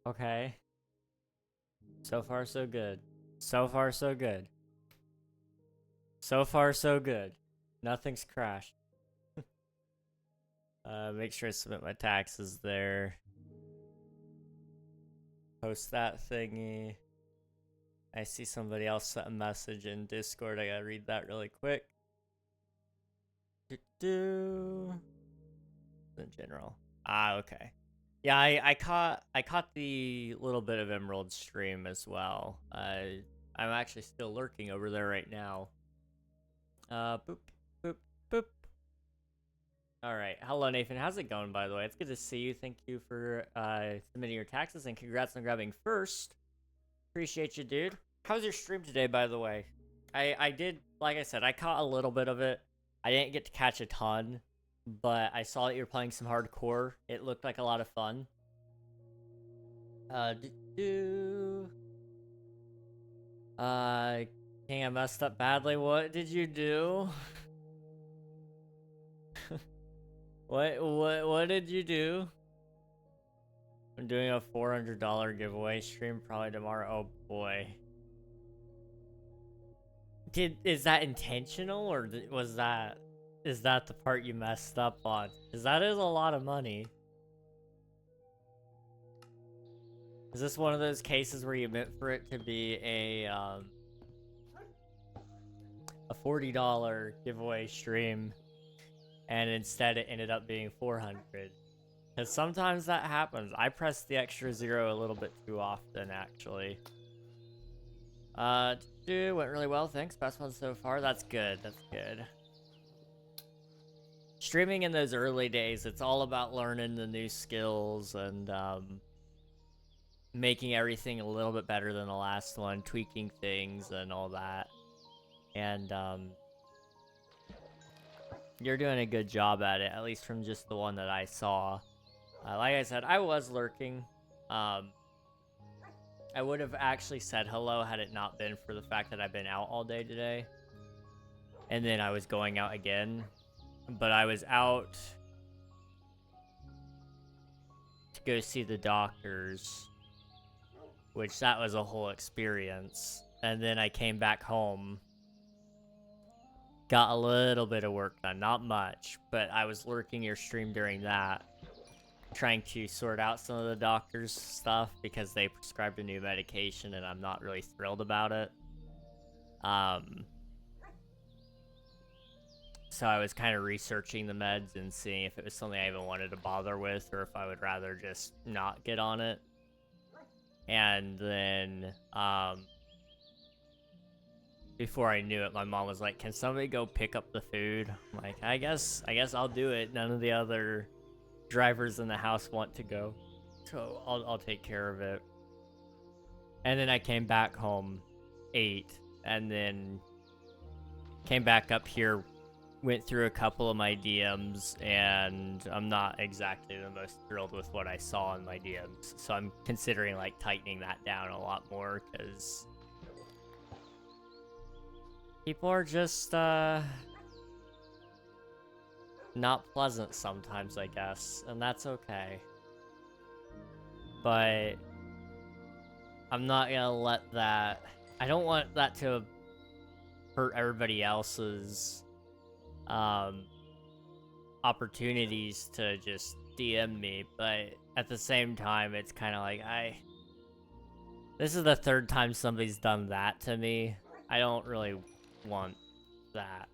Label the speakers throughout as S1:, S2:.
S1: Okay. So far, so good. So far, so good. So far, so good. Nothing's crashed. Make sure I submit my taxes there. Post that thingy. I see somebody else sent a message in Discord. I gotta read that really quick. Do in general. Ah, okay. Yeah, I caught the little bit of Emerald stream as well. I'm actually still lurking over there right now. Boop, boop, boop. All right. Hello, Nathan. How's it going, by the way? It's good to see you. Thank you for submitting your taxes, and congrats on grabbing first. Appreciate you, dude. How's your stream today, by the way? I did, like I said, I caught a little bit of it. I didn't get to catch a ton, but I saw that you were playing some hardcore. It looked like a lot of fun. Do King, I messed up badly. What did you do? What did you do? I'm doing a $400 giveaway stream probably tomorrow. Oh boy. Is that intentional, or is that the part you messed up on? Because that is a lot of money. Is this one of those cases where you meant for it to be a $40 giveaway stream, and instead it ended up being 400? Because sometimes that happens. I pressed the extra zero a little bit too often, actually. Dude, went really well. Thanks. Best one so far. That's good. That's good. Streaming in those early days, it's all about learning the new skills and making everything a little bit better than the last one, tweaking things and all that. And you're doing a good job at it, at least from just the one that I saw. Like I said, I was lurking. I would have actually said hello had it not been for the fact that I've been out all day today. And then I was going out again. But I was out to go see the doctors, which that was a whole experience. And then I came back home, got a little bit of work done, not much, but I was lurking your stream during that, trying to sort out some of the doctor's stuff because they prescribed a new medication and I'm not really thrilled about it. So I was kind of researching the meds and seeing if it was something I even wanted to bother with or if I would rather just not get on it. And then, before I knew it, my mom was like, "Can somebody go pick up the food?" I'm like, I guess I'll do it. None of the other drivers in the house want to go, so I'll take care of it. And then I came back home, ate, and then came back up here, went through a couple of my DMs, and I'm not exactly the most thrilled with what I saw in my DMs. So I'm considering like tightening that down a lot more because people are just not pleasant sometimes, I guess, and that's okay. But I'm not gonna let that. I don't want that to hurt everybody else's opportunities to just DM me, but at the same time, it's kind of like this is the third time somebody's done that to me. I don't really want that.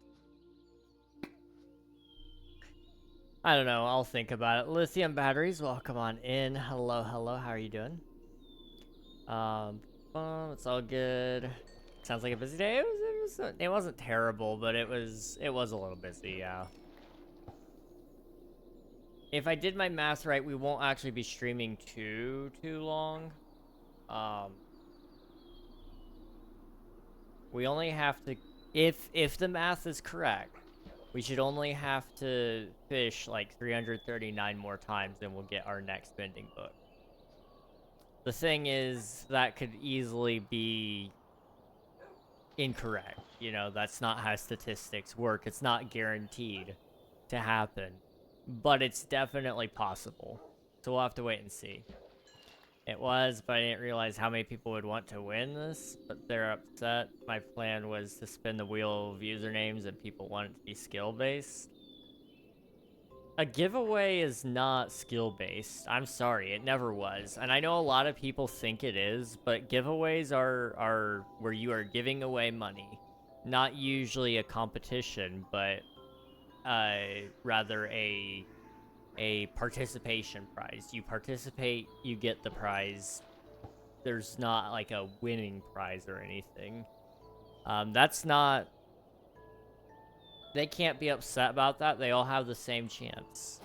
S1: I don't know. I'll think about it. Lithium batteries, welcome on in. Hello, hello. How are you doing? It's all good. Sounds like a busy day. It wasn't terrible, but it was a little busy, yeah. If I did my math right, we won't actually be streaming too long. We only have to, if the math is correct, we should only have to fish like 339 more times and we'll get our next Mending book. The thing is, that could easily be incorrect. You know, that's not how statistics work. It's not guaranteed to happen, but it's definitely possible. So we'll have to wait and see. It was, but I didn't realize how many people would want to win this, but they're upset. My plan was to spin the wheel of usernames and people want it to be skill-based. A giveaway is not skill-based. I'm sorry, it never was. And I know a lot of people think it is, but giveaways are where you are giving away money. Not usually a competition, but rather a participation prize. You participate, you get the prize. There's not like a winning prize or anything. That's not... They can't be upset about that. They all have the same chance.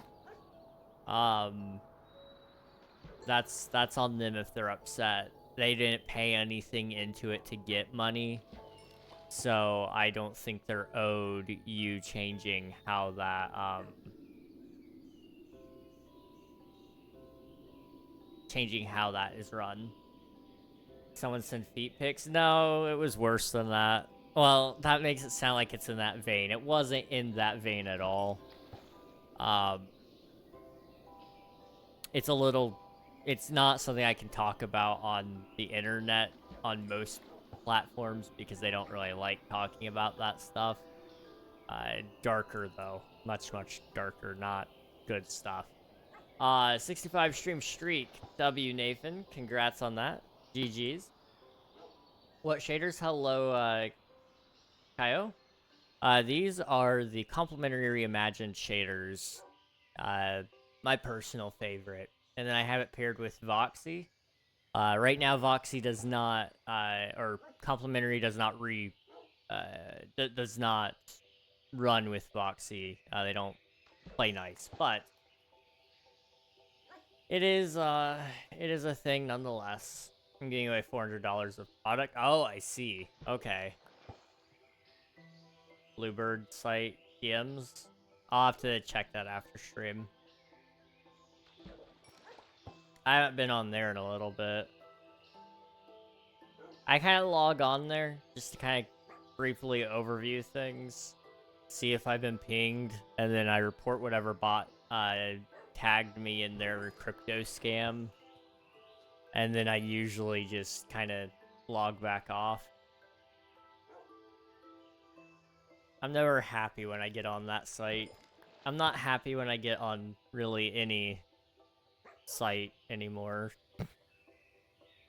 S1: That's on them if they're upset. They didn't pay anything into it to get money. So I don't think they're owed you changing how that, changing how that is run. Someone sent feet pics? No, it was worse than that. Well, that makes it sound like it's in that vein. It wasn't in that vein at all. It's a little... It's not something I can talk about on the internet on most platforms because they don't really like talking about that stuff. Darker, though. Much, much darker. Not good stuff. 65 stream streak. W, Nathan. Congrats on that. GG's. What shaders? Hello, Kaio. These are the complimentary reimagined shaders. My personal favorite. And then I have it paired with Voxy. Right now, Voxy does not, or complimentary does not does not run with Voxy. They don't play nice, but it is a thing nonetheless. I'm giving away $400 of product. Oh, I see. Okay. Bluebird site DMs. I'll have to check that after stream. I haven't been on there in a little bit. I kind of log on there just to kind of briefly overview things, see if I've been pinged, and then I report whatever bot tagged me in their crypto scam. And then I usually just kind of log back off. I'm never happy when I get on that site. I'm not happy when I get on really any site anymore.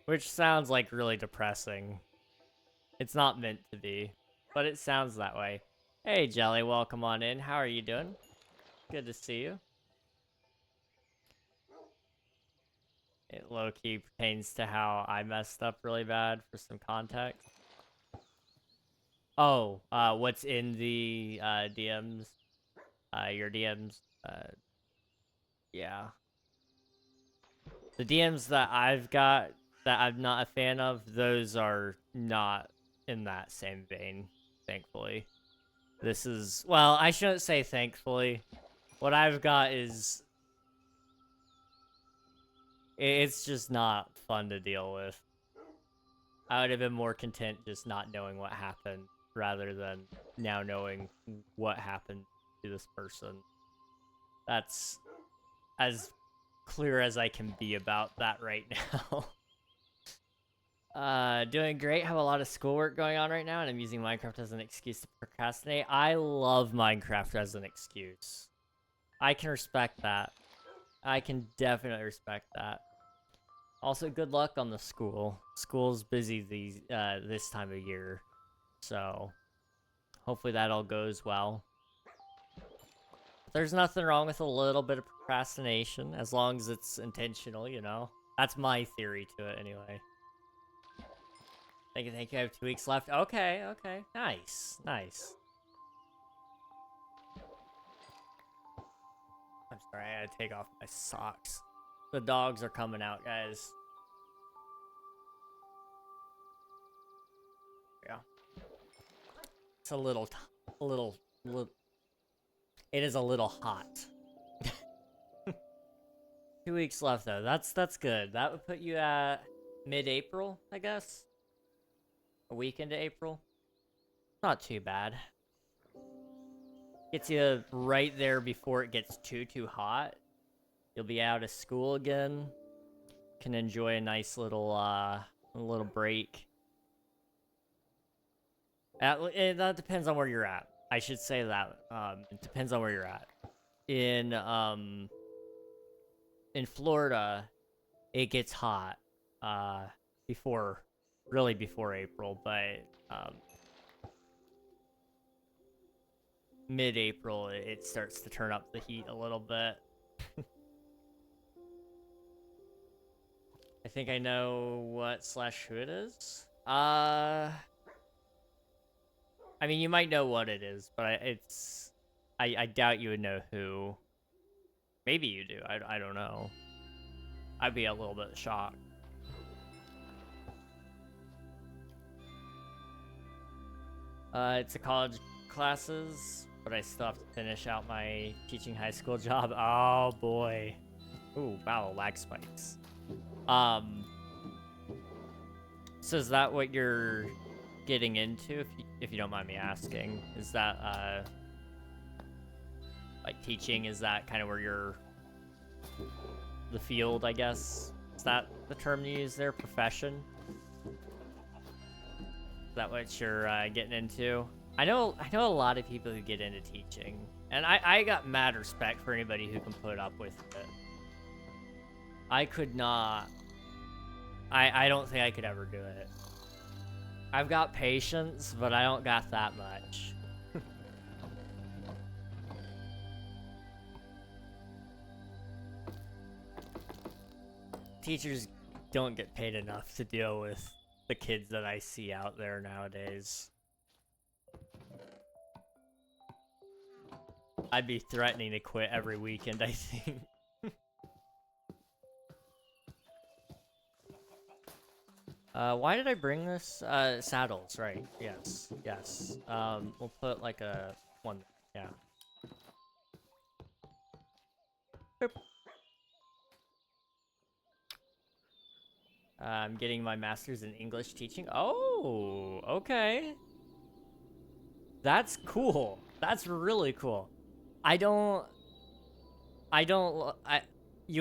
S1: Which sounds like really depressing. It's not meant to be, but it sounds that way. Hey Jelly, welcome on in. How are you doing? Good to see you. It low-key pertains to how I messed up really bad for some context. Oh, what's in the DMs? Your DMs? Yeah. The DMs that I've got that I'm not a fan of, those are not in that same vein, thankfully. This is... Well, I shouldn't say thankfully. What I've got is... It's just not fun to deal with. I would have been more content just not knowing what happened rather than now knowing what happened to this person. That's as clear as I can be about that right now. Doing great. Have a lot of schoolwork going on right now, and I'm using Minecraft as an excuse to procrastinate. I love Minecraft as an excuse. I can respect that. I can definitely respect that. Also, good luck on the school. School's busy this time of year, so hopefully that all goes well. There's nothing wrong with a little bit of procrastination, as long as it's intentional, you know? That's my theory to it, anyway. Thank you, I have 2 weeks left. Okay, okay. Nice, nice. I'm sorry, I gotta take off my socks. The dogs are coming out, guys. Yeah. It's a little, it is a little hot. 2 weeks left, though. That's good. That would put you at mid-April, I guess. A week into April. Not too bad. Gets you right there before it gets too hot. You'll be out of school again. can enjoy a nice little break. That depends on where you're at. I should say that. It depends on where you're at. In Florida, it gets hot before April, but mid-April it starts to turn up the heat a little bit. I think I know what / who it is. I mean, you might know what it is, but I doubt you would know who. Maybe you do. I don't know. I'd be a little bit shocked. It's a college classes, but I still have to finish out my teaching high school job. Oh boy. Ooh, wow, lag spikes. So is that what you're getting into, if you don't mind me asking? Is that like teaching, is that kind of where you're the field, I guess? Is that the term you use there? Profession? Is that what you're getting into? I know a lot of people who get into teaching, and I got mad respect for anybody who can put up with it. I could not. I don't think I could ever do it. I've got patience, but I don't got that much. Teachers don't get paid enough to deal with the kids that I see out there nowadays. I'd be threatening to quit every weekend, I think. Why did I bring this? Saddles, right. Yes, yes. We'll put like a one, yeah. Boop. I'm getting my master's in English teaching. Oh, okay. That's cool. That's really cool. You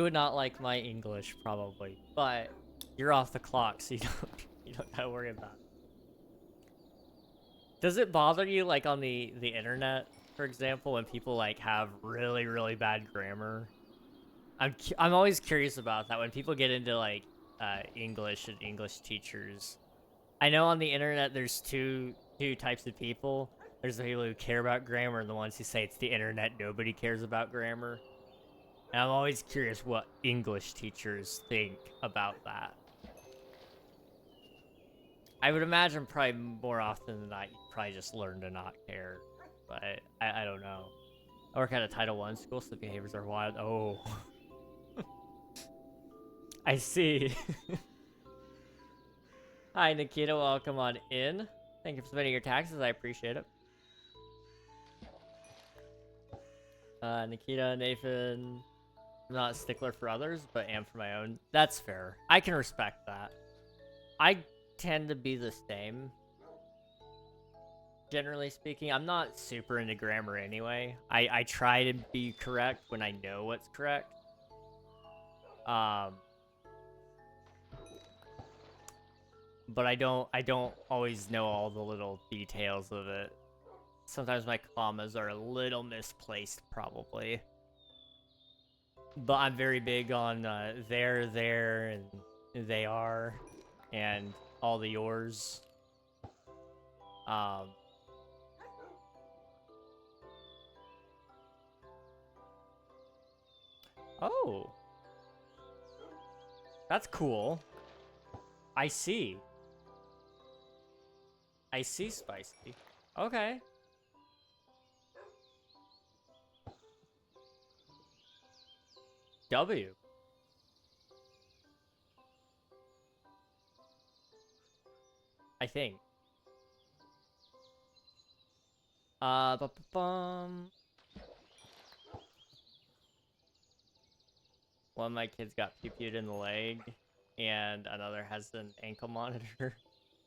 S1: would not like my English probably, but you're off the clock, so you don't gotta worry about it. Does it bother you, like, on the internet, for example, when people, like, have really, really bad grammar? I'm always curious about that, when people get into, like, English and English teachers. I know on the internet there's two types of people. There's the people who care about grammar and the ones who say it's the internet, nobody cares about grammar. And I'm always curious what English teachers think about that. I would imagine probably more often than not, you probably just learn to not care. But I don't know. I work at a Title I school, so the behaviors are wild. Oh. I see. Hi, Nikita. Welcome on in. Thank you for submitting your taxes. I appreciate it. Nikita, Nathan. I'm not a stickler for others, but am for my own. That's fair. I can respect that. I tend to be the same. Generally speaking, I'm not super into grammar anyway. I try to be correct when I know what's correct. But I don't always know all the little details of it. Sometimes my commas are a little misplaced, probably. But I'm very big on there, and they are, and all the yours. Oh. That's cool. I see. I see, spicy. Okay. W. I think. Ba-ba-bum. One of my kids got pew-pewed in the leg, and another has an ankle monitor.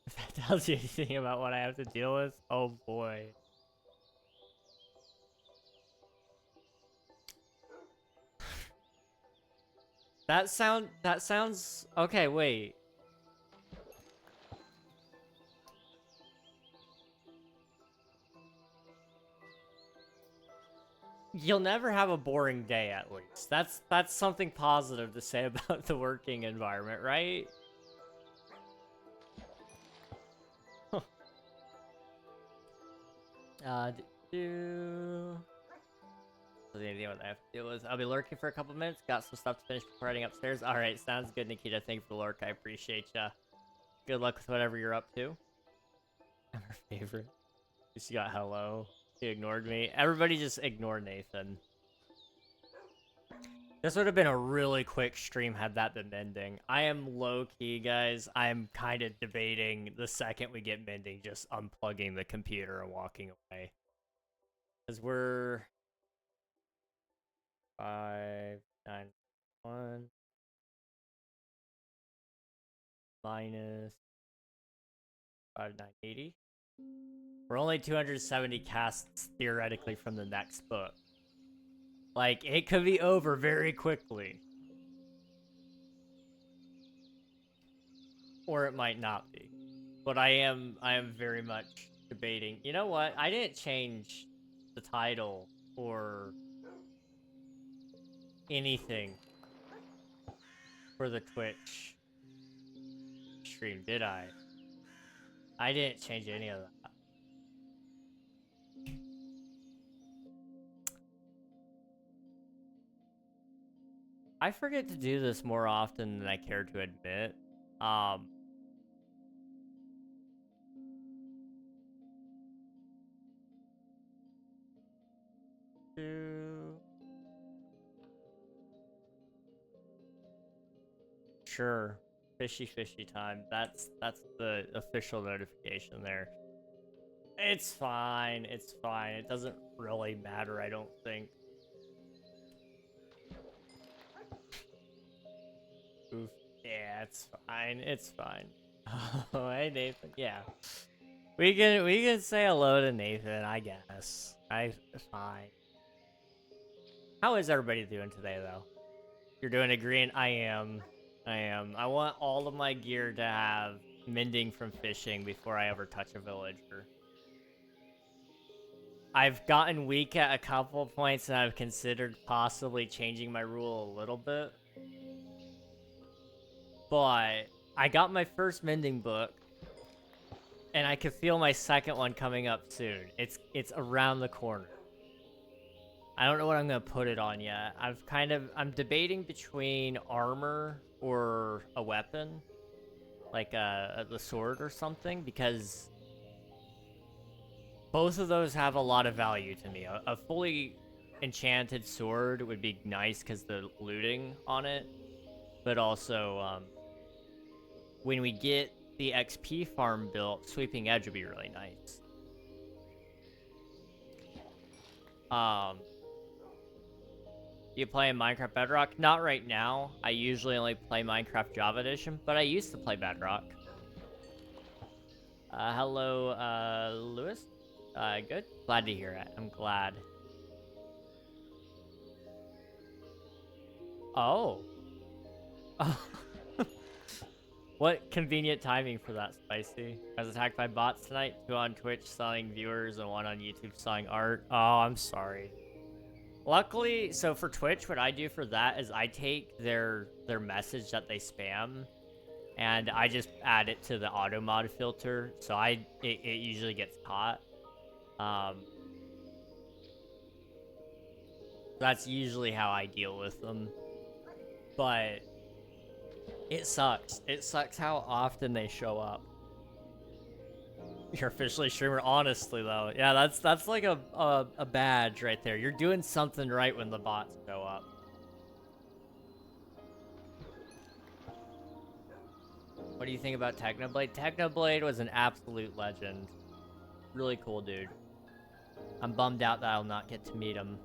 S1: If that tells you anything about what I have to deal with, oh boy. That sounds okay, wait. You'll never have a boring day, at least. That's something positive to say about the working environment, right? Do the idea what I have to do is I'll be lurking for a couple minutes. Got some stuff to finish before heading upstairs. All right, sounds good, Nikita. Thank you for the lurk. I appreciate ya. Good luck with whatever you're up to. I'm her favorite. She got hello. She ignored me. Everybody just ignore Nathan. This would have been a really quick stream had that been Mending. I am low-key, guys. I am kind of debating the second we get Mending, just unplugging the computer and walking away. Because we're 591 minus 5980. We're only 270 casts theoretically from the next book. Like, it could be over very quickly. Or it might not be. But I am very much debating. You know what? I didn't change the title or anything for the Twitch stream, did I? I didn't change any of that. I forget to do this more often than I care to admit. Sure. Fishy time. That's the official notification there. It's fine. It's fine. It doesn't really matter, I don't think. Oof. Yeah, it's fine. It's fine. Oh, hey Nathan. Yeah. We can say hello to Nathan, I guess. Fine. How is everybody doing today though? You're doing a green? I am. I want all of my gear to have mending from fishing before I ever touch a villager. I've gotten weak at a couple points and I've considered possibly changing my rule a little bit. But I got my first mending book and I can feel my second one coming up soon. It's around the corner. I don't know what I'm gonna put it on yet. I'm debating between armor or a weapon, like the sword or something, because both of those have a lot of value to me. A fully enchanted sword would be nice because the looting on it, but also when we get the XP farm built, Sweeping Edge would be really nice. You playing Minecraft Bedrock? Not right now. I usually only play Minecraft Java Edition, but I used to play Bedrock. Hello, Lewis? Good? Glad to hear it. I'm glad. Oh. What convenient timing for that, Spicy. I was attacked by bots tonight. 2 on Twitch selling viewers and 1 on YouTube selling art. Oh, I'm sorry. Luckily, so for Twitch, what I do for that is I take their message that they spam, and I just add it to the auto mod filter, so it usually gets caught. That's usually how I deal with them. But it sucks. It sucks how often they show up. You're officially a streamer, honestly though. Yeah, that's like a badge right there. You're doing something right when the bots show up. What do you think about Technoblade? Technoblade was an absolute legend. Really cool dude. I'm bummed out that I'll not get to meet him.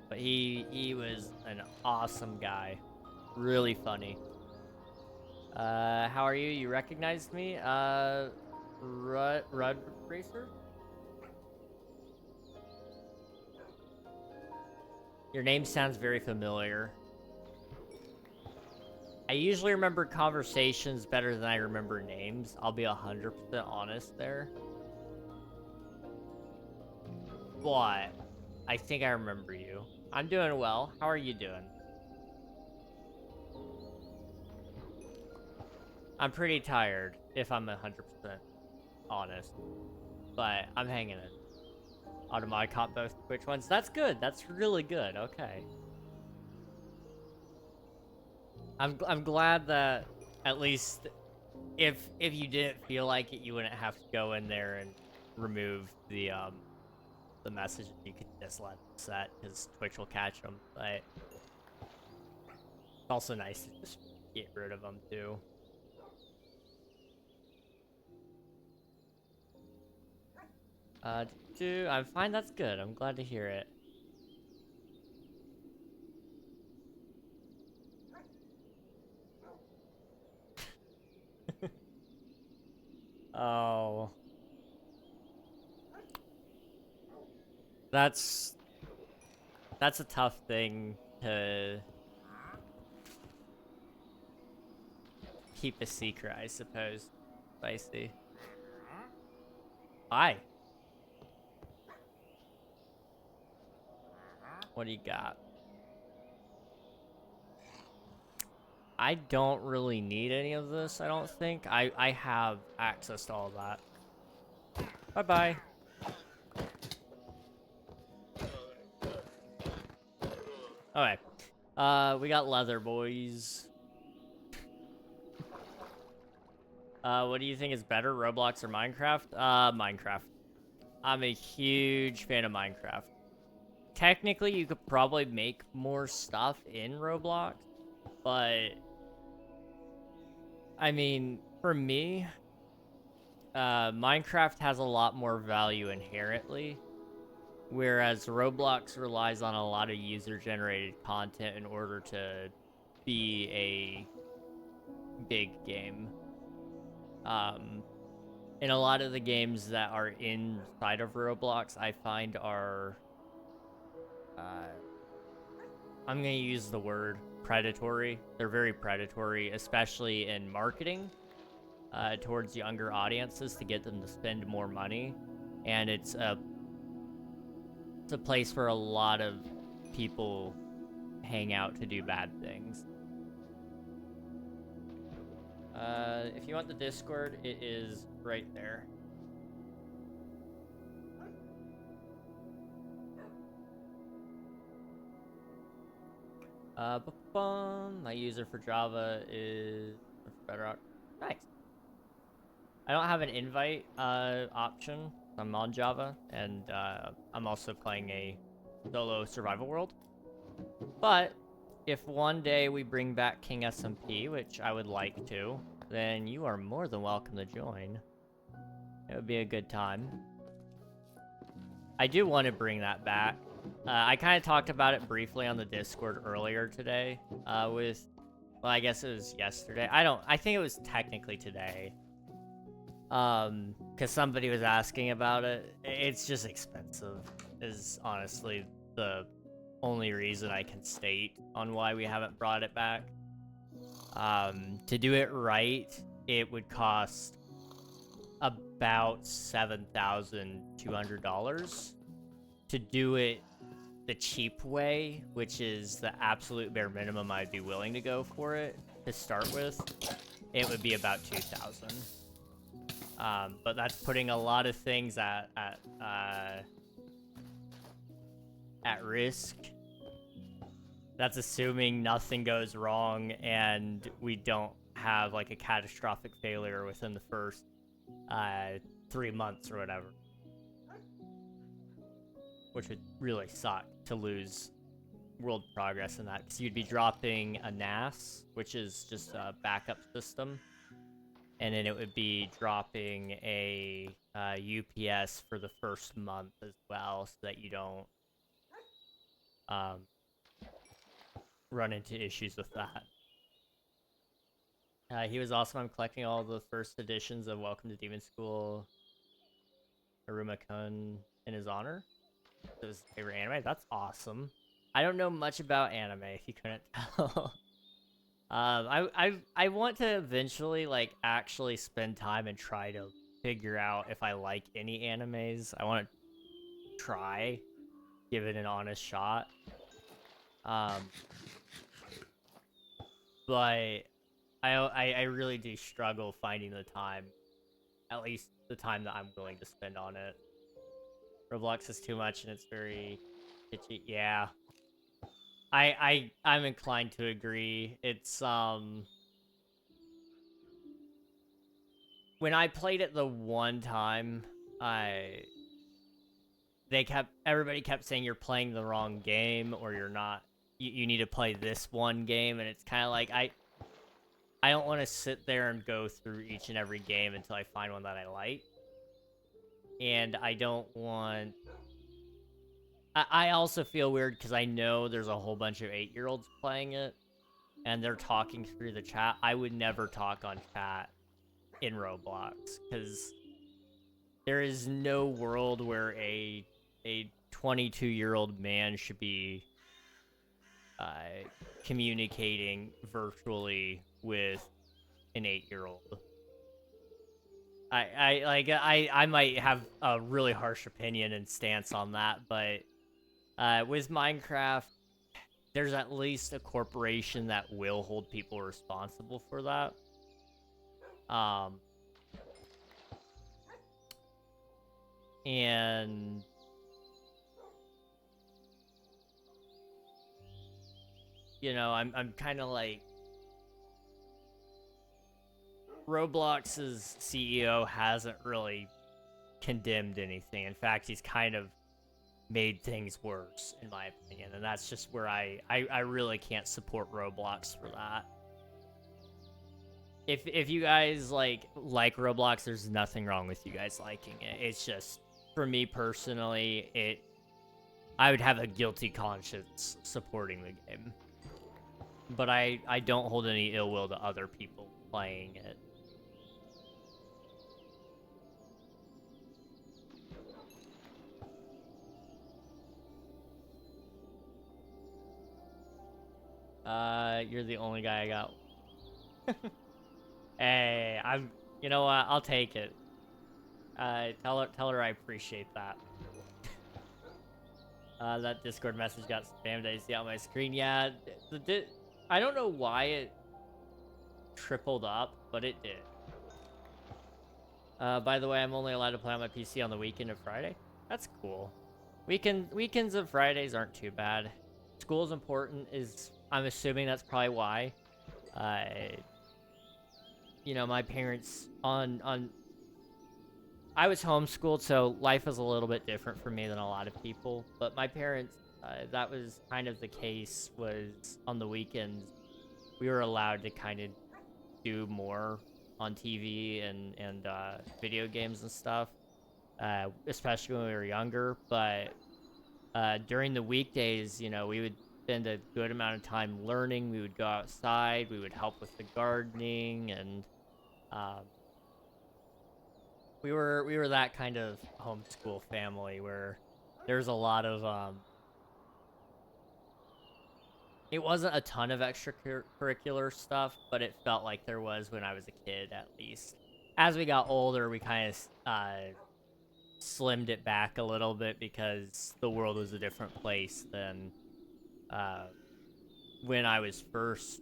S1: But he was an awesome guy. Really funny. How are you? You recognized me? Rud Racer? Your name sounds very familiar. I usually remember conversations better than I remember names. I'll be 100% honest there. But I think I remember you. I'm doing well. How are you doing? I'm pretty tired, if I'm 100% honest. But I'm hanging in. Automod caught both Twitch ones. That's good. That's really good. Okay. I'm glad that at least if you didn't feel like it, you wouldn't have to go in there and remove the message. You could just let it set because Twitch will catch them. But it's also nice to just get rid of them too. I'm fine. That's good. I'm glad to hear it. Oh, that's a tough thing to keep a secret, I suppose. Spicy. Hi. What do you got? I don't really need any of this, I don't think. I have access to all that. Bye-bye. Okay. We got leather, boys. What do you think is better, Roblox or Minecraft? Minecraft. I'm a huge fan of Minecraft. Technically, you could probably make more stuff in Roblox, but I mean, for me, Minecraft has a lot more value inherently, whereas Roblox relies on a lot of user-generated content in order to be a big game. And a lot of the games that are inside of Roblox, I find are, I'm going to use the word predatory. They're very predatory, especially in marketing towards younger audiences to get them to spend more money. And it's a place where a lot of people hang out to do bad things. If you want the Discord, it is right there. My user for Java is Bedrock. Nice. I don't have an invite option. I'm on Java, and I'm also playing a solo survival world. But if one day we bring back King SMP, which I would like to, then you are more than welcome to join. It would be a good time. I do want to bring that back. I kind of talked about it briefly on the Discord earlier today with, well, I guess it was yesterday. I think it was technically today. Because somebody was asking about it. It's just expensive, is honestly the only reason I can state on why we haven't brought it back. To do it right, it would cost about $7,200. To do it the cheap way, which is the absolute bare minimum I'd be willing to go for it to start with, it would be about $2,000. But that's putting a lot of things at risk. That's assuming nothing goes wrong and we don't have like a catastrophic failure within the first 3 months or whatever. Which would really suck to lose world progress in that, because you'd be dropping a NAS, which is just a backup system, and then it would be dropping a UPS for the first month as well, so that you don't run into issues with that. He was awesome. I'm collecting all the first editions of Welcome to Demon School Aruma-kun in his honor. His favorite anime. That's awesome. I don't know much about anime, if you couldn't tell. I want to eventually like actually spend time and try to figure out if I like any animes. I want to try, give it an honest shot. Um, but I really do struggle finding the time, at least the time that I'm willing to spend on it. Roblox is too much and it's very itchy. Yeah, I'm inclined to agree. It's when I played it the one time, I everybody kept saying you're playing the wrong game or you're not. You need to play this one game, and it's kind of like I don't want to sit there and go through each and every game until I find one that I like, and I don't want. I also feel weird because I know there's a whole bunch of 8-year-olds playing it, and they're talking through the chat. I would never talk on chat in Roblox because there is no world where a 22-year-old man should be communicating virtually with an 8-year-old. I might have a really harsh opinion and stance on that, but with Minecraft, there's at least a corporation that will hold people responsible for that. And you know, I'm kind of like Roblox's CEO hasn't really condemned anything. In fact, he's kind of made things worse, in my opinion, and that's just where I really can't support Roblox for that. If you guys like Roblox, there's nothing wrong with you guys liking it. It's just for me personally, I would have a guilty conscience supporting the game. But I don't hold any ill will to other people playing it. You're the only guy I got. Hey, you know what? I'll take it. Tell her I appreciate that. That Discord message got spammed. I see on my screen. Yeah, I don't know why it tripled up, but it did. By the way, I'm only allowed to play on my PC on the weekend of Friday. That's cool. Weekends of Fridays aren't too bad. School's important. I'm assuming that's probably why. You know, my parents I was homeschooled, so life was a little bit different for me than a lot of people. But my parents, that was kind of the case. Was on the weekends, we were allowed to kind of do more on TV and video games and stuff, especially when we were younger. But during the weekdays, you know, we would spend a good amount of time learning. We would go outside. We would help with the gardening, and we were that kind of homeschool family where there's a lot of it wasn't a ton of extracurricular stuff, but it felt like there was when I was a kid, at least. As we got older, we kind of slimmed it back a little bit because the world was a different place than when I was first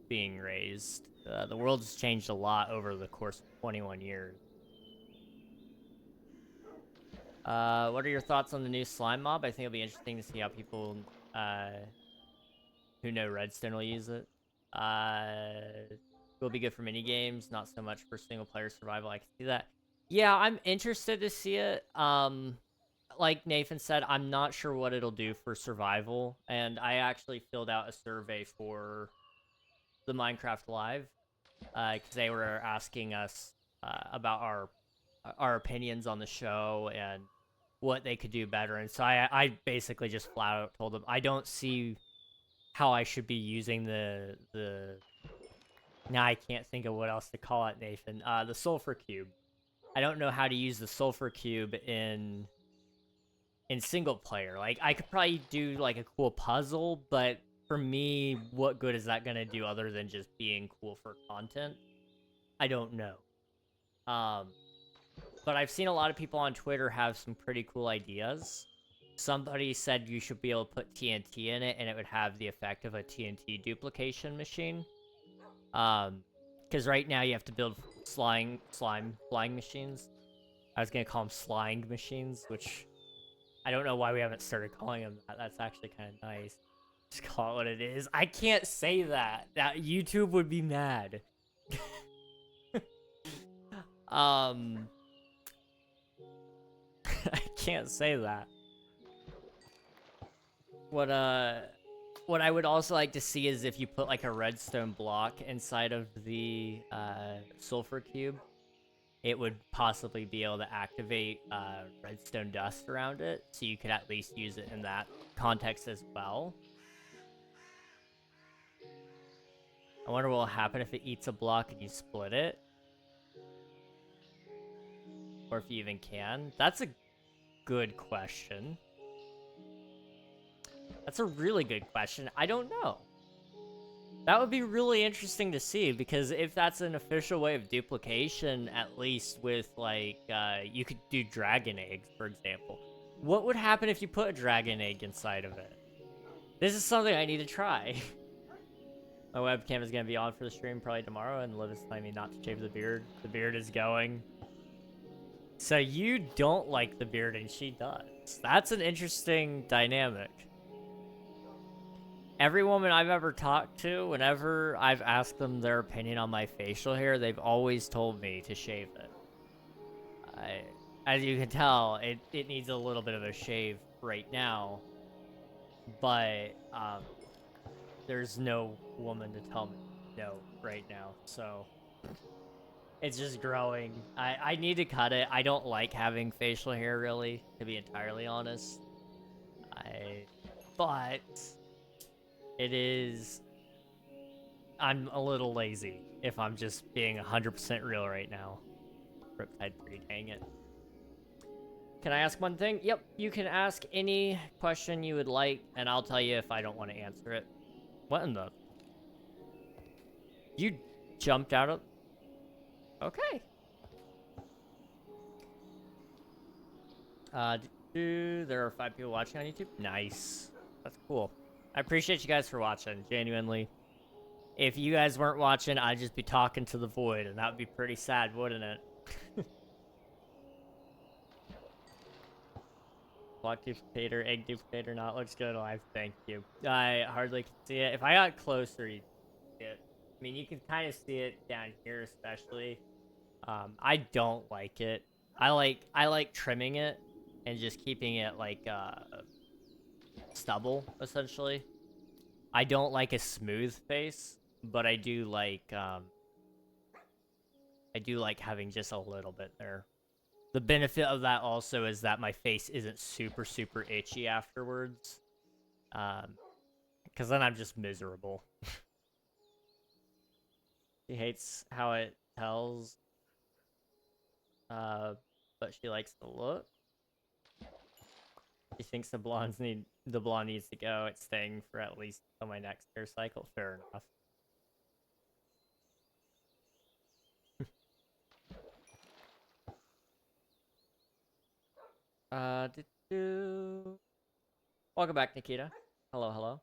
S1: being raised. The world has changed a lot over the course of 21 years. What are your thoughts on the new slime mob? I think it'll be interesting to see how people who know Redstone will use it. Will be good for mini games, not so much for single player survival. I can see that. Yeah, I'm interested to see it. Like Nathan said, I'm not sure what it'll do for survival, and I actually filled out a survey for the Minecraft Live because they were asking us about our opinions on the show and what they could do better. And so I basically just flat out told them I don't see how I should be using the now I can't think of what else to call it, Nathan. The sulfur cube. I don't know how to use the sulfur cube in single player. Like I could probably do like a cool puzzle, but for me, what good is that gonna do other than just being cool for content? I don't know. But I've seen a lot of people on Twitter have some pretty cool ideas. Somebody said you should be able to put TNT in it and it would have the effect of a TNT duplication machine. Because right now you have to build flying machines. I was gonna call them slying machines, which I don't know why we haven't started calling them that. That's actually kind of nice. Just call it what it is. I can't say that. That YouTube would be mad. I can't say that. What I would also like to see is if you put like a redstone block inside of the sulfur cube, it would possibly be able to activate redstone dust around it, so you could at least use it in that context as well. I wonder what will happen if it eats a block and you split it. Or if you even can. That's a good question. That's a really good question. I don't know. That would be really interesting to see, because if that's an official way of duplication, at least with, like, you could do dragon eggs, for example. What would happen if you put a dragon egg inside of it? This is something I need to try. My webcam is going to be on for the stream probably tomorrow, and Liv is telling me not to shave the beard. The beard is going. So you don't like the beard, and she does. That's an interesting dynamic. Every woman I've ever talked to, whenever I've asked them their opinion on my facial hair, they've always told me to shave it. As you can tell, it needs a little bit of a shave right now, but there's no woman to tell me no right now, so it's just growing. I need to cut it. I don't like having facial hair, really, to be entirely honest. But it is... I'm a little lazy, if I'm just being 100% real right now. Riptide 3, dang it. Can I ask one thing? Yep, you can ask any question you would like, and I'll tell you if I don't want to answer it. What in the... You jumped out of... Okay. There are 5 people watching on YouTube? Nice. That's cool. I appreciate you guys for watching, genuinely. If you guys weren't watching, I'd just be talking to the void, and that would be pretty sad, wouldn't it? Block duplicator, egg duplicator, not looks good alive. Thank you. I hardly can see it. If I got closer, you'd see it. I mean, you can kind of see it down here, especially. I don't like it. I like trimming it and just keeping it like stubble, essentially. I don't like a smooth face, but I do like having just a little bit there. The benefit of that also is that my face isn't super, super itchy afterwards. Because then I'm just miserable. She hates how it tells. But she likes the look. She thinks the blonde needs to go. It's staying for at least till my next hair cycle. Fair enough. Welcome back, Nikita. Hello, hello.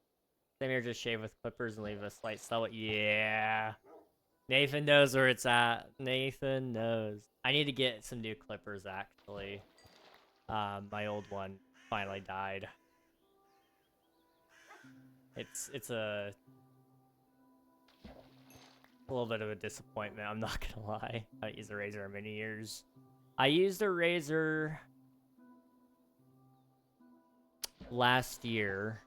S1: Same here, just shave with clippers and leave a slight stubble. Yeah. Nathan knows where it's at. Nathan knows. I need to get some new clippers, actually. My old one finally died. It's a little bit of a disappointment, I'm not gonna lie. I haven't used a razor in many years. I used a razor last year,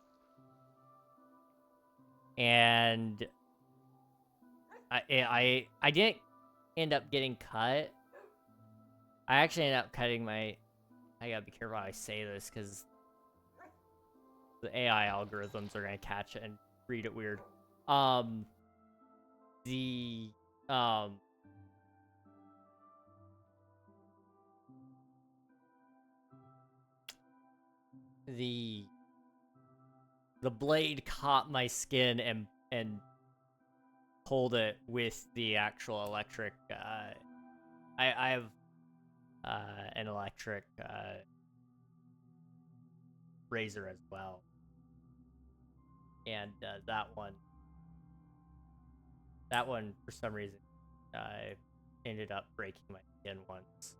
S1: and I didn't end up getting cut. I actually ended up cutting my... I gotta be careful how I say this, because the AI algorithms are gonna catch it and read it weird. The the blade caught my skin and pulled it with the actual electric. I have an electric razor as well, and that one for some reason ended up breaking my skin once.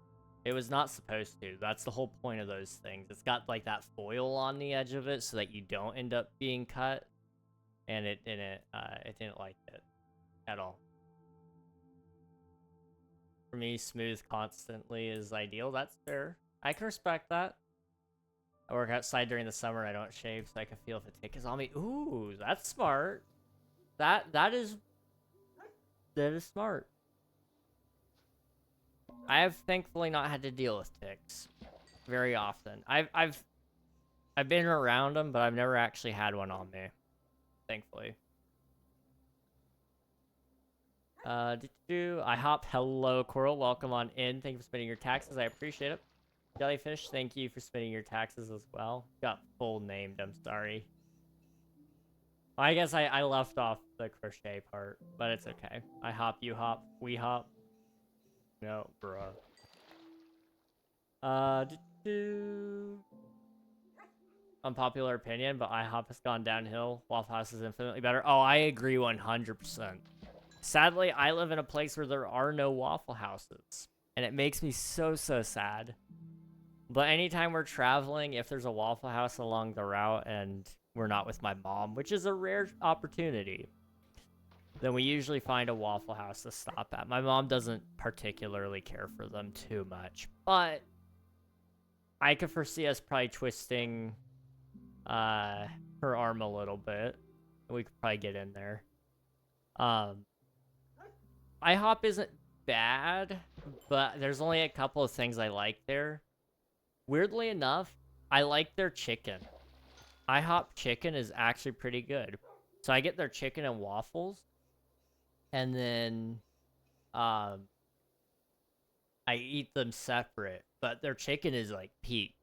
S1: It was not supposed to. That's the whole point of those things. It's got like that foil on the edge of it so that you don't end up being cut, and it didn't like it at all. For me, smooth constantly is ideal. That's fair. I can respect that. I work outside during the summer. I don't shave, so I can feel if a tick is on me. Ooh, that's smart. That is smart. I have thankfully not had to deal with ticks very often. I've been around them, but I've never actually had one on me. Thankfully. I hop. Hello, Coral. Welcome on in. Thank you for spending your taxes. I appreciate it. Jellyfish, thank you for spending your taxes as well. Got full named. I'm sorry. I guess I left off the crochet part, but it's okay. I hop, you hop, we hop. No, bruh. Unpopular opinion, but IHOP has gone downhill. Waffle House is infinitely better. Oh, I agree 100%. Sadly, I live in a place where there are no Waffle Houses, and it makes me so sad. But anytime we're traveling, if there's a Waffle House along the route and we're not with my mom, which is a rare opportunity, then we usually find a Waffle House to stop at. My mom doesn't particularly care for them too much, but I could foresee us probably twisting her arm a little bit. We could probably get in there. IHOP isn't bad, but there's only a couple of things I like there. Weirdly enough, I like their chicken. IHOP chicken is actually pretty good. So I get their chicken and waffles, and then I eat them separate, but their chicken is like peak,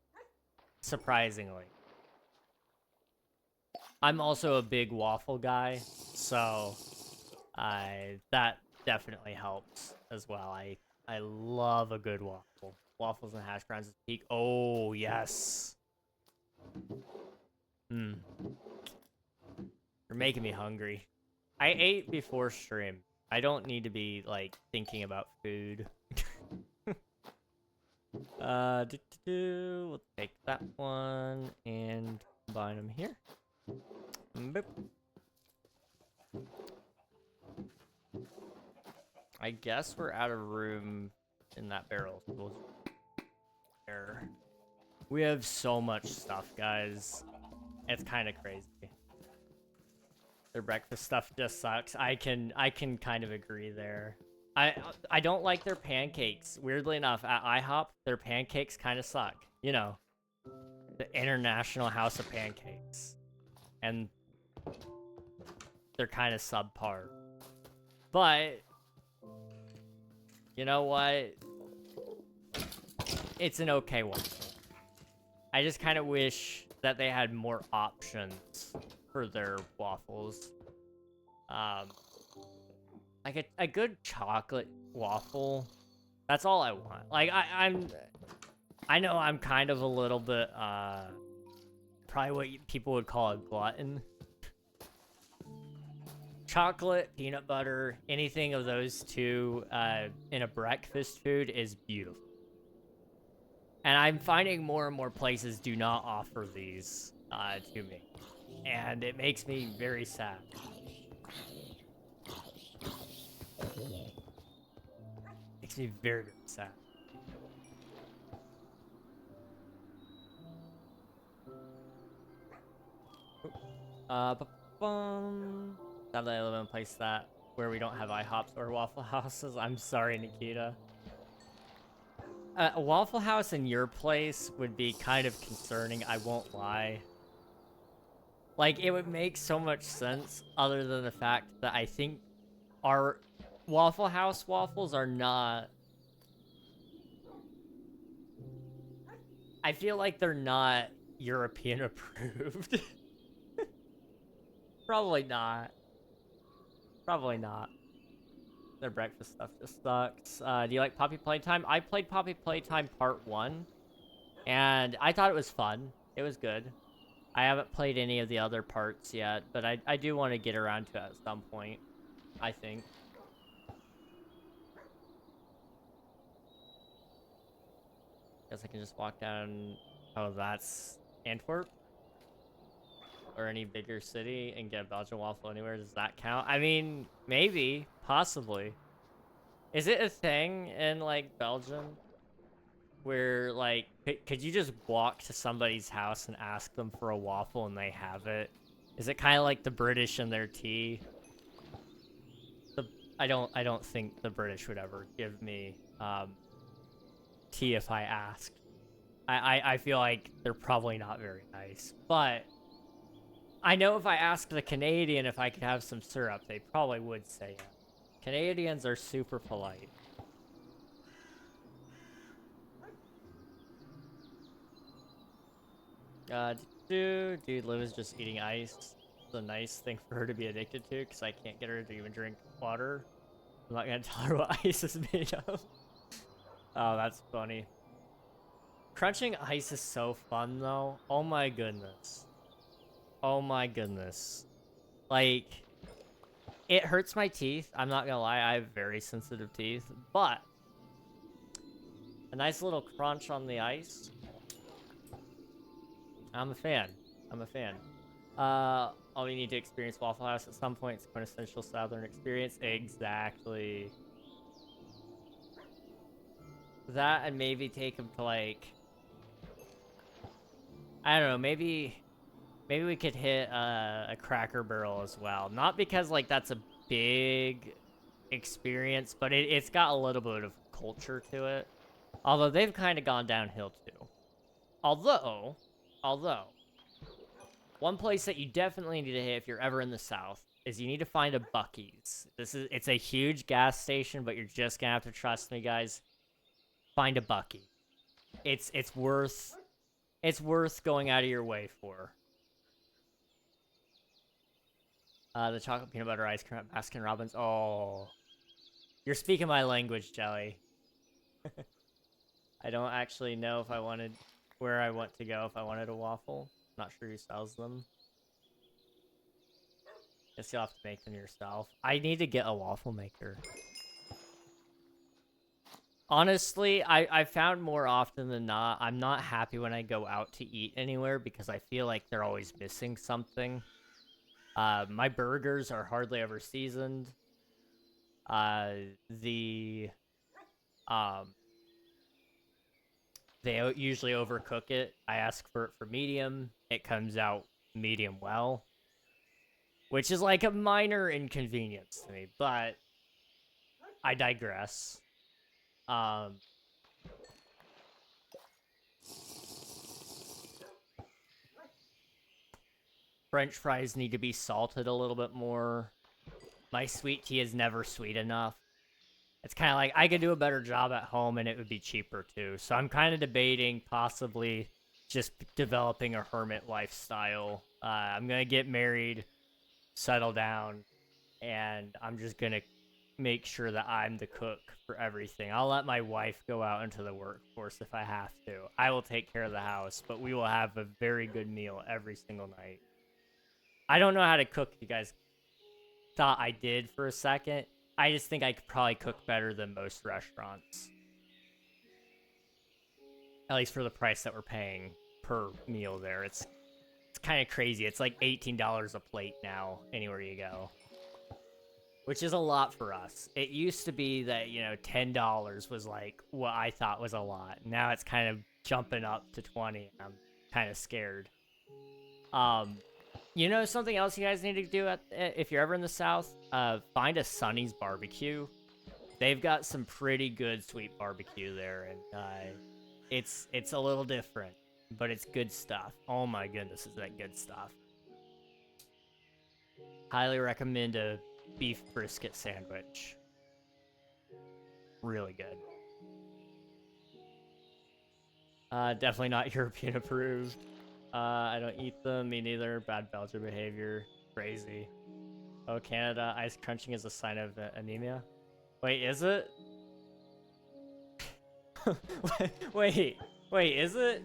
S1: surprisingly. I'm also a big waffle guy, so that definitely helps as well. I love a good waffle. Waffles and hash browns is peak. Oh, yes. You're making me hungry. I ate before stream. I don't need to be, like, thinking about food. We'll take that one and combine them here. Boop. I guess we're out of room in that barrel. So there. We have so much stuff, guys. It's kind of crazy. Their breakfast stuff just sucks. I can kind of agree there. I don't like their pancakes. Weirdly enough, at IHOP, their pancakes kind of suck. You know, the International House of Pancakes. And they're kind of subpar. But you know what? It's an okay one. I just kind of wish that they had more options for their waffles. Like a good chocolate waffle. That's all I want. Like I know I'm kind of a little bit probably what people would call a glutton. Chocolate, peanut butter, anything of those two in a breakfast food is beautiful. And I'm finding more and more places do not offer these to me. And it makes me very sad. Makes me very, very sad. Sadly, I live in a place where we don't have IHOPs or Waffle Houses. I'm sorry, Nikita. A Waffle House in your place would be kind of concerning, I won't lie. Like, it would make so much sense other than the fact that I think our Waffle House waffles are not... I feel like they're not European approved. Probably not. Probably not. Their breakfast stuff just sucks. Do you like Poppy Playtime? I played Poppy Playtime Part 1, and I thought it was fun. It was good. I haven't played any of the other parts yet, but I do want to get around to it at some point, I think. Guess I can just walk down... Oh, that's Antwerp? Or any bigger city and get a Belgian waffle anywhere. Does that count? I mean, maybe. Possibly. Is it a thing in, like, Belgium? Where, like, could you just walk to somebody's house and ask them for a waffle and they have it? Is it kind of like the British and their tea? I don't think the British would ever give me tea if I asked. I feel like they're probably not very nice. But I know if I asked the Canadian if I could have some syrup, they probably would say yeah. Canadians are super polite. Dude, Liv is just eating ice. It's a nice thing for her to be addicted to, because I can't get her to even drink water. I'm not gonna tell her what ice is made of. Oh, that's funny. Crunching ice is so fun, though. Oh my goodness. Oh my goodness. Like, it hurts my teeth. I'm not gonna lie, I have very sensitive teeth. But, a nice little crunch on the ice. I'm a fan. I'm a fan. All you need to experience Waffle House at some point. It's quintessential Southern experience. Exactly. That, and maybe take him to, like... I don't know, maybe we could hit a Cracker Barrel as well. Not because, like, that's a big experience, but it's got a little bit of culture to it. Although they've kind of gone downhill, too. Although, one place that you definitely need to hit if you're ever in the South is you need to find a Buc-ee's. It's a huge gas station, but you're just gonna have to trust me, guys. Find a Buc-ee. It's worth going out of your way for. The chocolate peanut butter ice cream at Baskin Robbins. Oh, you're speaking my language, Jelly. I don't actually know if I wanted where I want to go if I wanted a waffle. Not sure who sells them. Guess you'll have to make them yourself. I need to get a waffle maker. Honestly, I found more often than not, I'm not happy when I go out to eat anywhere because I feel like they're always missing something. My burgers are hardly ever seasoned. They usually overcook it. I ask for it for medium. It comes out medium well, which is like a minor inconvenience to me, but I digress. French fries need to be salted a little bit more. My sweet tea is never sweet enough. It's kind of like I could do a better job at home and it would be cheaper too. So I'm kind of debating possibly just developing a hermit lifestyle. I'm going to get married, settle down, and I'm just going to make sure that I'm the cook for everything. I'll let my wife go out into the workforce if I have to. I will take care of the house, but we will have a very good meal every single night. I don't know how to cook. You guys thought I did for a second. I just think I could probably cook better than most restaurants. At least for the price that we're paying per meal there. It's kind of crazy. It's like $18 a plate now, anywhere you go. Which is a lot for us. It used to be that, you know, $10 was like what I thought was a lot. Now it's kind of jumping up to 20. I'm kind of scared. You know something else you guys need to do if you're ever in the South? Find a Sonny's Barbecue. They've got some pretty good sweet barbecue there, and it's a little different, but it's good stuff. Oh my goodness, is that good stuff. Highly recommend a beef brisket sandwich. Really good. Definitely not European approved. I don't eat them. Me neither. Bad Belgian behavior. crazy. Oh, Canada, ice crunching is a sign of anemia. Wait, is it? wait, is it?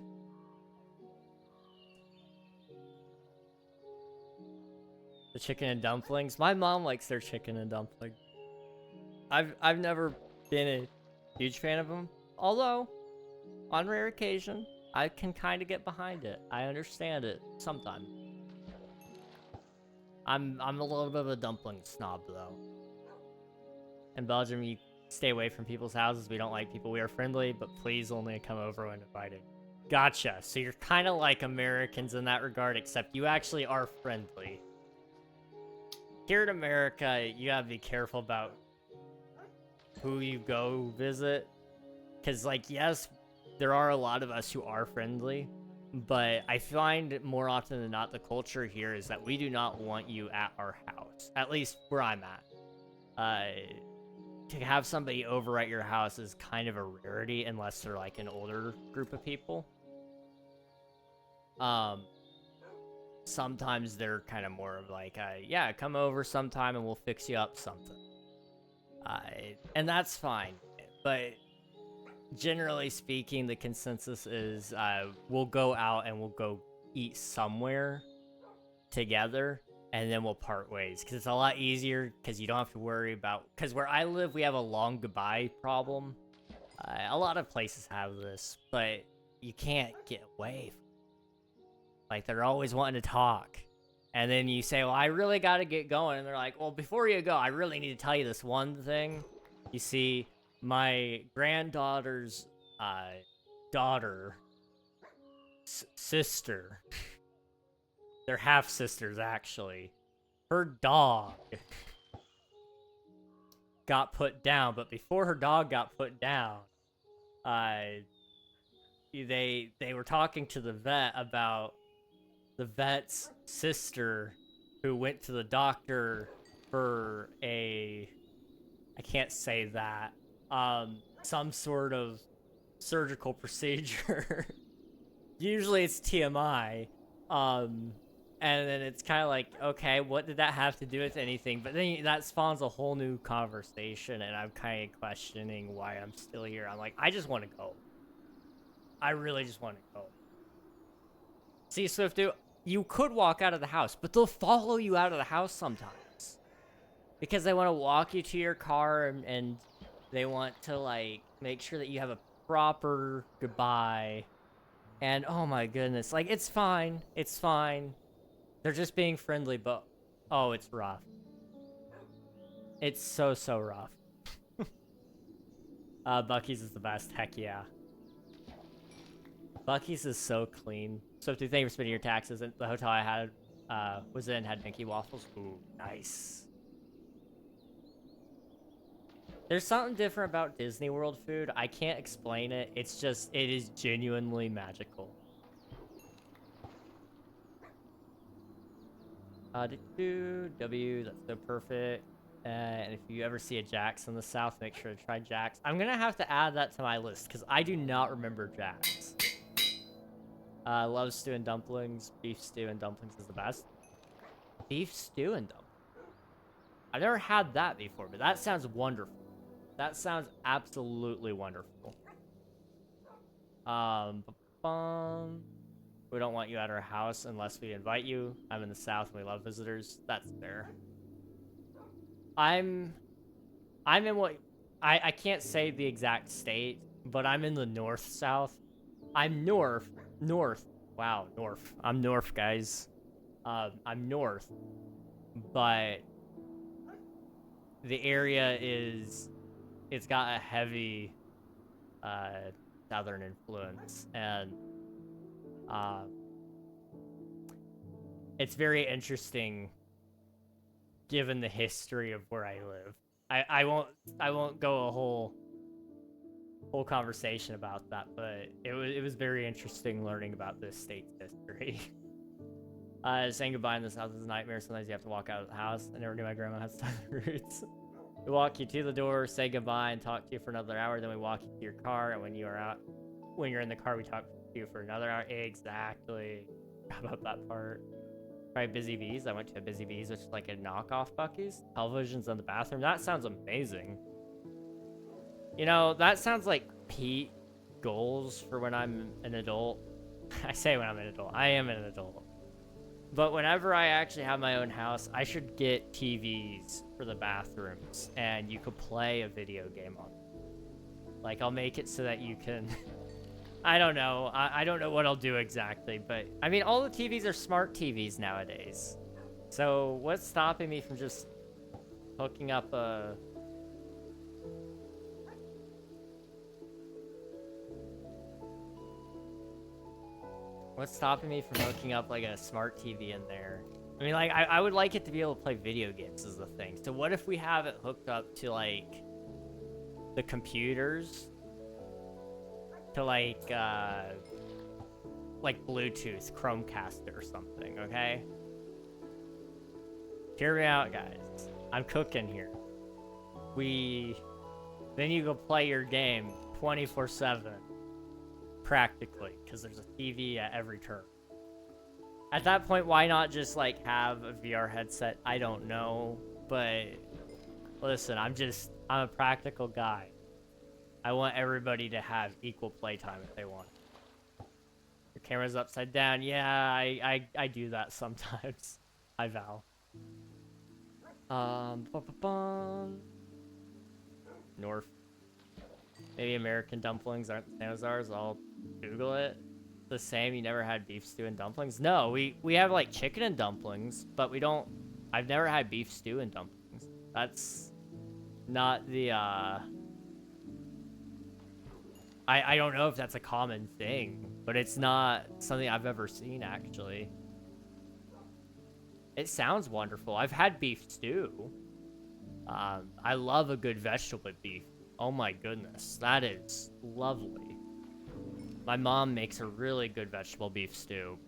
S1: The chicken and dumplings? My mom likes their chicken and dumplings. I've never been a huge fan of them. Although, on rare occasion, I can kind of get behind it. I understand it sometimes. I'm a little bit of a dumpling snob though. In Belgium, you stay away from people's houses. We don't like people. We are friendly, but please only come over when invited. Gotcha. So you're kind of like Americans in that regard, except you actually are friendly. Here in America, you gotta be careful about who you go visit. Because, like, yes, there are a lot of us who are friendly, but I find more often than not the culture here is that we do not want you at our house. At least where I'm at. To have somebody over at your house is kind of a rarity unless they're like an older group of people. Sometimes they're kind of more of like, yeah, come over sometime and we'll fix you up something. And that's fine. But generally speaking, the consensus is we'll go out and we'll go eat somewhere together and then we'll part ways. Because it's a lot easier because you don't have to worry about... Because where I live, we have a long goodbye problem. A lot of places have this, but you can't get away from it. Like, they're always wanting to talk. And then you say, well, I really got to get going. And they're like, well, before you go, I really need to tell you this one thing. You see, my granddaughter's daughter, sister, they're half-sisters, actually. Her dog got put down. But before her dog got put down, they were talking to the vet about the vet's sister who went to the doctor for I can't say that, some sort of surgical procedure. Usually it's TMI. And then it's kind of like, okay, what did that have to do with anything? But then that spawns a whole new conversation, and I'm kind of questioning why I'm still here. I'm like, I just want to go. I really just want to go. See, Swift, dude, you could walk out of the house, but they'll follow you out of the house sometimes. Because they want to walk you to your car and they want to, like, make sure that you have a proper goodbye. And, oh my goodness, like, it's fine. It's fine. They're just being friendly, but, oh, it's rough. It's so rough. Buc-ee's is the best. Heck yeah. Buc-ee's is so clean. So, thank you for spending your taxes. The hotel I had was in had Mickey waffles. Ooh, nice. There's something different about Disney World food. I can't explain it. It's just, it is genuinely magical. W, that's so perfect. And if you ever see a Jack's in the South, make sure to try Jack's. I'm gonna have to add that to my list because I do not remember Jack's. Love stew and dumplings. Beef stew and dumplings is the best. Beef stew and dumplings. I've never had that before, but that sounds wonderful. That sounds absolutely wonderful. We don't want you at our house unless we invite you. I'm in the South and we love visitors. That's fair. I'm in what... I can't say the exact state, but I'm in the north-south. I'm north. Wow, north. I'm north, guys. I'm north. But the area is... It's got a heavy southern influence. And it's very interesting given the history of where I live. I won't go a whole conversation about that, but it was very interesting learning about this state's history. Saying goodbye in the South is a nightmare. Sometimes you have to walk out of the house. I never knew my grandma had southern roots. We walk you to the door, say goodbye, and talk to you for another hour. Then we walk you to your car, and when you're in the car, we talk to you for another hour. Exactly. How about that part? Try Busy Bees. I went to a Busy Bees, which is like a knockoff Buc-ee's. Television's in the bathroom. That sounds amazing. You know, that sounds like peak goals for when I'm an adult. I say when I'm an adult. I am an adult. But whenever I actually have my own house, I should get TVs for the bathrooms, and you could play a video game on it. Like, I'll make it so that you can... I don't know. I don't know what I'll do exactly, but... I mean, all the TVs are smart TVs nowadays. So, what's stopping me from just hooking up a... What's stopping me from hooking up, like, a smart TV in there? I mean, like, I would like it to be able to play video games is the thing. So what if we have it hooked up to, like, the computers? To, like Bluetooth, Chromecast or something, okay? Hear me out, guys. I'm cooking here. Then you go play your game 24/7. Practically, because there's a TV at every turn. At that point, why not just, like, have a VR headset? I don't know, but listen, I'm a practical guy. I want everybody to have equal playtime if they want. Your camera's upside down. Yeah, I do that sometimes. I vow. North. Maybe American dumplings aren't the same as ours. I'll Google it. The same. You never had beef stew and dumplings? No, we have like chicken and dumplings, but we don't. I've never had beef stew and dumplings. That's not the. I don't know if that's a common thing, but it's not something I've ever seen actually. It sounds wonderful. I've had beef stew. I love a good vegetable beef. Oh my goodness, that is lovely. My mom makes a really good vegetable beef stew,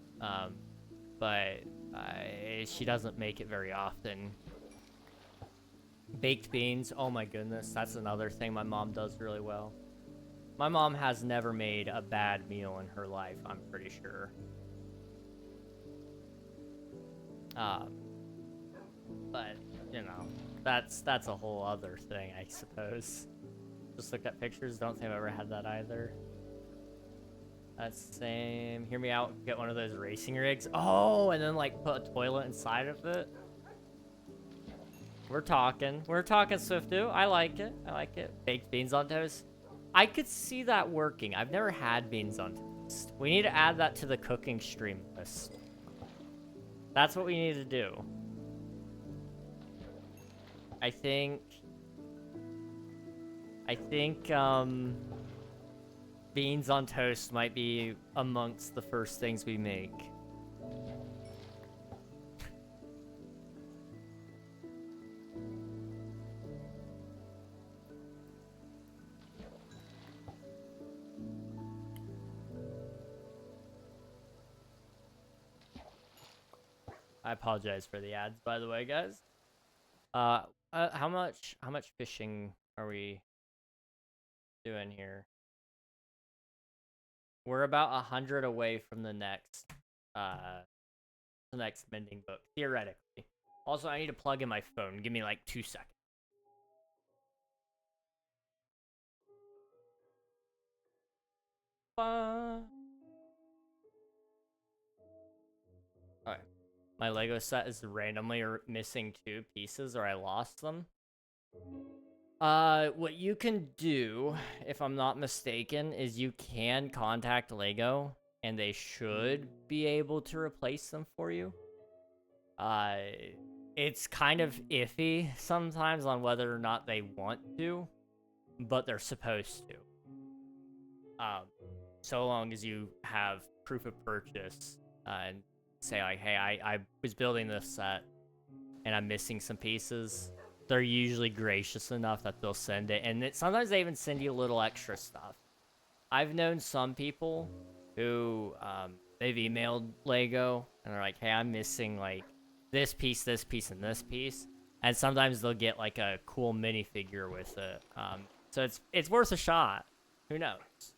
S1: but she doesn't make it very often. Baked beans, oh my goodness, that's another thing my mom does really well. My mom has never made a bad meal in her life, I'm pretty sure. But, you know, that's a whole other thing, I suppose. Just looked at pictures, don't think I've ever had that either. That's the same. Hear me out, get one of those racing rigs. Oh, and then like put a toilet inside of it. We're talking Swiftu. I like it. Baked beans on toast. I could see that working. I've never had beans on toast. We need to add that to the cooking stream list. That's what we need to do. I think beans on toast might be amongst the first things we make. I apologize for the ads, by the way, guys. How much fishing are we doing here? We're about 100 away from the next Mending book, theoretically. Also, I need to plug in my phone. Give me like 2 seconds. Alright. My Lego set is randomly missing 2 pieces, or I lost them. What you can do, if I'm not mistaken, is you can contact Lego, and they should be able to replace them for you. It's kind of iffy sometimes on whether or not they want to, but they're supposed to. So long as you have proof of purchase, and say like, hey, I was building this set, and I'm missing some pieces. They're usually gracious enough that they'll send it, and sometimes they even send you a little extra stuff. I've known some people who, they've emailed Lego, and they're like, hey, I'm missing, like, this piece, and this piece, and sometimes they'll get, like, a cool minifigure with it. So it's worth a shot. Who knows?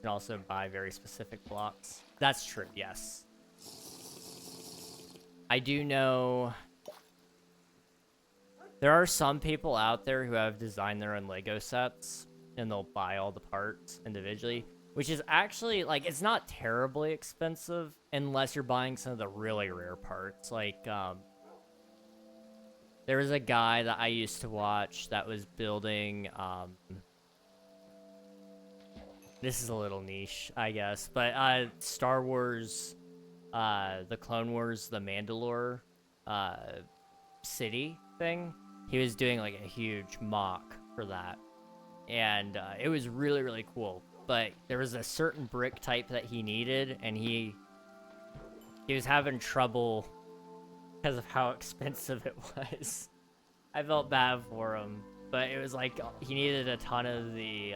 S1: can also buy very specific blocks. That's true, yes. I do know there are some people out there who have designed their own Lego sets, and they'll buy all the parts individually, which is actually, like, it's not terribly expensive unless you're buying some of the really rare parts. Like, there was a guy that I used to watch that was building, this is a little niche, I guess, but Star Wars, the Clone Wars, the Mandalore city thing. He was doing like a huge mock for that, and it was really, really cool. But there was a certain brick type that he needed, and he was having trouble because of how expensive it was. I felt bad for him, but it was like he needed a ton of the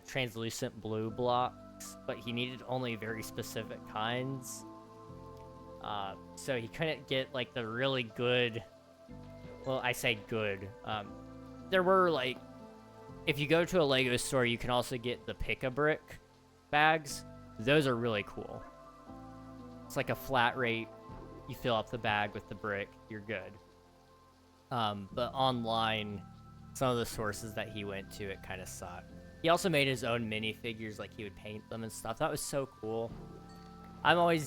S1: translucent blue blocks, but he needed only very specific kinds. So he couldn't get like the really good, well, I say good. There were like, if you go to a Lego store, you can also get the pick-a-brick bags. Those are really cool. It's like a flat rate. You fill up the bag with the brick, you're good. But online, some of the sources that he went to, it kind of sucked. He also made his own minifigures, like he would paint them and stuff. That was so cool. I'm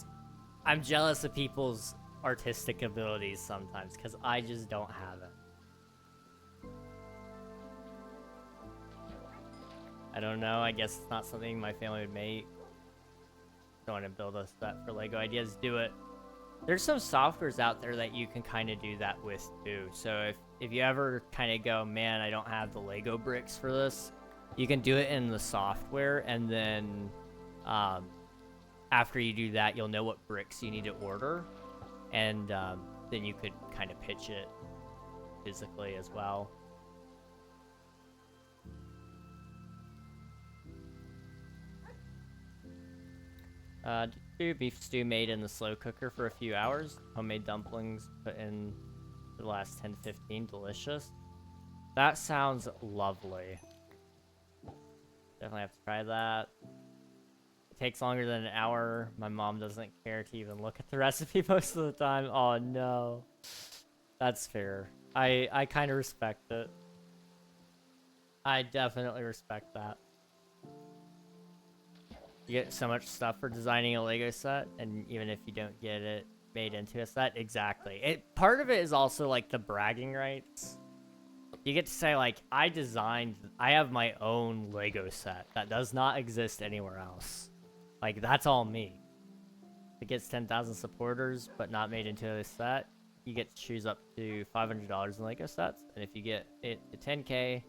S1: jealous of people's artistic abilities sometimes, because I just don't have it. I don't know, I guess it's not something my family would make. Don't want to build a set for Lego Ideas, do it. There's some softwares out there that you can kind of do that with too. So if you ever kind of go, man, I don't have the Lego bricks for this, you can do it in the software, and then after you do that, you'll know what bricks you need to order, and then you could kind of pitch it physically as well. Beef stew made in the slow cooker for a few hours. Homemade dumplings put in for the last 10-15. Delicious. That sounds lovely. Definitely have to try that. It takes longer than an hour. My mom doesn't care to even look at the recipe most of the time. Oh no. That's fair. I kind of respect it. I definitely respect that. You get so much stuff for designing a Lego set, and even if you don't get it made into a set, exactly. Part of it is also like the bragging rights. You get to say like, I have my own Lego set that does not exist anywhere else. Like, that's all me. If it gets 10,000 supporters, but not made into a set, you get to choose up to $500 in Lego sets, and if you get it to 10K,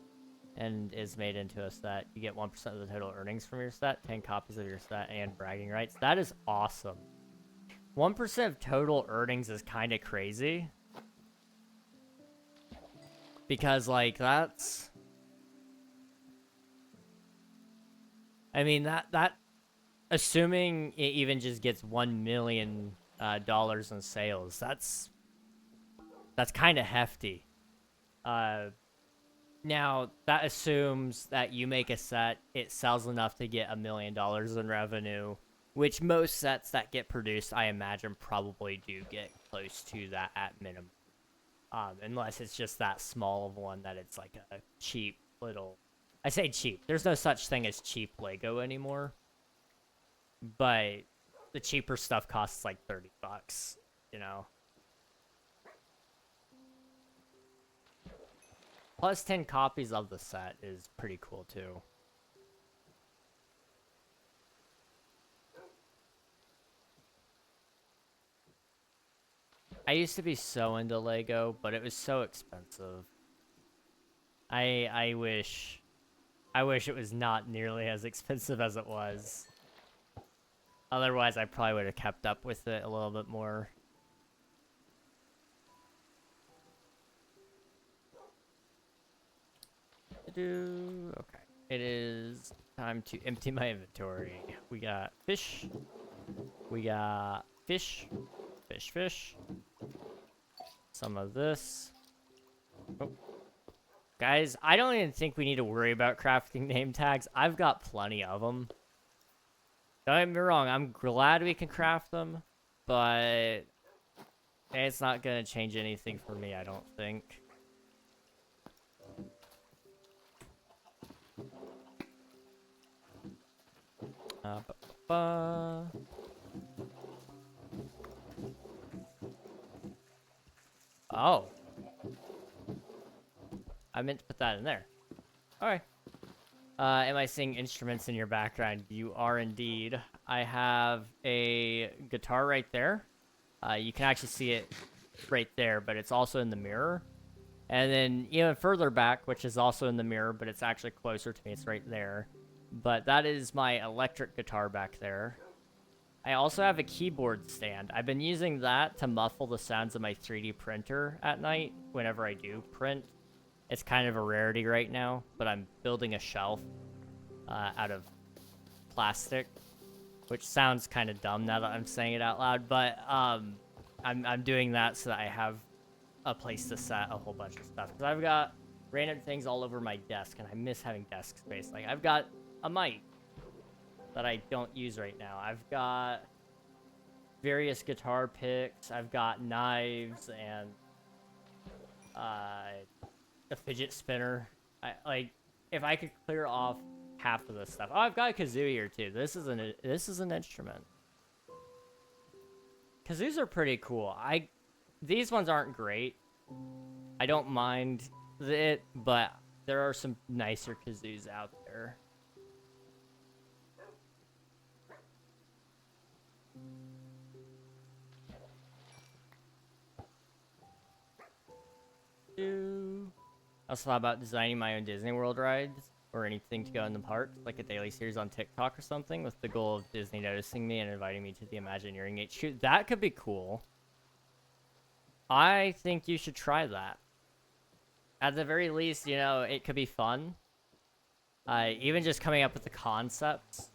S1: and is made into a set, you get 1% of the total earnings from your set, 10 copies of your set, and bragging rights. That is awesome. 1% of total earnings is kind of crazy. Because, like, that's... I mean, that assuming it even just gets $1 million in sales, that's kind of hefty. Now, that assumes that you make a set, it sells enough to get $1 million in revenue, which most sets that get produced, I imagine, probably do get close to that at minimum. Unless it's just that small of one that it's like a cheap little... I say cheap. There's no such thing as cheap Lego anymore. But the cheaper stuff costs like $30, you know? Plus 10 copies of the set is pretty cool, too. I used to be so into Lego, but it was so expensive. I wish it was not nearly as expensive as it was. Otherwise, I probably would have kept up with it a little bit more. Okay. It is time to empty my inventory. We got fish. We got fish. Fish. Some of this. Oh. Guys, I don't even think we need to worry about crafting name tags. I've got plenty of them. Don't get me wrong, I'm glad we can craft them, but it's not gonna change anything for me, I don't think. Ba -ba -ba. Oh. I meant to put that in there. Alright. Am I seeing instruments in your background? You are indeed. I have a guitar right there. You can actually see it right there, but it's also in the mirror. And then even further back, which is also in the mirror, but it's actually closer to me, it's right there. But that is my electric guitar back there. I also have a keyboard stand. I've been using that to muffle the sounds of my 3D printer at night whenever I do print. It's kind of a rarity right now, but I'm building a shelf out of plastic, which sounds kind of dumb now that I'm saying it out loud, but I'm doing that so that I have a place to set a whole bunch of stuff. Because I've got random things all over my desk, and I miss having desk space. Like, I've got a mic that I don't use right now. I've got various guitar picks. I've got knives and a fidget spinner. If I could clear off half of this stuff. Oh, I've got a kazoo here too. This is an instrument. Kazoos are pretty cool. These ones aren't great. I don't mind it, but there are some nicer kazoos out there. I also thought about designing my own Disney World rides or anything to go in the park, like a daily series on TikTok or something, with the goal of Disney noticing me and inviting me to the Imagineering HQ. That could be cool. I think you should try that. At the very least, you know, it could be fun. Even just coming up with the concepts.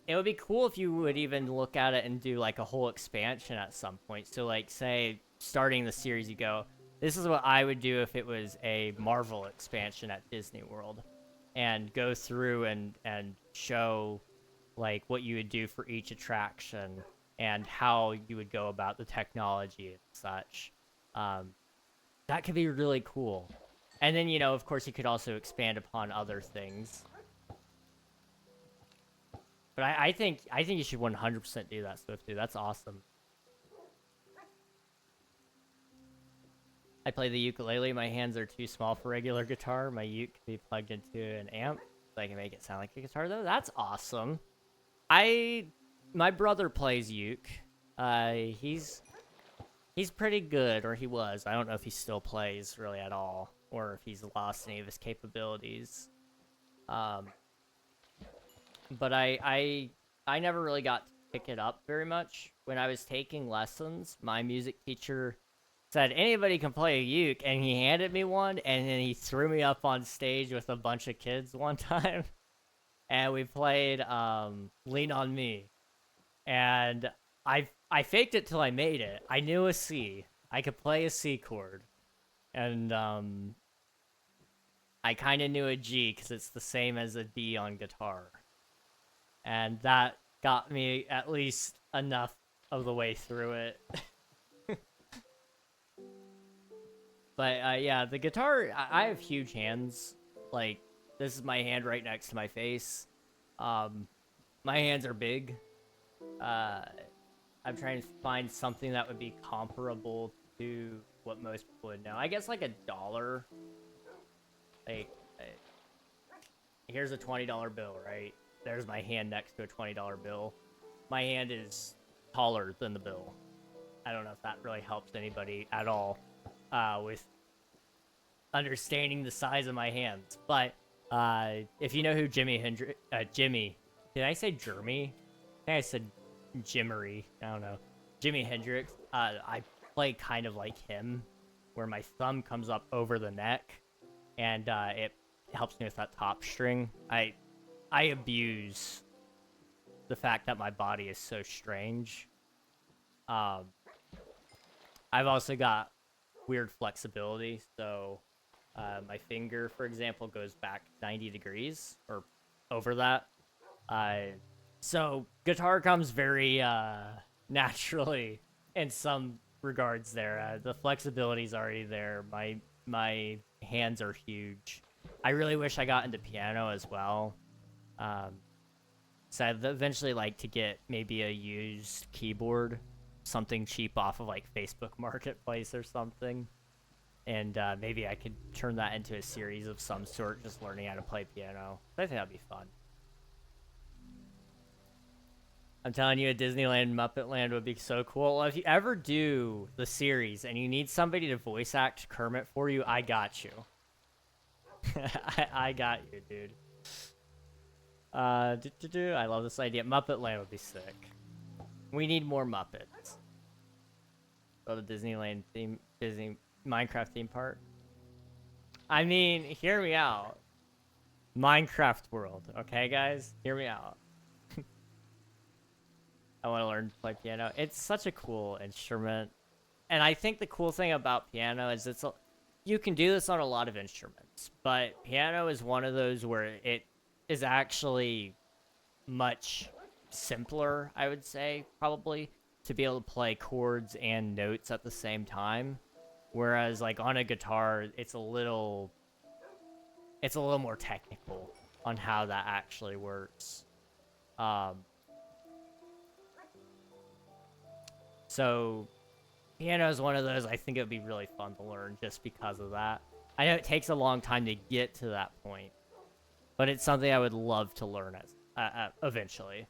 S1: It would be cool if you would even look at it and do like a whole expansion at some point. So like, say, starting the series, you go, this is what I would do if it was a Marvel expansion at Disney World, and go through and show like what you would do for each attraction and how you would go about the technology and such. That could be really cool. And then, you know, of course, you could also expand upon other things. But I think you should 100% do that, Swift, dude. That's awesome. I play the ukulele. My hands are too small for regular guitar. My uke can be plugged into an amp, so I can make it sound like a guitar, though. That's awesome. My brother plays uke. He's pretty good, or he was. I don't know if he still plays really at all, or if he's lost any of his capabilities. But I never really got to pick it up very much. When I was taking lessons, my music teacher said anybody can play a uke, and he handed me one, and then he threw me up on stage with a bunch of kids one time, and we played Lean on Me, and I faked it till I made it. I knew a C. I could play a C chord, and I kind of knew a G because it's the same as a D on guitar, and that got me at least enough of the way through it. But yeah, the guitar, I have huge hands. Like, this is my hand right next to my face. My hands are big. I'm trying to find something that would be comparable to what most people would know. I guess like $1. Like, here's a $20 bill, right? There's my hand next to a $20 bill. My hand is taller than the bill. I don't know if that really helps anybody at all with understanding the size of my hands. But if you know who Jimi Hendrix... Jimmy... Did I say Jeremy? I think I said Jimmery. I don't know. Jimi Hendrix. I play kind of like him, where my thumb comes up over the neck, and it helps me with that top string. I abuse the fact that my body is so strange. I've also got weird flexibility, so My finger, for example, goes back 90 degrees or over that. So guitar comes very naturally in some regards there. The flexibility is already there. My hands are huge. I really wish I got into piano as well. Um, so I'd eventually like to get maybe a used keyboard, something cheap off of like Facebook Marketplace or something. And maybe I could turn that into a series of some sort, just learning how to play piano. I think that'd be fun. I'm telling you, a Disneyland Muppet Land would be so cool. Well, if you ever do the series and you need somebody to voice act Kermit for you, I got you. I got you, dude. I love this idea. Muppet Land would be sick. We need more Muppets. Oh, the Disneyland theme, Disney Minecraft theme park. I mean, hear me out. Minecraft world, okay, guys? Hear me out. I want to learn to play piano. It's such a cool instrument. And I think the cool thing about piano is you can do this on a lot of instruments, but piano is one of those where it is actually much simpler, I would say, probably, to be able to play chords and notes at the same time. Whereas, like, on a guitar, it's a little more technical on how that actually works. So piano is one of those I think it would be really fun to learn just because of that. I know it takes a long time to get to that point, but it's something I would love to learn eventually.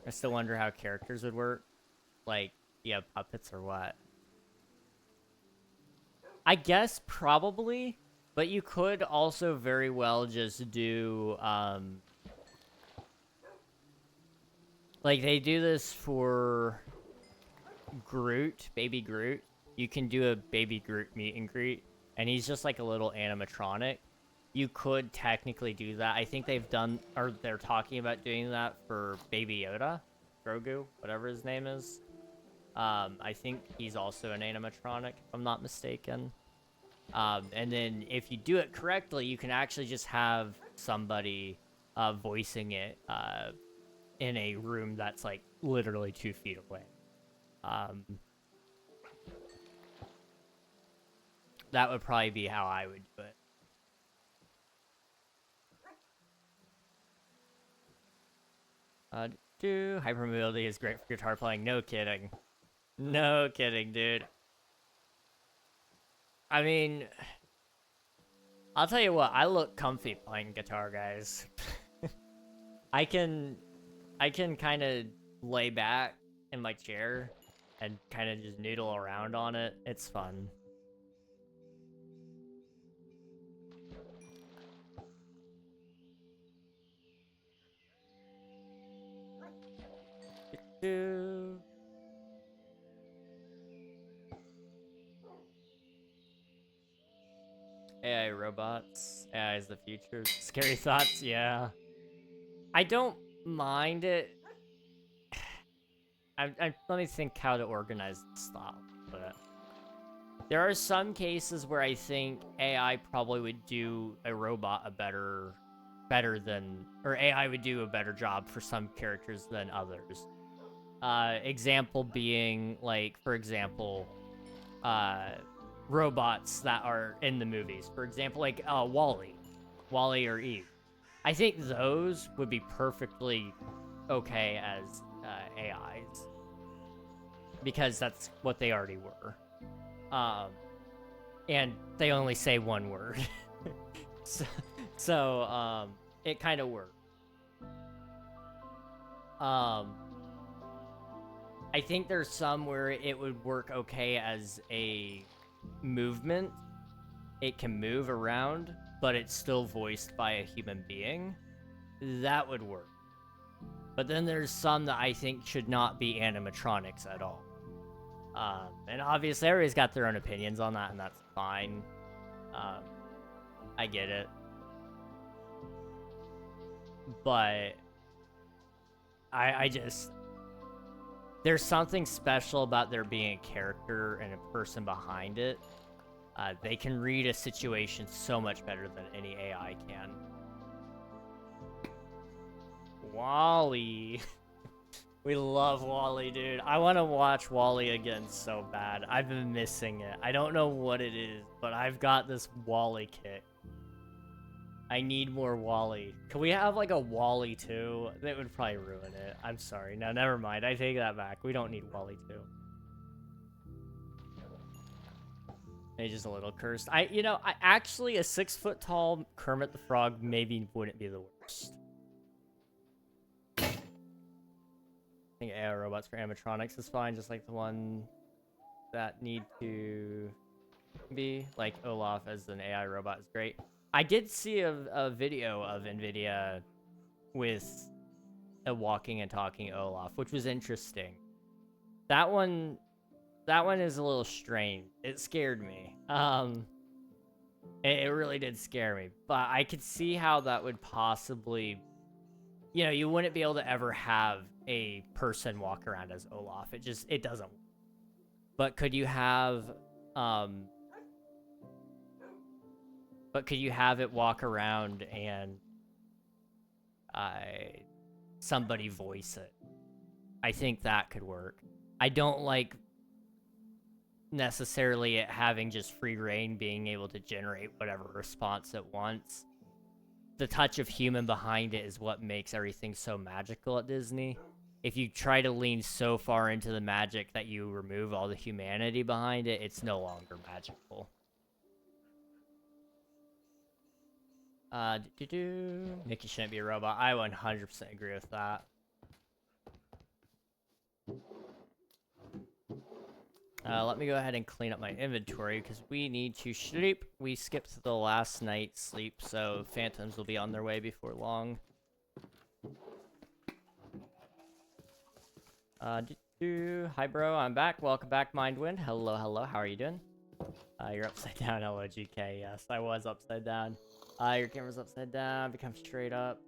S1: I still wonder how characters would work. Like, yeah, puppets or what? I guess probably, but you could also very well just do, like, they do this for Groot, Baby Groot. You can do a Baby Groot meet and greet, and he's just like a little animatronic. You could technically do that. I think they've done, or they're talking about doing that for Baby Yoda, Grogu, whatever his name is. I think he's also an animatronic, if I'm not mistaken. And then if you do it correctly, you can actually just have somebody voicing it in a room that's like literally 2 feet away. That would probably be how I would do it. Hypermobility is great for guitar playing. No kidding. No kidding, dude. I mean, I'll tell you what, I look comfy playing guitar, guys. I can kind of lay back in my chair and kind of just noodle around on it. It's fun. AI robots. AI is the future. Scary thoughts, yeah. I don't mind it. Let me think how to organize this thought. But there are some cases where I think AI probably would do a robot better than, or AI would do a better job for some characters than others. Example being, like, for example, robots that are in the movies. For example, like Wall-E or Eve. I think those would be perfectly okay as AIs because that's what they already were. And they only say one word. so it kind of worked. I think there's some where it would work okay as a movement. It can move around, but it's still voiced by a human being. That would work. But then there's some that I think should not be animatronics at all. And obviously everybody's got their own opinions on that, and that's fine. I get it. But I just... There's something special about there being a character and a person behind it. They can read a situation so much better than any AI can. Wall-E. We love Wall-E, dude. I want to watch Wall-E again so bad. I've been missing it. I don't know what it is, but I've got this Wall-E kick. I need more Wall-E. Can we have like a Wall-E 2? That would probably ruin it. I'm sorry. No, never mind. I take that back. We don't need Wall-E 2. It's just a little cursed. Actually, a 6-foot-tall Kermit the Frog maybe wouldn't be the worst. I think AI robots for animatronics is fine, just like the one that need to be. Like Olaf as an AI robot is great. I did see a video of NVIDIA with a walking and talking Olaf, which was interesting. That one is a little strange. It scared me. It really did scare me. But I could see how that would possibly, you wouldn't be able to ever have a person walk around as Olaf. It doesn't. But could you have it walk around and somebody voice it? I think that could work. I don't like necessarily it having just free reign, being able to generate whatever response it wants. The touch of human behind it is what makes everything so magical at Disney. If you try to lean so far into the magic that you remove all the humanity behind it, it's no longer magical. Nikki shouldn't be a robot. I 100% agree with that. Let me go ahead and clean up my inventory because we need to sleep. We skipped the last night's sleep, so phantoms will be on their way before long. Hi, bro. I'm back. Welcome back, Mindwind. Hello, hello. How are you doing? You're upside down. Hello, GK. Yes, I was upside down. Your camera's upside down. Become straight up.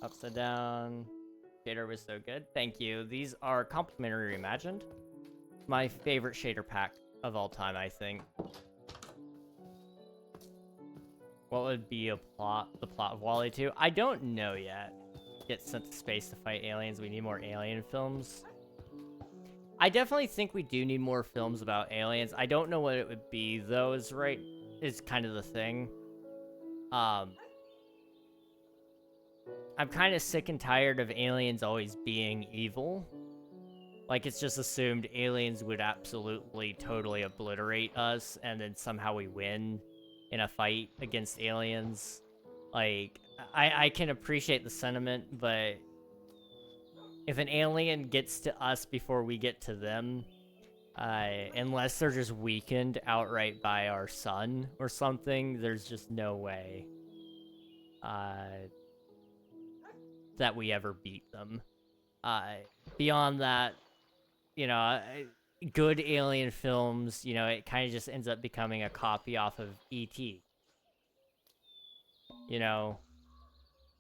S1: Upside down. Shader was so good. Thank you. These are complimentary reimagined. My favorite shader pack of all time, I think. What would be the plot of Wall-E 2? I don't know yet. Get sent to space to fight aliens. We need more alien films. I definitely think we do need more films about aliens. I don't know what it would be, though, is kind of the thing. I'm kind of sick and tired of aliens always being evil. Like, it's just assumed aliens would absolutely, totally obliterate us, and then somehow we win in a fight against aliens. Like, I can appreciate the sentiment, but if an alien gets to us before we get to them, unless they're just weakened outright by our sun or something, there's just no way that we ever beat them. Beyond that, good alien films, it kind of just ends up becoming a copy off of E.T.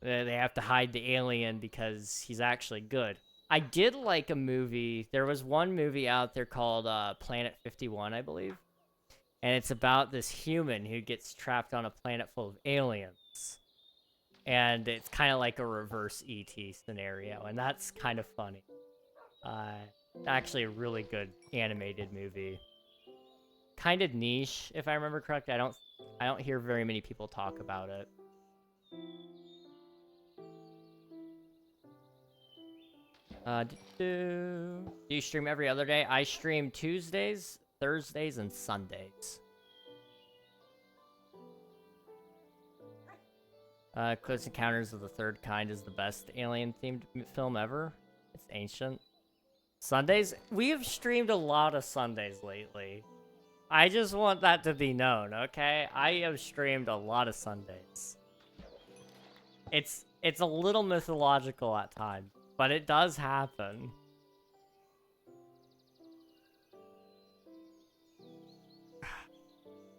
S1: They have to hide the alien because he's actually good. I did like a movie. There was one movie out there called Planet 51, I believe. And it's about this human who gets trapped on a planet full of aliens. And it's kind of like a reverse E.T. scenario. And that's kind of funny. Actually a really good animated movie. Kind of niche, if I remember correctly. I don't hear very many people talk about it. Do you stream every other day? I stream Tuesdays, Thursdays, and Sundays. Close Encounters of the Third Kind is the best alien-themed film ever. It's ancient. Sundays? We have streamed a lot of Sundays lately. I just want that to be known, okay? I have streamed a lot of Sundays. It's a little mythological at times, but it does happen.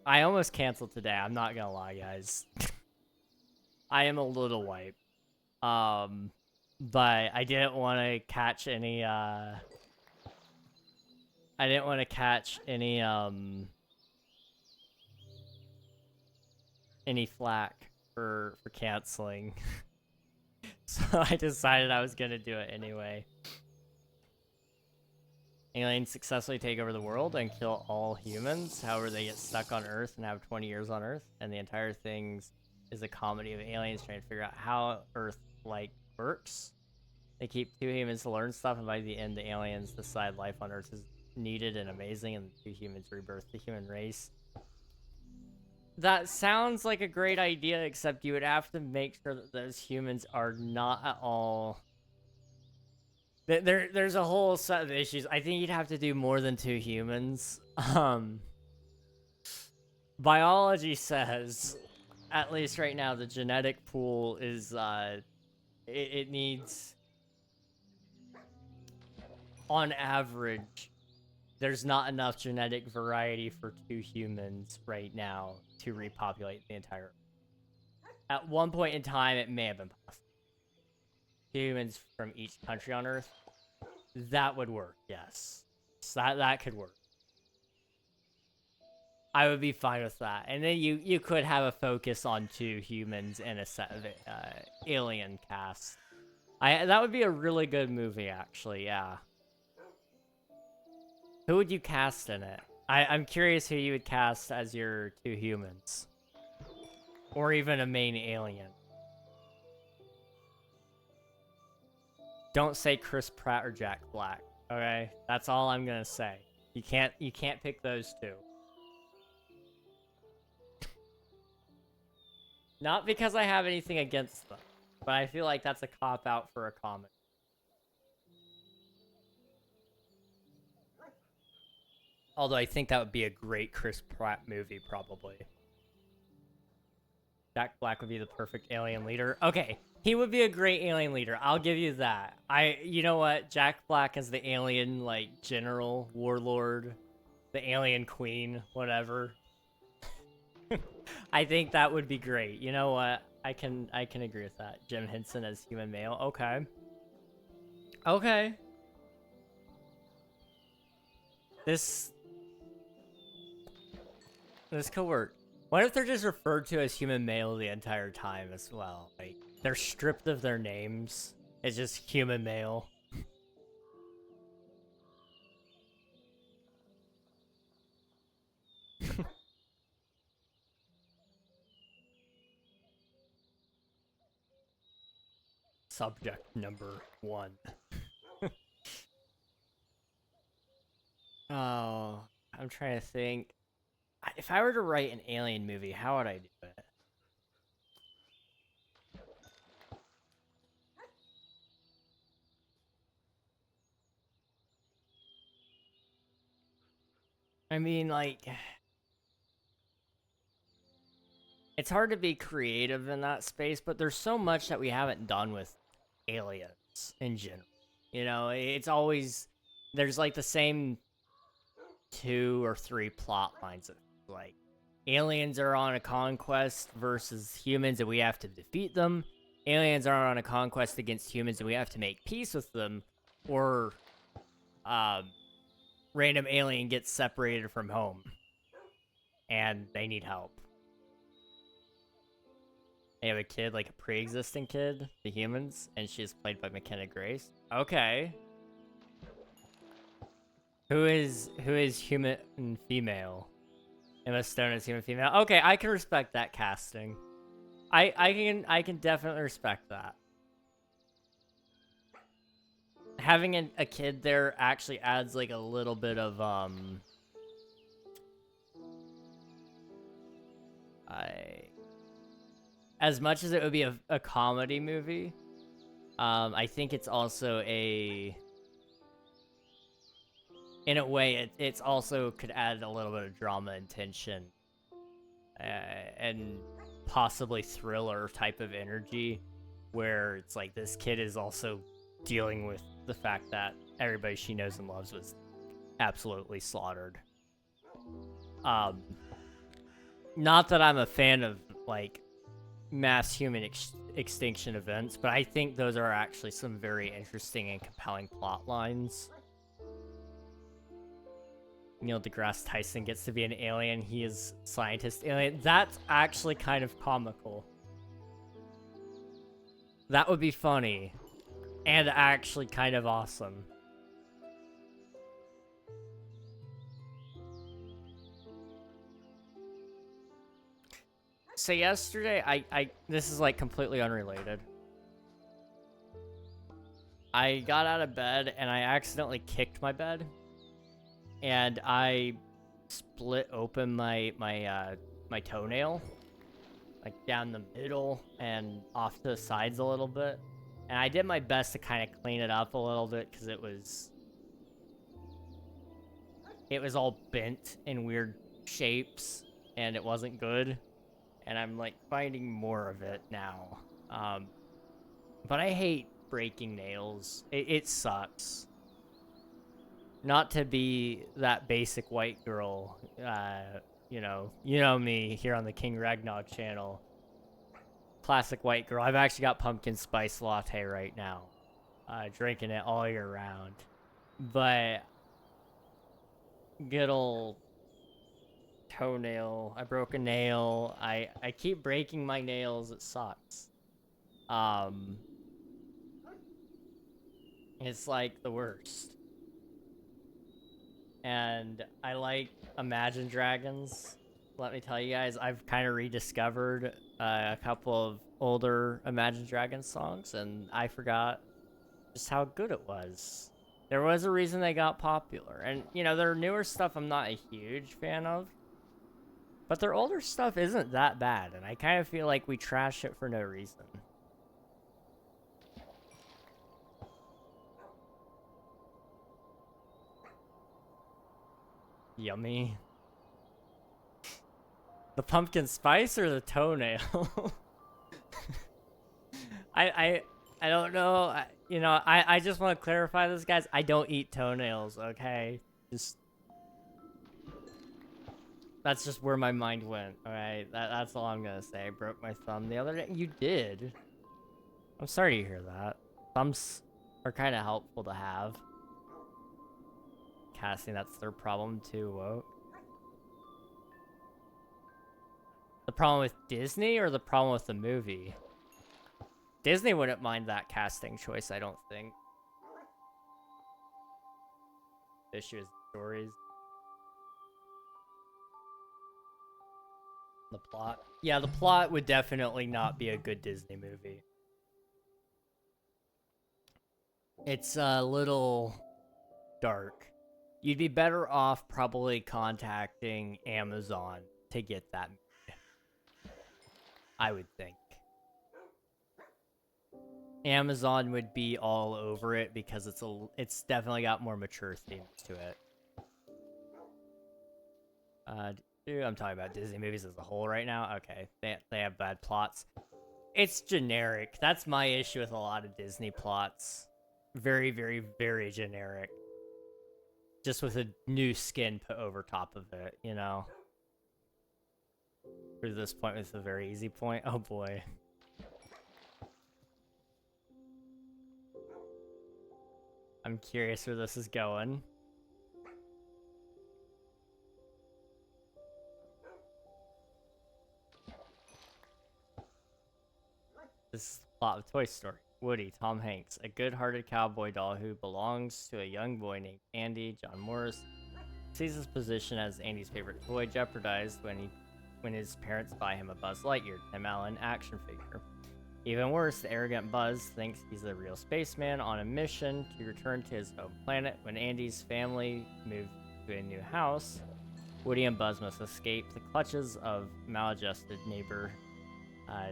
S1: I almost canceled today, I'm not gonna lie, guys. I am a little wiped. But I didn't want to catch any I didn't want to catch any flack for canceling. So I decided I was gonna do it anyway. Aliens successfully take over the world and kill all humans. However, they get stuck on Earth and have 20 years on Earth. And the entire thing is a comedy of aliens trying to figure out how Earth works. They keep 2 humans to learn stuff, and by the end, the aliens decide life on Earth is needed and amazing, and the 2 humans rebirth the human race. That sounds like a great idea, except you would have to make sure that those humans are not at all... There's a whole set of issues. I think you'd have to do more than 2 humans. Biology says, at least right now, the genetic pool is, it needs... On average, there's not enough genetic variety for 2 humans right now to repopulate the entire Earth. At one point in time, it may have been possible. 2 humans from each country on Earth, that would work, yes. So that could work. I would be fine with that. And then you could have a focus on 2 humans and a set of alien cast. That would be a really good movie, actually, yeah. Who would you cast in it? I'm curious who you would cast as your 2 humans. Or even a main alien. Don't say Chris Pratt or Jack Black, okay? That's all I'm gonna say. You can't pick those 2. Not because I have anything against them, but I feel like that's a cop-out for a comedy. Although I think that would be a great Chris Pratt movie, probably. Jack Black would be the perfect alien leader. Okay, he would be a great alien leader. I'll give you that. You know what? Jack Black is the alien, general, warlord, the alien queen, whatever. I think that would be great. You know what? I can agree with that. Jim Henson as human male. Okay. Okay. This could work. What if they're just referred to as human male the entire time as well? They're stripped of their names. It's just human male. Subject number 1. Oh, I'm trying to think. If I were to write an alien movie, how would I do it? I mean, it's hard to be creative in that space, but there's so much that we haven't done with aliens in general. You know, it's always, there's the same 2 or 3 plot lines. Aliens are on a conquest versus humans and we have to defeat them. Aliens are on a conquest against humans and we have to make peace with them. Or random alien gets separated from home and they need help. They have a kid, a pre-existing kid, the humans, and she's played by McKenna Grace. Okay. Who is human and female? Emma Stone is human female. Okay, I can respect that casting. I can definitely respect that. Having a kid there actually adds a little bit of as much as it would be a comedy movie, I think it's also in a way, it's also could add a little bit of drama and tension, and possibly thriller type of energy, where it's this kid is also dealing with the fact that everybody she knows and loves was absolutely slaughtered. Not that I'm a fan of mass human extinction events, but I think those are actually some very interesting and compelling plot lines. Neil deGrasse Tyson gets to be an alien. He is scientist alien. That's actually kind of comical. That would be funny. And actually kind of awesome. So yesterday, this is like completely unrelated. I got out of bed and I accidentally kicked my bed. And I split open my toenail. Like down the middle and off to the sides a little bit. And I did my best to kind of clean it up a little bit because it was all bent in weird shapes and it wasn't good. And I'm like finding more of it now. But I hate breaking nails. It sucks. Not to be that basic white girl, you know me here on the King Ragnog channel. Classic white girl. I've actually got pumpkin spice latte right now. Drinking it all year round. But good old toenail. I broke a nail. I keep breaking my nails. It sucks. It's like the worst. And I like Imagine Dragons. Let me tell you guys, I've kind of rediscovered a couple of older Imagine Dragons songs, and I forgot just how good it was. There was a reason they got popular. And, you know, their newer stuff I'm not a huge fan of. But their older stuff isn't that bad, and I kind of feel like we trash it for no reason. Yummy. The pumpkin spice or the toenail? I don't know. I just want to clarify this, guys. I don't eat toenails, okay? That's just where my mind went, alright? That's all I'm gonna say. I broke my thumb the other day. You did? I'm sorry to hear that. Thumbs are kind of helpful to have. Casting, that's their problem too, woke. The problem with Disney or the problem with the movie? Disney wouldn't mind that casting choice, I don't think. The issue is stories. The plot. Yeah, the plot would definitely not be a good Disney movie. It's a little dark. You'd be better off probably contacting Amazon to get that made. I would think. Amazon would be all over it because it's definitely got more mature themes to it. I'm talking about Disney movies as a whole right now. Okay, they have bad plots. It's generic. That's my issue with a lot of Disney plots. Very, very, very generic. Just with a new skin put over top of it, you know? For this point was a very easy point. Oh boy. I'm curious where this is going. This is the plot of Toy Story. Woody, Tom Hanks, a good-hearted cowboy doll who belongs to a young boy named Andy. John Morris sees his position as Andy's favorite toy jeopardized when his parents buy him a Buzz Lightyear Tim Allen action figure. Even worse, the arrogant Buzz thinks he's a real spaceman on a mission to return to his home planet. When Andy's family moves to a new house, Woody and Buzz must escape the clutches of maladjusted neighbor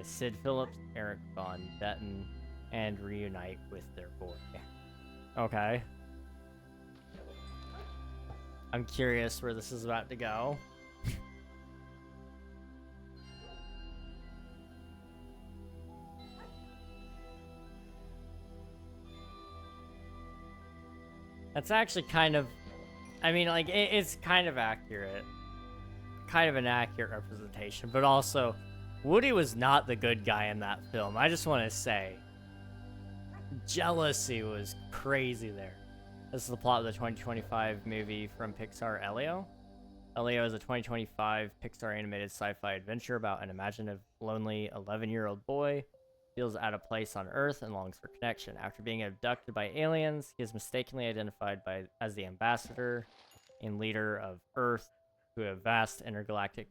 S1: Sid Phillips, Eric Von Detten, and reunite with their boy. Okay. I'm curious where this is about to go. That's actually kind of... I mean, like, it's kind of accurate. Kind of an accurate representation, but also... Woody was not the good guy in that film. I just want to say. Jealousy was crazy there. This is the plot of the 2025 movie from Pixar, Elio. Elio is a 2025 Pixar animated sci-fi adventure about an imaginative, lonely 11-year-old boy who feels out of place on Earth and longs for connection. After being abducted by aliens, he is mistakenly identified as the ambassador and leader of Earth to a vast intergalactic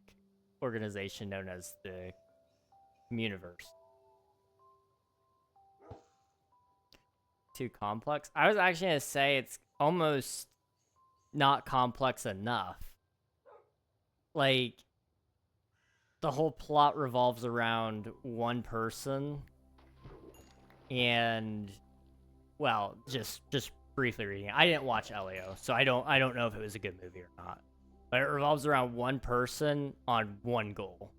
S1: organization known as the Communiverse. Too complex? I was actually going to say it's almost not complex enough. Like, the whole plot revolves around one person, and, well, just briefly reading it. I didn't watch Elio, so I don't know if it was a good movie or not. But it revolves around one person on one goal.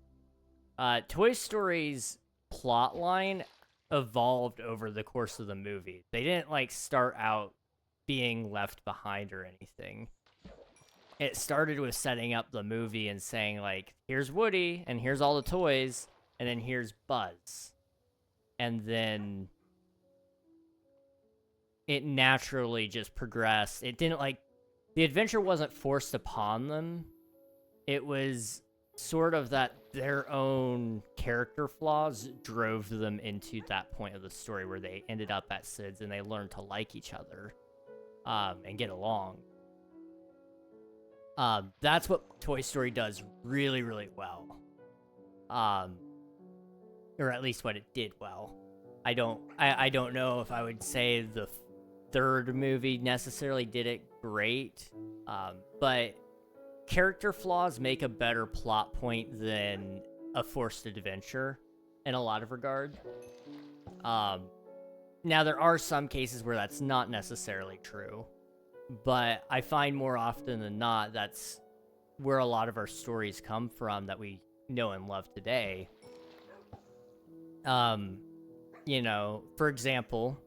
S1: Toy Story's plot line evolved over the course of the movie. They didn't, like, start out being left behind or anything. It started with setting up the movie and saying, like, here's Woody, and here's all the toys, and then here's Buzz. And then it naturally just progressed. It didn't, like, the adventure wasn't forced upon them. It was sort of that their own character flaws drove them into that point of the story where they ended up at SIDS and they learned to like each other and get along. That's what Toy Story does really, really well. Or at least what it did well. I don't know if I would say the third movie necessarily did it great, but character flaws make a better plot point than a forced adventure in a lot of regard. Now, there are some cases where that's not necessarily true, but I find more often than not that's where a lot of our stories come from that we know and love today. You know, for example,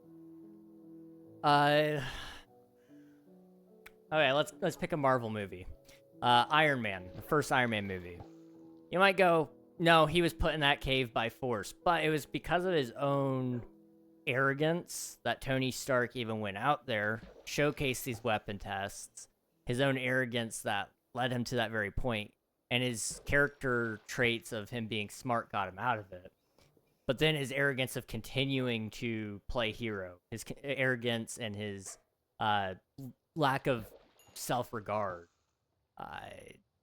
S1: okay, let's pick a Marvel movie. Iron Man, the first Iron Man movie. You might go, no, he was put in that cave by force, but it was because of his own arrogance that Tony Stark even went out there, showcased these weapon tests, his own arrogance that led him to that very point, and his character traits of him being smart got him out of it. But then his arrogance of continuing to play hero, his arrogance and his lack of self-regard,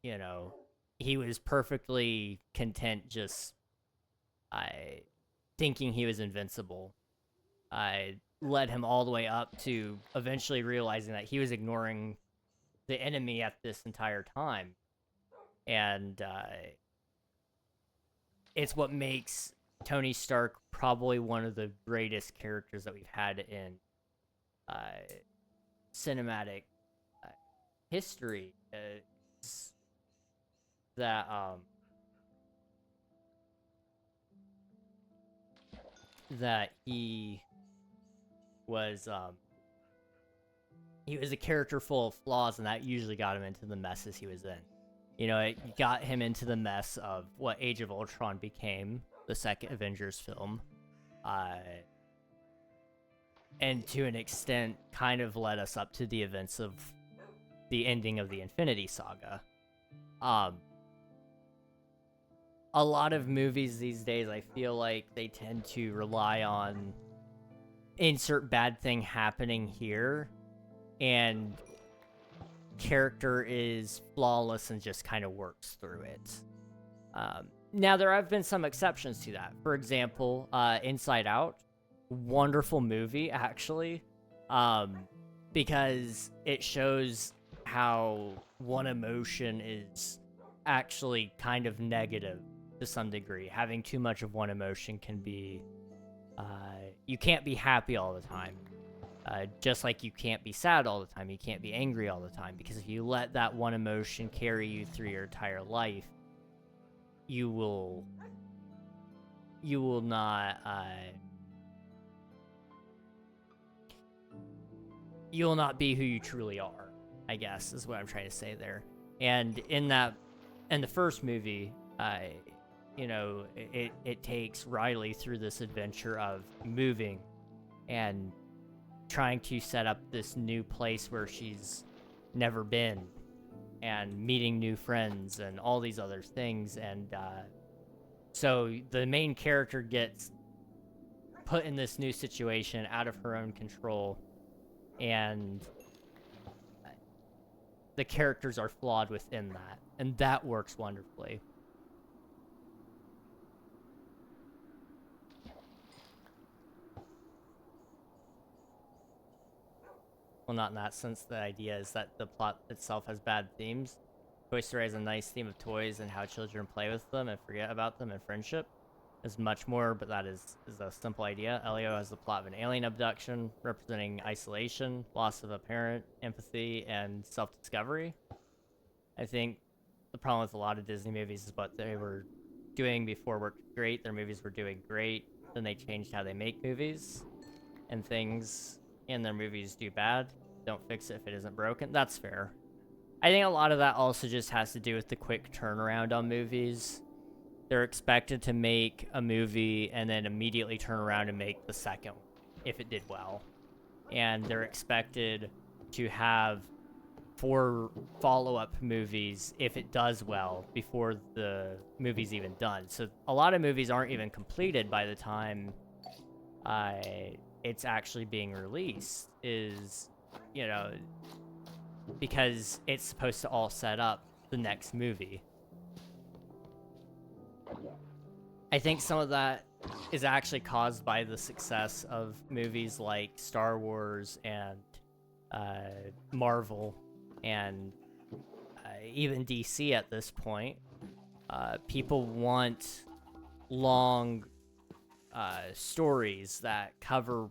S1: you know, he was perfectly content just thinking he was invincible. Led him all the way up to eventually realizing that he was ignoring the enemy at this entire time. And it's what makes Tony Stark probably one of the greatest characters that we've had in cinematic history. That he was a character full of flaws, and that usually got him into the messes he was in. You know, it got him into the mess of what Age of Ultron became, the second Avengers film, and to an extent kind of led us up to the events of the ending of the Infinity Saga. A lot of movies these days, I feel like they tend to rely on insert bad thing happening here, and character is flawless and just kind of works through it. Now, there have been some exceptions to that. For example, Inside Out, wonderful movie, actually, because it shows how one emotion is actually kind of negative to some degree. Having too much of one emotion can be... you can't be happy all the time. Just like you can't be sad all the time. You can't be angry all the time. Because if you let that one emotion carry you through your entire life, you will not be who you truly are, I guess, is what I'm trying to say there. And in the first movie, you know, it takes Riley through this adventure of moving and trying to set up this new place where she's never been, and meeting new friends and all these other things. And so the main character gets put in this new situation out of her own control, and the characters are flawed within that, and that works wonderfully. Well, not in that sense. The idea is that the plot itself has bad themes. Toy Story has a nice theme of toys and how children play with them and forget about them, and friendship is much more, but that is a simple idea. Elio has the plot of an alien abduction, representing isolation, loss of a parent, empathy, and self-discovery. I think the problem with a lot of Disney movies is what they were doing before worked great. Their movies were doing great, then they changed how they make movies, and things in their movies do bad. Don't fix it if it isn't broken. That's fair. I think a lot of that also just has to do with the quick turnaround on movies. They're expected to make a movie and then immediately turn around and make the second one if it did well. And they're expected to have 4 follow-up movies if it does well before the movie's even done. So a lot of movies aren't even completed by the time it's actually being released, is, you know, because it's supposed to all set up the next movie. I think some of that is actually caused by the success of movies like Star Wars and Marvel and even DC at this point. People want long stories that cover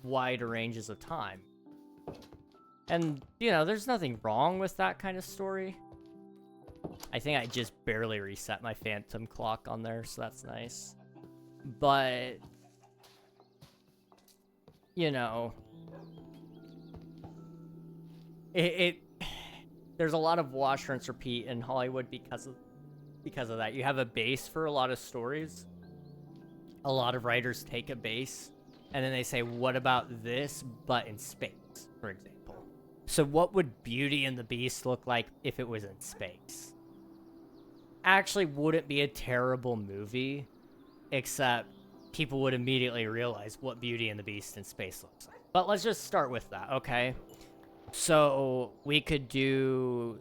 S1: wider ranges of time. And, you know, there's nothing wrong with that kind of story. I think I just barely reset my phantom clock on there, so that's nice. But, you know, there's a lot of wash, rinse, repeat in Hollywood because of that. You have a base for a lot of stories. A lot of writers take a base, and then they say, what about this, but in space, for example? So what would Beauty and the Beast look like if it was in space? Actually wouldn't be a terrible movie, except people would immediately realize what Beauty and the Beast in space looks like. But let's just start with that, okay? So we could do...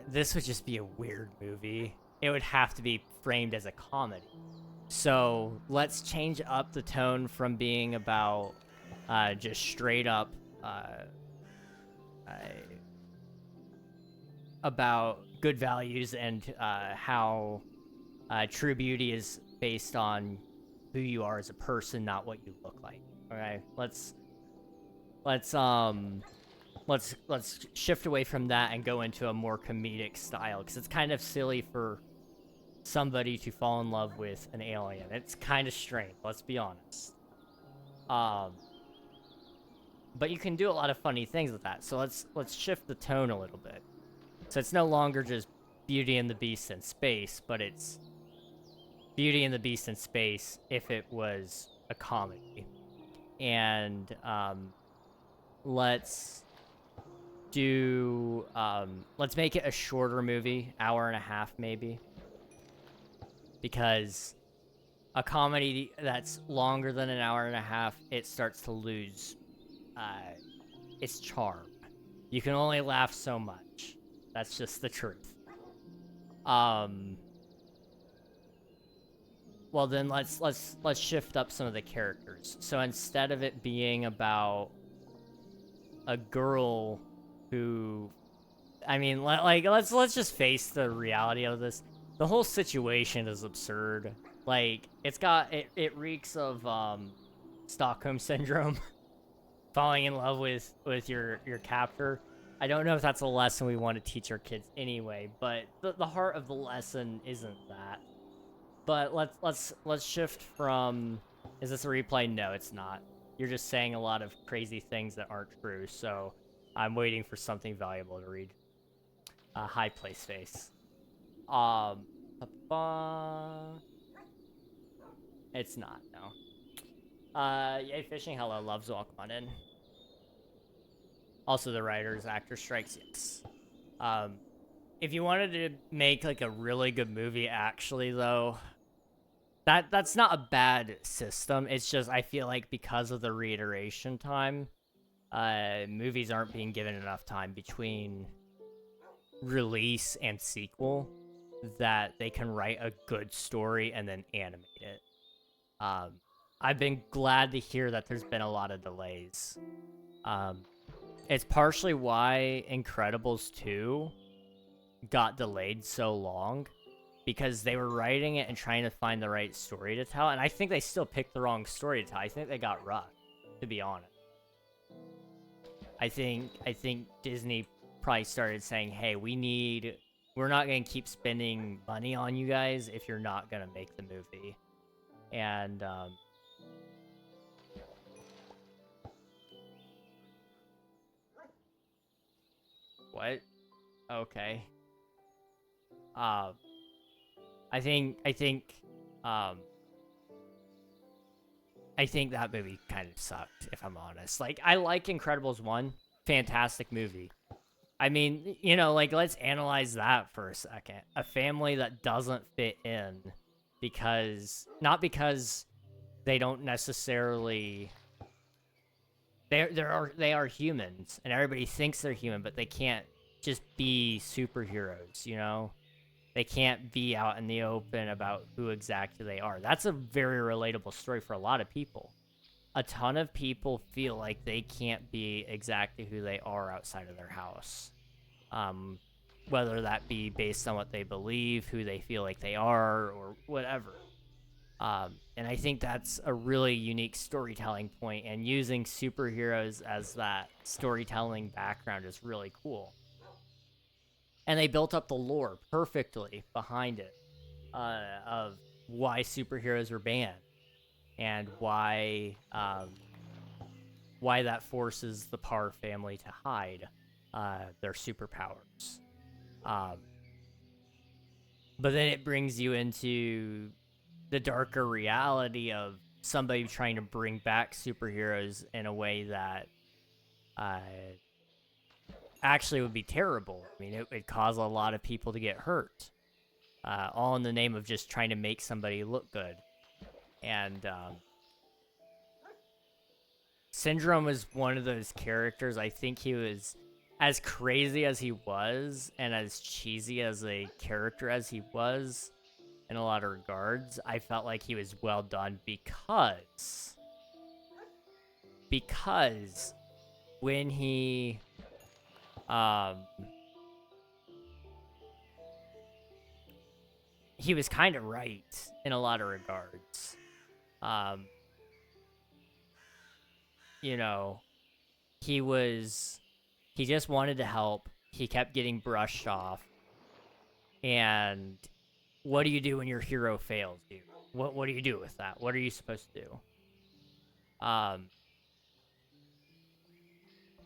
S1: this would just be a weird movie. It would have to be framed as a comedy. So let's change up the tone from being about just straight up about good values and how true beauty is based on who you are as a person, not what you look like. Okay, let's shift away from that and go into a more comedic style, because it's kind of silly for somebody to fall in love with an alien. It's kind of strange, let's be honest. But you can do a lot of funny things with that. So let's shift the tone a little bit. So it's no longer just Beauty and the Beast in space, but it's Beauty and the Beast in space if it was a comedy. And let's make it a shorter movie, hour and a half maybe. Because a comedy that's longer than an hour and a half, it starts to lose its charm. You can only laugh so much. That's just the truth. Well then let's shift up some of the characters. So instead of it being about a girl who, I mean, like let's just face the reality of this. The whole situation is absurd. Like, it reeks of Stockholm syndrome. Falling in love with your captor. I don't know if that's a lesson we want to teach our kids anyway, but the heart of the lesson isn't that. But let's shift from, is this a replay? No, it's not. You're just saying a lot of crazy things that aren't true, so I'm waiting for something valuable to read. High place face. It's not, no. Yay Fishing, hello, loves, welcome on in. Also, the writers, actor strikes, yes. If you wanted to make like a really good movie, actually, though, that's not a bad system. It's just I feel like because of the reiteration time, movies aren't being given enough time between release and sequel that they can write a good story and then animate it. Um, I've been glad to hear that there's been a lot of delays. Um, it's partially why Incredibles 2 got delayed so long because they were writing it and trying to find the right story to tell. And I think they still picked the wrong story to tell. I think they got rushed, to be honest. I think Disney probably started saying, "Hey, we're not going to keep spending money on you guys if you're not going to make the movie." And what? Okay. Um I think um I think that movie kind of sucked, if I'm honest. Like, I like Incredibles 1, fantastic movie. I mean, you know, like, let's analyze that for a second. A family that doesn't fit in not because they don't necessarily, they are humans, and everybody thinks they're human, but they can't just be superheroes, you know? They can't be out in the open about who exactly they are. That's a very relatable story for a lot of people. A ton of people feel like they can't be exactly who they are outside of their house. Um, whether that be based on what they believe, who they feel like they are, or whatever. And I think that's a really unique storytelling point, and using superheroes as that storytelling background is really cool. And they built up the lore perfectly behind it, of why superheroes were banned and why that forces the Parr family to hide their superpowers. Um, but then it brings you into the darker reality of somebody trying to bring back superheroes in a way that uh, actually would be terrible. I mean, it would cause a lot of people to get hurt, all in the name of just trying to make somebody look good. And Syndrome was one of those characters. I think he was as crazy as he was and as cheesy as a character as he was in a lot of regards. I felt like he was well done because when um he was kind of right in a lot of regards. Um you know, he was he just wanted to help. He kept getting brushed off. And what do you do when your hero fails you? What do you do with that? What are you supposed to do?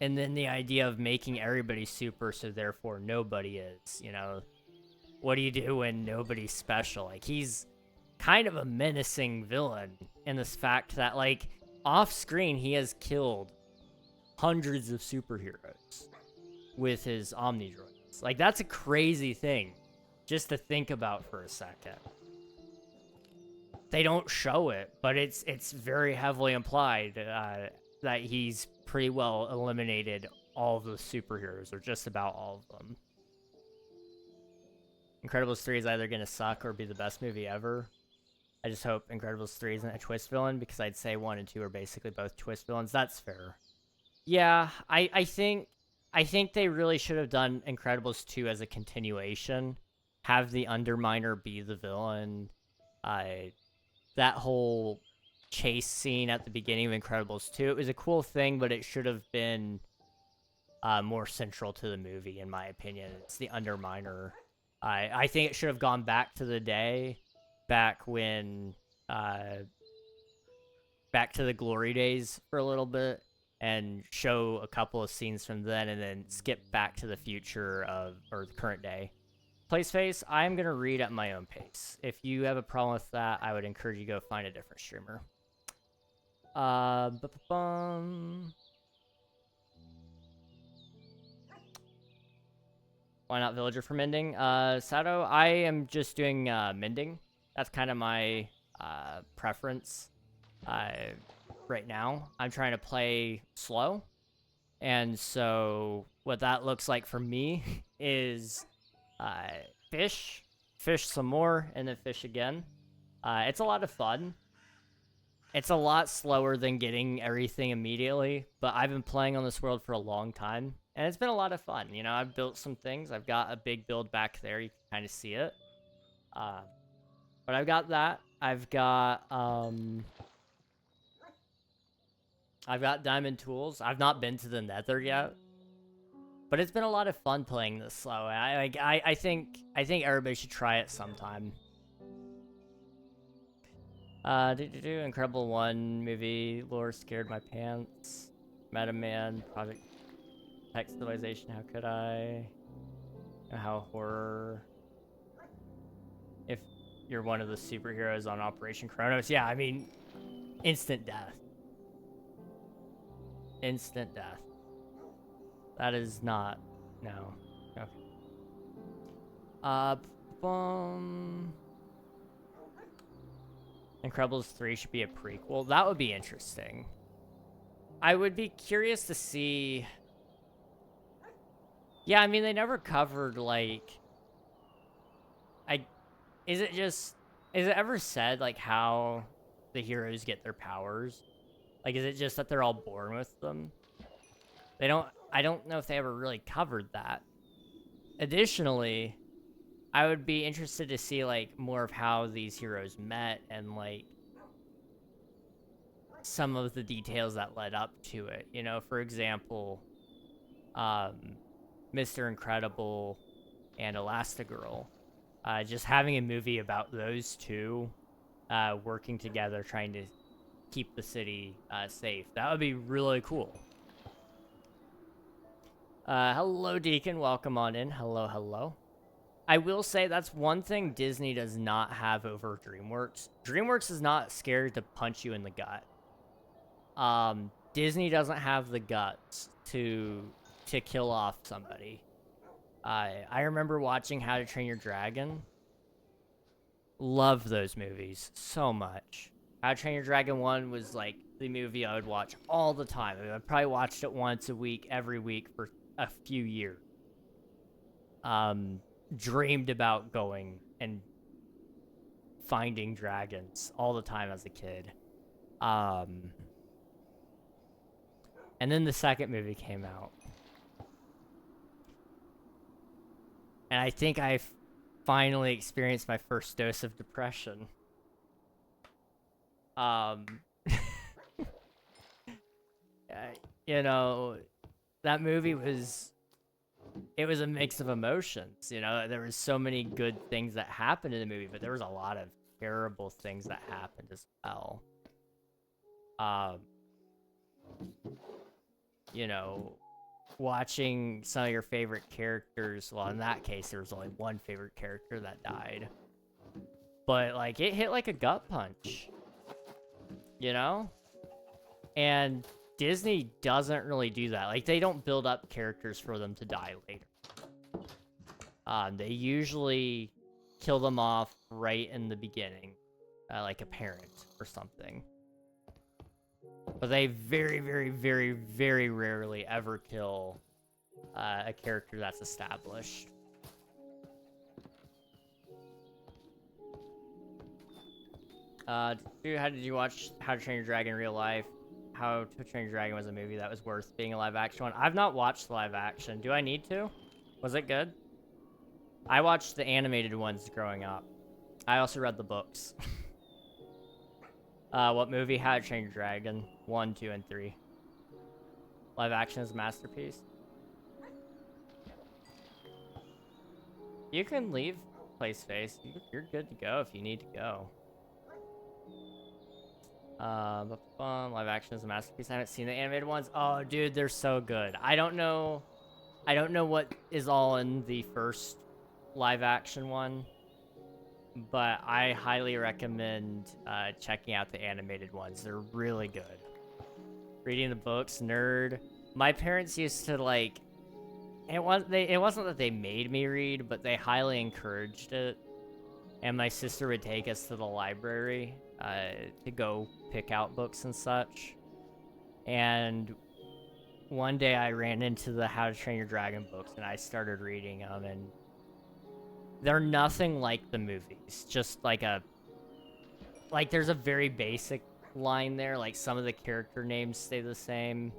S1: And then the idea of making everybody super, so therefore nobody is. You know, what do you do when nobody's special? Like, he's kind of a menacing villain in this fact that, like, off screen he has killed hundreds of superheroes with his Omni droids. Like, that's a crazy thing just to think about for a second. They don't show it, but it's very heavily implied that he's pretty well eliminated all of the superheroes, or just about all of them. Incredibles 3 is either going to suck or be the best movie ever. I just hope Incredibles 3 isn't a twist villain, because I'd say 1 and 2 are basically both twist villains. That's fair. Yeah, I think they really should have done Incredibles 2 as a continuation. Have the Underminer be the villain. That whole chase scene at the beginning of Incredibles 2, it was a cool thing, but it should have been more central to the movie, in my opinion. It's the Underminer. I think it should have gone back to the day, back when, back to the glory days for a little bit, and show a couple of scenes from then, and then skip back to the future or the current day. Placeface, I'm going to read at my own pace. If you have a problem with that, I would encourage you to go find a different streamer. Why not Villager for Mending? Sato, I am just doing Mending. That's kind of my preference right now. I'm trying to play slow. And so what that looks like for me is fish, fish some more, and then fish again. It's a lot of fun. It's a lot slower than getting everything immediately, but I've been playing on this world for a long time, and it's been a lot of fun. You know, I've built some things. I've got a big build back there. You can kind of see it. But I've got that. I've got diamond tools. I've not been to the Nether yet, but it's been a lot of fun playing this slow. I think everybody should try it sometime. Incredible 1 movie, lore scared my pants. Meta Man, Project Textilization, how could I? How horror. If you're one of the superheroes on Operation Chronos, yeah, I mean, instant death. Instant death. That is not, no. Okay. Incredibles 3 should be a prequel. That would be interesting. I would be curious to see... Yeah, I mean, they never covered, like... Is it ever said, like, how the heroes get their powers? Like, is it just that they're all born with them? I don't know if they ever really covered that. Additionally, I would be interested to see, like, more of how these heroes met and, like, some of the details that led up to it. You know, for example, Mr. Incredible and Elastigirl. Just having a movie about those two working together, trying to keep the city safe. That would be really cool. Hello, Deacon. Welcome on in. Hello, hello. I will say that's one thing Disney does not have over DreamWorks. DreamWorks is not scared to punch you in the gut. Disney doesn't have the guts to kill off somebody. I remember watching How to Train Your Dragon. Love those movies so much. How to Train Your Dragon 1 was like the movie I would watch all the time. I probably watched it once a week, every week for a few years. Dreamed about going and finding dragons all the time as a kid. And then the second movie came out. And I think I finally experienced my first dose of depression. You know, that movie was a mix of emotions. You know, there was so many good things that happened in the movie, but there was a lot of terrible things that happened as well. You know, watching some of your favorite characters, well, in that case, there was only one favorite character that died. But, like, it hit like a gut punch. You know? And Disney doesn't really do that. Like, they don't build up characters for them to die later. They usually kill them off right in the beginning. Like a parent or something. But they very, very, very, very rarely ever kill a character that's established. Dude, how did you watch How to Train Your Dragon in real life? How to Train Your Dragon was a movie that was worth being a live action one. I've not watched the live action. Do I need to? Was it good? I watched the animated ones growing up. I also read the books. What movie? How to Train Your Dragon 1, 2, and 3. Live action is a masterpiece. You can leave PlaySpace. You're good to go if you need to go. Live action is a masterpiece. I haven't seen the animated ones. Oh, dude, they're so good. I don't know what is all in the first live action one, but I highly recommend checking out the animated ones. They're really good. Reading the books, nerd. My parents used to, like, It wasn't that they made me read, but they highly encouraged it. And my sister would take us to the library to go pick out books and such. And one day I ran into the How to Train Your Dragon books and I started reading them, and they're nothing like the movies. Just like there's a very basic line there, like some of the character names stay the same.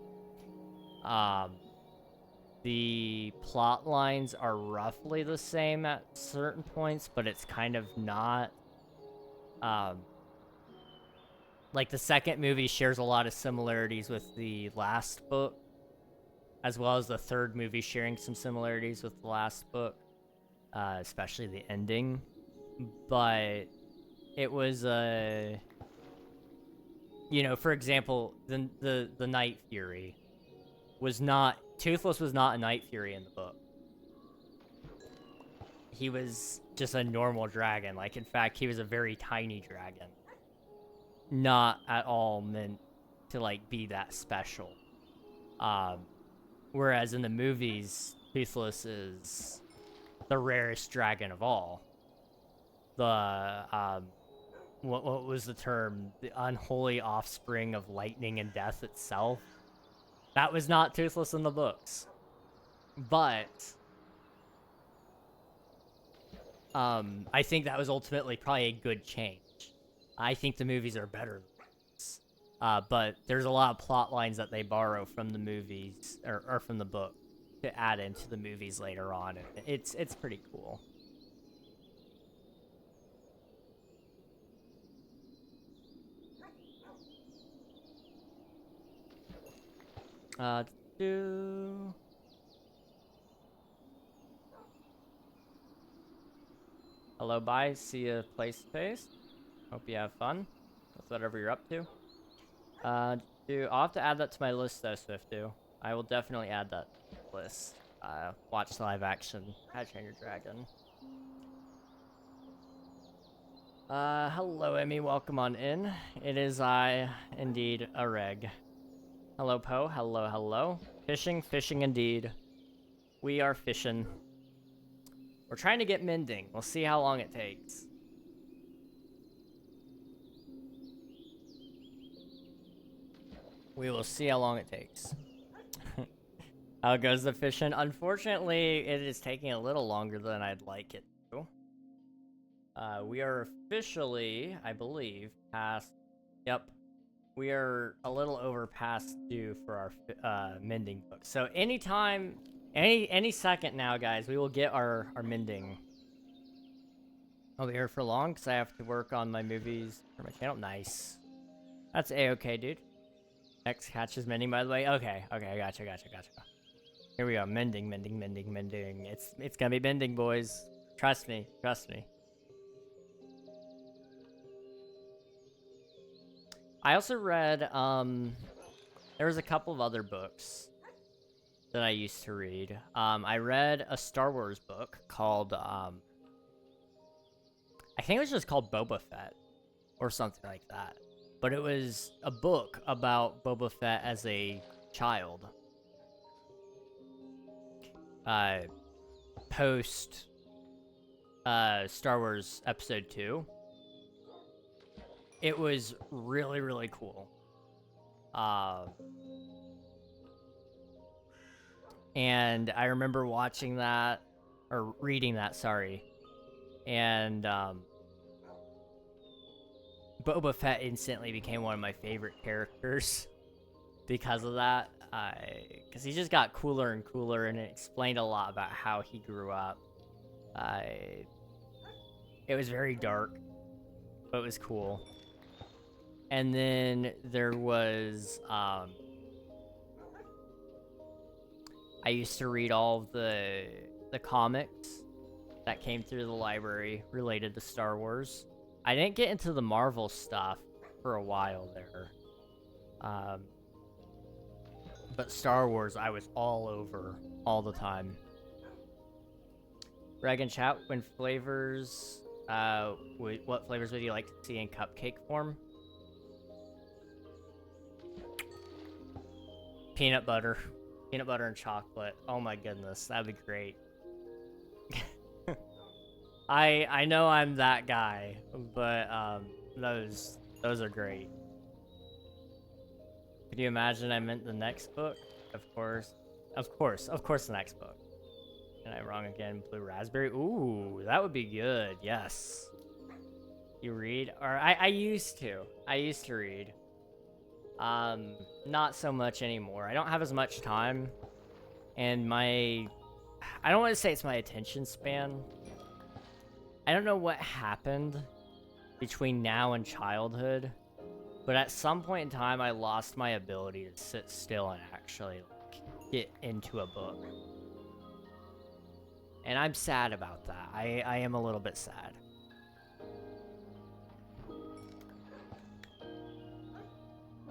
S1: The plot lines are roughly the same at certain points, but it's kind of not. Like the second movie shares a lot of similarities with the last book, as well as the third movie sharing some similarities with the last book, especially the ending. But it was for example, the Night Fury was not Toothless was not a Night Fury in the book. He was just a normal dragon. Like, in fact, he was a very tiny dragon. Not at all meant to, like, be that special. Whereas in the movies, Toothless is the rarest dragon of all. The, what was the term? The unholy offspring of lightning and death itself. That was not Toothless in the books. But I think that was ultimately probably a good change. I think the movies are better than this. But there's a lot of plot lines that they borrow from the movies or from the book to add into the movies later on. It's pretty cool. Hello, bye. See you play space. Hope you have fun with whatever you're up to. I'll have to add that to my list though, Swiftu. I will definitely add that list. Watch live action How to Train Your Dragon. Hello, Emmy. Welcome on in. It is I, indeed, a reg. Hello, Poe. Hello, hello. Fishing indeed. We are fishing. We're trying to get Mending. We'll see how long it takes. We will see how long it takes. How goes the fishing? Unfortunately, it is taking a little longer than I'd like it to. We are officially, I believe, past... Yep. We are a little over past due for our Mending book. So anytime, any second now, guys, we will get our Mending. I'll be here for long because I have to work on my movies for my channel. Nice. That's a-okay, dude. X catches Mending, by the way. Okay, gotcha. Here we go. Mending. It's gonna be Mending, boys. Trust me. I also read, there was a couple of other books that I used to read. I read a Star Wars book called, I think it was just called Boba Fett, or something like that. But it was a book about Boba Fett as a child. Post, Star Wars Episode 2. It was really, really cool. And I remember watching that, or reading that, sorry. And, Boba Fett instantly became one of my favorite characters because of that. Because he just got cooler and cooler, and it explained a lot about how he grew up. It was very dark, but it was cool. And then there was, I used to read all of the comics that came through the library related to Star Wars. I didn't get into the Marvel stuff for a while there. But Star Wars, I was all over all the time. Reg and chat, what flavors would you like to see in cupcake form? Peanut butter. Peanut butter and chocolate. Oh my goodness, that'd be great. I know I'm that guy, but those are great. Could you imagine I meant the next book? Of course. Of course the next book. And I'm wrong again. Blue raspberry. Ooh, that would be good. Yes. You read? Or I used to. I used to read. Not so much anymore. I don't have as much time. And I don't want to say it's my attention span. I don't know what happened between now and childhood, but at some point in time, I lost my ability to sit still and actually like, get into a book. And I'm sad about that. I am a little bit sad.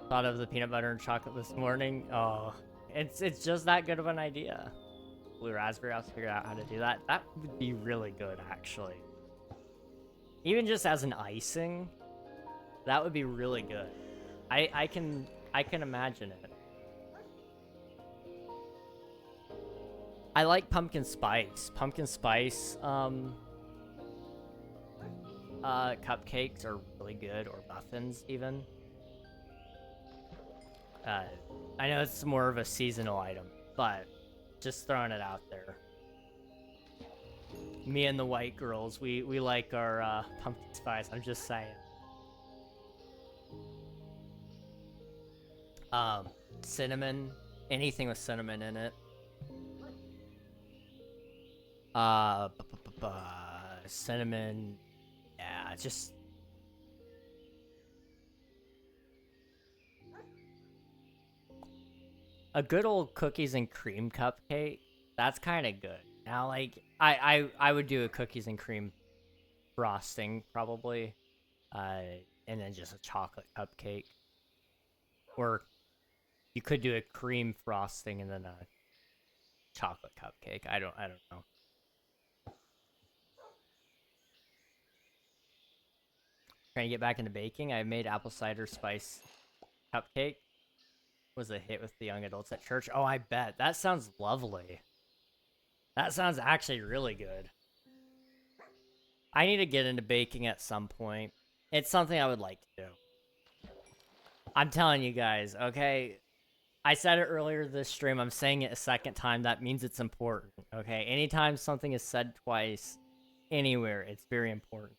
S1: Thought of the peanut butter and chocolate this morning. Oh, it's just that good of an idea. Blue raspberry, I'll figure out how to do that. That would be really good, actually. Even just as an icing, that would be really good. I can imagine it. I like pumpkin spice. Pumpkin spice cupcakes are really good, or muffins even. I know it's more of a seasonal item, but just throwing it out there. Me and the white girls, we like our pumpkin spice. I'm just saying. Cinnamon, anything with cinnamon in it. Cinnamon, yeah, just a good old cookies and cream cupcake. That's kind of good. Now, like, I would do a cookies and cream frosting probably, and then just a chocolate cupcake, or you could do a cream frosting and then a chocolate cupcake. I don't know. Trying to get back into baking. I made apple cider spice cupcake. Was a hit with the young adults at church. Oh, I bet. That sounds lovely. That sounds actually really good. I need to get into baking at some point. It's something I would like to do. I'm telling you guys, okay? I said it earlier this stream. I'm saying it a second time. That means it's important, okay? Anytime something is said twice anywhere, it's very important.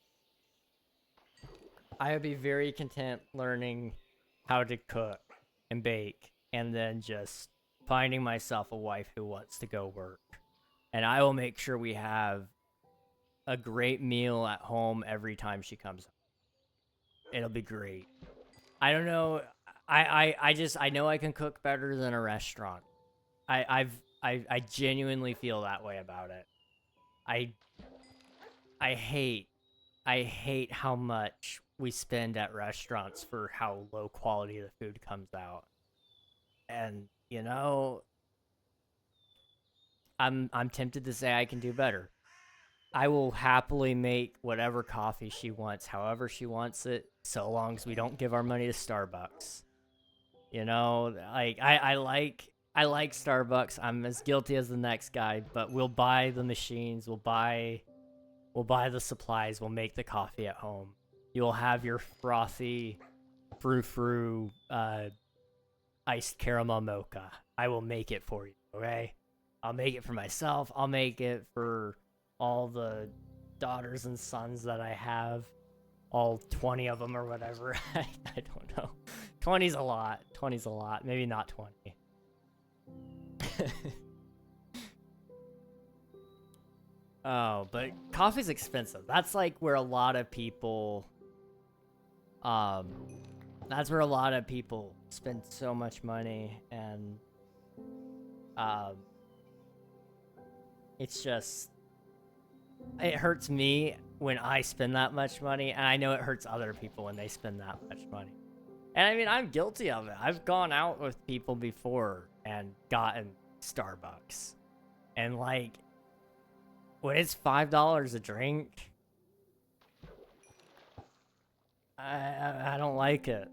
S1: I would be very content learning how to cook and bake and then just finding myself a wife who wants to go work. And I will make sure we have a great meal at home every time she comes home. It'll be great. I don't know. I know I can cook better than a restaurant. I genuinely feel that way about it. I I hate how much we spend at restaurants for how low quality the food comes out. And you know, I'm tempted to say I can do better. I will happily make whatever coffee she wants, however she wants it, so long as we don't give our money to Starbucks. You know, like I like Starbucks. I'm as guilty as the next guy, but we'll buy the machines, we'll buy the supplies, we'll make the coffee at home. You'll have your frothy frou-frou iced caramel mocha. I will make it for you, okay? I'll make it for myself. I'll make it for all the daughters and sons that I have. All 20 of them or whatever. I don't know. 20's a lot. 20's a lot. Maybe not 20. Oh, but coffee's expensive. That's like where a lot of people that's where a lot of people spend so much money, and it's just, it hurts me when I spend that much money, and I know it hurts other people when they spend that much money. And I mean, I'm guilty of it. I've gone out with people before and gotten Starbucks, and like, when it's $5 a drink, I don't like it.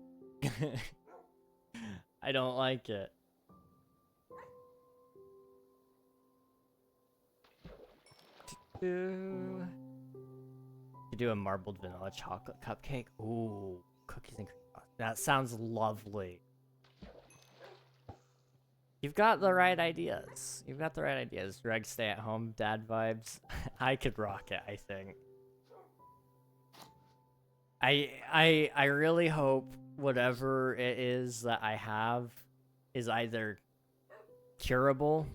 S1: I don't like it. To do a marbled vanilla chocolate cupcake. Ooh, cookies and cream. That sounds lovely. You've got the right ideas. You've got the right ideas. Reg stay at home, dad vibes. I could rock it, I think. I really hope whatever it is that I have is either curable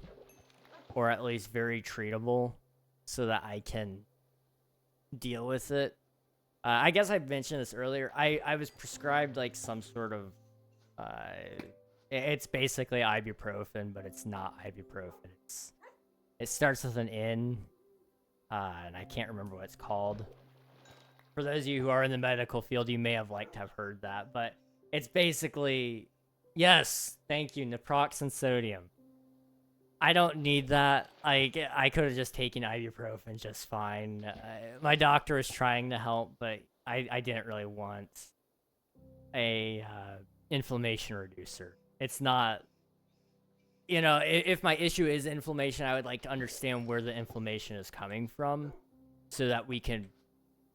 S1: or at least very treatable so that I can deal with it. I guess I mentioned this earlier. I was prescribed like some sort of it's basically ibuprofen, but it's not ibuprofen. It starts with an N, and I can't remember what it's called. For those of you who are in the medical field, you may have heard that, but it's basically, yes, thank you, naproxen sodium. I don't need that. I could have just taken ibuprofen just fine. My doctor was trying to help, but I didn't really want a inflammation reducer. It's not, you know, if my issue is inflammation, I would like to understand where the inflammation is coming from so that we can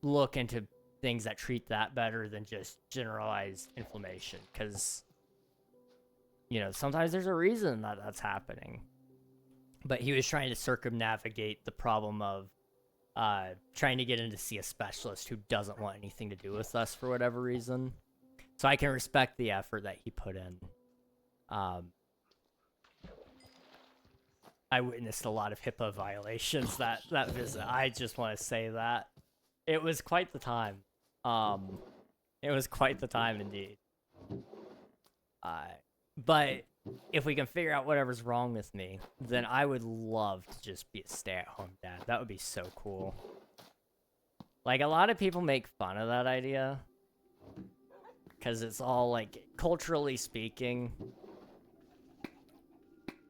S1: look into things that treat that better than just generalized inflammation. Because, you know, sometimes there's a reason that that's happening. But he was trying to circumnavigate the problem of trying to get in to see a specialist who doesn't want anything to do with us for whatever reason. So I can respect the effort that he put in. I witnessed a lot of HIPAA violations that visit. I just want to say that. It was quite the time. It was quite the time indeed. But if we can figure out whatever's wrong with me, then I would love to just be a stay-at-home dad. That would be so cool. Like, a lot of people make fun of that idea. Because it's all, like, culturally speaking,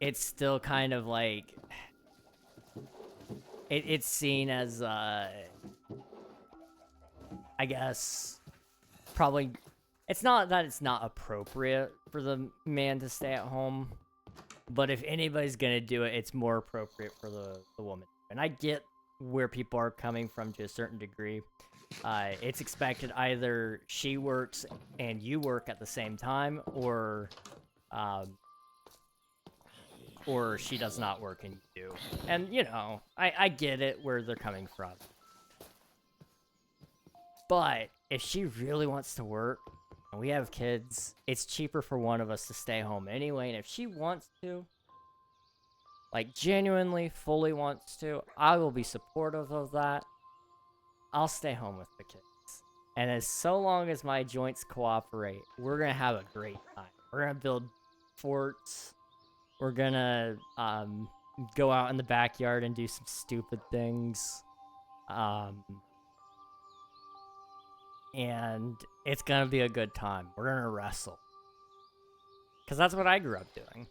S1: it's still kind of like... It's seen as, I guess, probably... It's not that it's not appropriate for the man to stay at home, but if anybody's gonna do it, it's more appropriate for the woman. And I get where people are coming from to a certain degree. It's expected either she works and you work at the same time, or she does not work and you do. And, you know, I get it where they're coming from. But if she really wants to work, and we have kids, it's cheaper for one of us to stay home anyway. And if she wants to, like genuinely, fully wants to, I will be supportive of that. I'll stay home with the kids. And as so long as my joints cooperate, we're going to have a great time. We're going to build forts. We're going to go out in the backyard and do some stupid things. And it's gonna be a good time. We're gonna wrestle. Because that's what I grew up doing.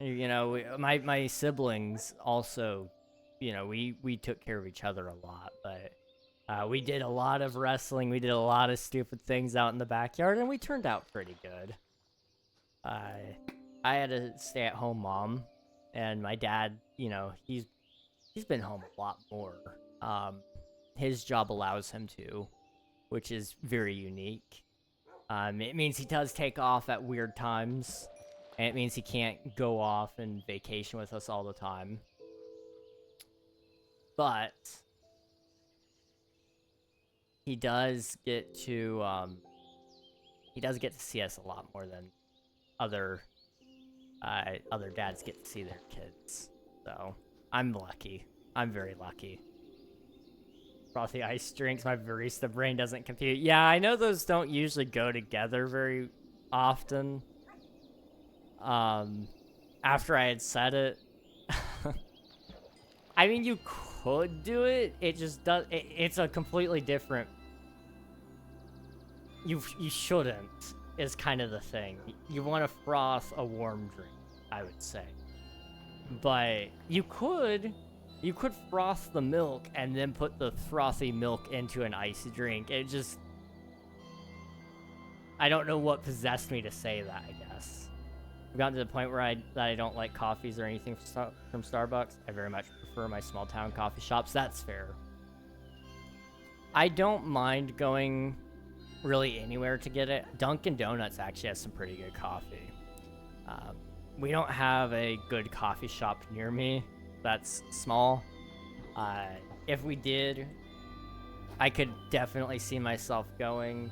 S1: You know, my siblings also, you know, we took care of each other a lot. But we did a lot of wrestling. We did a lot of stupid things out in the backyard. And we turned out pretty good. I had a stay-at-home mom. And my dad, you know, he's been home a lot more. His job allows him to, which is very unique. It means he does take off at weird times, and it means he can't go off and vacation with us all the time. But he does get to see us a lot more than other dads get to see their kids. So I'm lucky. I'm very lucky. Frothy ice drinks, my barista brain doesn't compute. Yeah, I know those don't usually go together very often. After I had said it, I mean, you could do it. It just does. It's a completely different. You shouldn't is kind of the thing. You want to froth a warm drink, I would say, but you could. You could froth the milk and then put the frothy milk into an icy drink. It just... I don't know what possessed me to say that, I guess. I've gotten to the point where I don't like coffees or anything from Starbucks. I very much prefer my small town coffee shops. That's fair. I don't mind going really anywhere to get it. Dunkin' Donuts actually has some pretty good coffee. We don't have a good coffee shop near me that's small. If we did, I could definitely see myself going,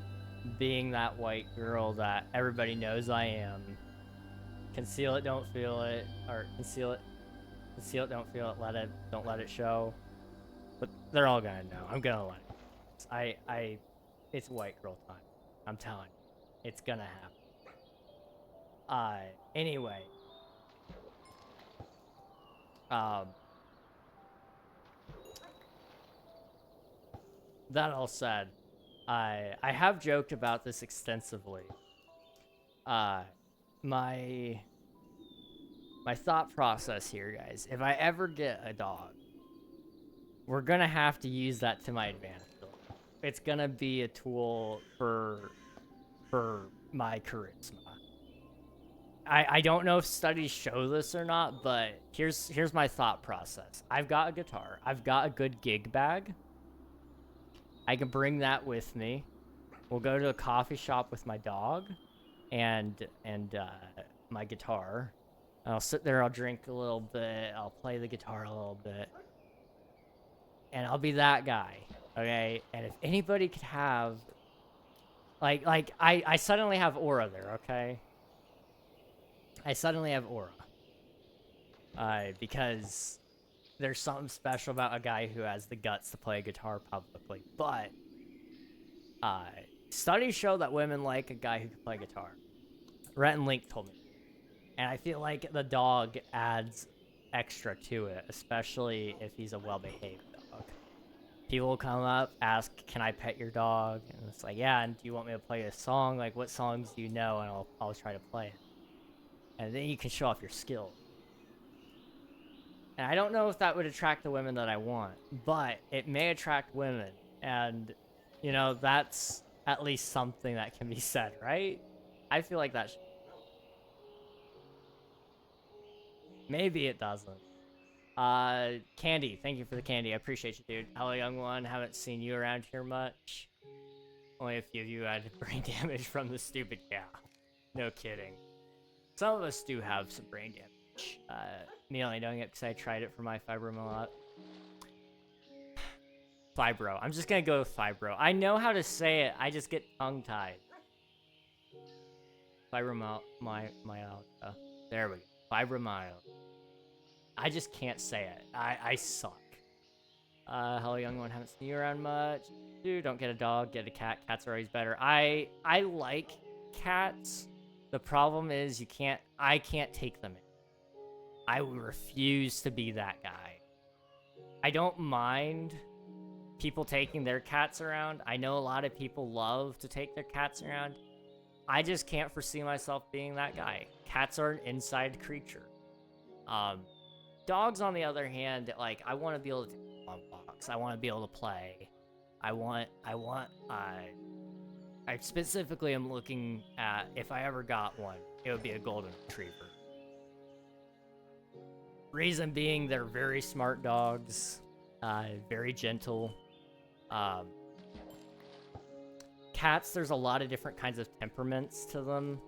S1: being that white girl that everybody knows I am. Conceal it, don't feel it, or conceal it, don't feel it, don't let it show. But they're all gonna know. I'm gonna let it. It's white girl time. I'm telling you, it's gonna happen. Anyway, that all said, I have joked about this extensively. My thought process here, guys, if I ever get a dog, we're gonna have to use that to my advantage. It's gonna be a tool for my charisma. I don't know if studies show this or not, but here's my thought process. I've got a guitar. I've got a good gig bag. I can bring that with me. We'll go to a coffee shop with my dog and my guitar. I'll sit there, I'll drink a little bit, I'll play the guitar a little bit. And I'll be that guy, okay? And if anybody could have I suddenly have aura there, okay? I suddenly have aura. Because there's something special about a guy who has the guts to play guitar publicly. But studies show that women like a guy who can play guitar. Rhett and Link told me. And I feel like the dog adds extra to it, especially if he's a well-behaved dog. People will come up, ask, can I pet your dog? And it's like, yeah, and do you want me to play a song? Like, what songs do you know? And I'll try to play it. And then you can show off your skill. And I don't know if that would attract the women that I want, but it may attract women. And, you know, that's at least something that can be said, right? I feel like that should... Maybe it doesn't. Candy, thank you for the candy. I appreciate you, dude. Hello, young one. Haven't seen you around here much. Only a few of you had brain damage from the stupid cat. No kidding. Some of us do have some brain damage. Me only knowing it because I tried it for my fibromyalgia. Fibro. I'm just gonna go with fibro. I know how to say it. I just get tongue-tied. Fibromyalgia. There we go. Fibromyalgia. I just can't say it. I suck. Hello, young one. Haven't seen you around much. Dude, don't get a dog. Get a cat. Cats are always better. I like cats. The problem is I can't take them in. I refuse to be that guy. I don't mind people taking their cats around. I know a lot of people love to take their cats around. I just can't foresee myself being that guy. Cats are an inside creature. Dogs, on the other hand, like, I want to be able to take them on walks. I want to be able to play. I specifically am looking at, if I ever got one, it would be a golden retriever. Reason being, they're very smart dogs, very gentle. Cats, there's a lot of different kinds of temperaments to them.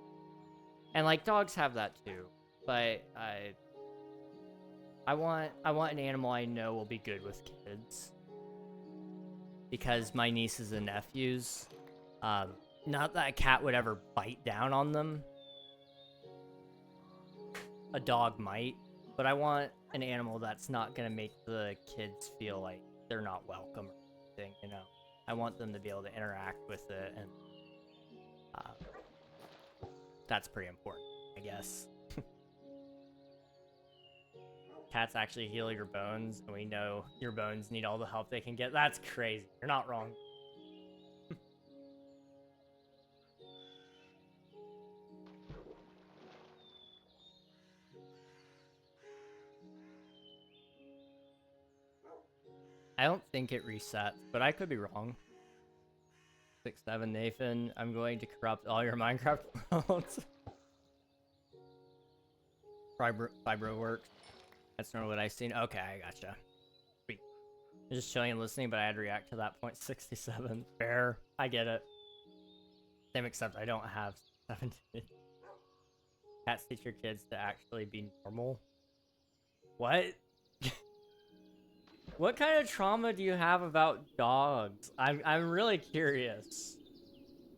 S1: And, like, dogs have that too. But, I want an animal I know will be good with kids. Because my nieces and nephews, not that a cat would ever bite down on them. A dog might. But I want an animal that's not going to make the kids feel like they're not welcome or anything, you know. I want them to be able to interact with it, and that's pretty important, I guess. Cats actually heal your bones, and we know your bones need all the help they can get. That's crazy. You're not wrong. I don't think it resets, but I could be wrong. 6-7 Nathan, I'm going to corrupt all your Minecraft worlds. Fibro work. That's not what I've seen. Okay, I gotcha. Sweet. I'm just chilling and listening, but I had to react to that point 67. Fair. I get it. Same, except I don't have 17. Cats teach your kids to actually be normal. What? What kind of trauma do you have about dogs? I'm really curious.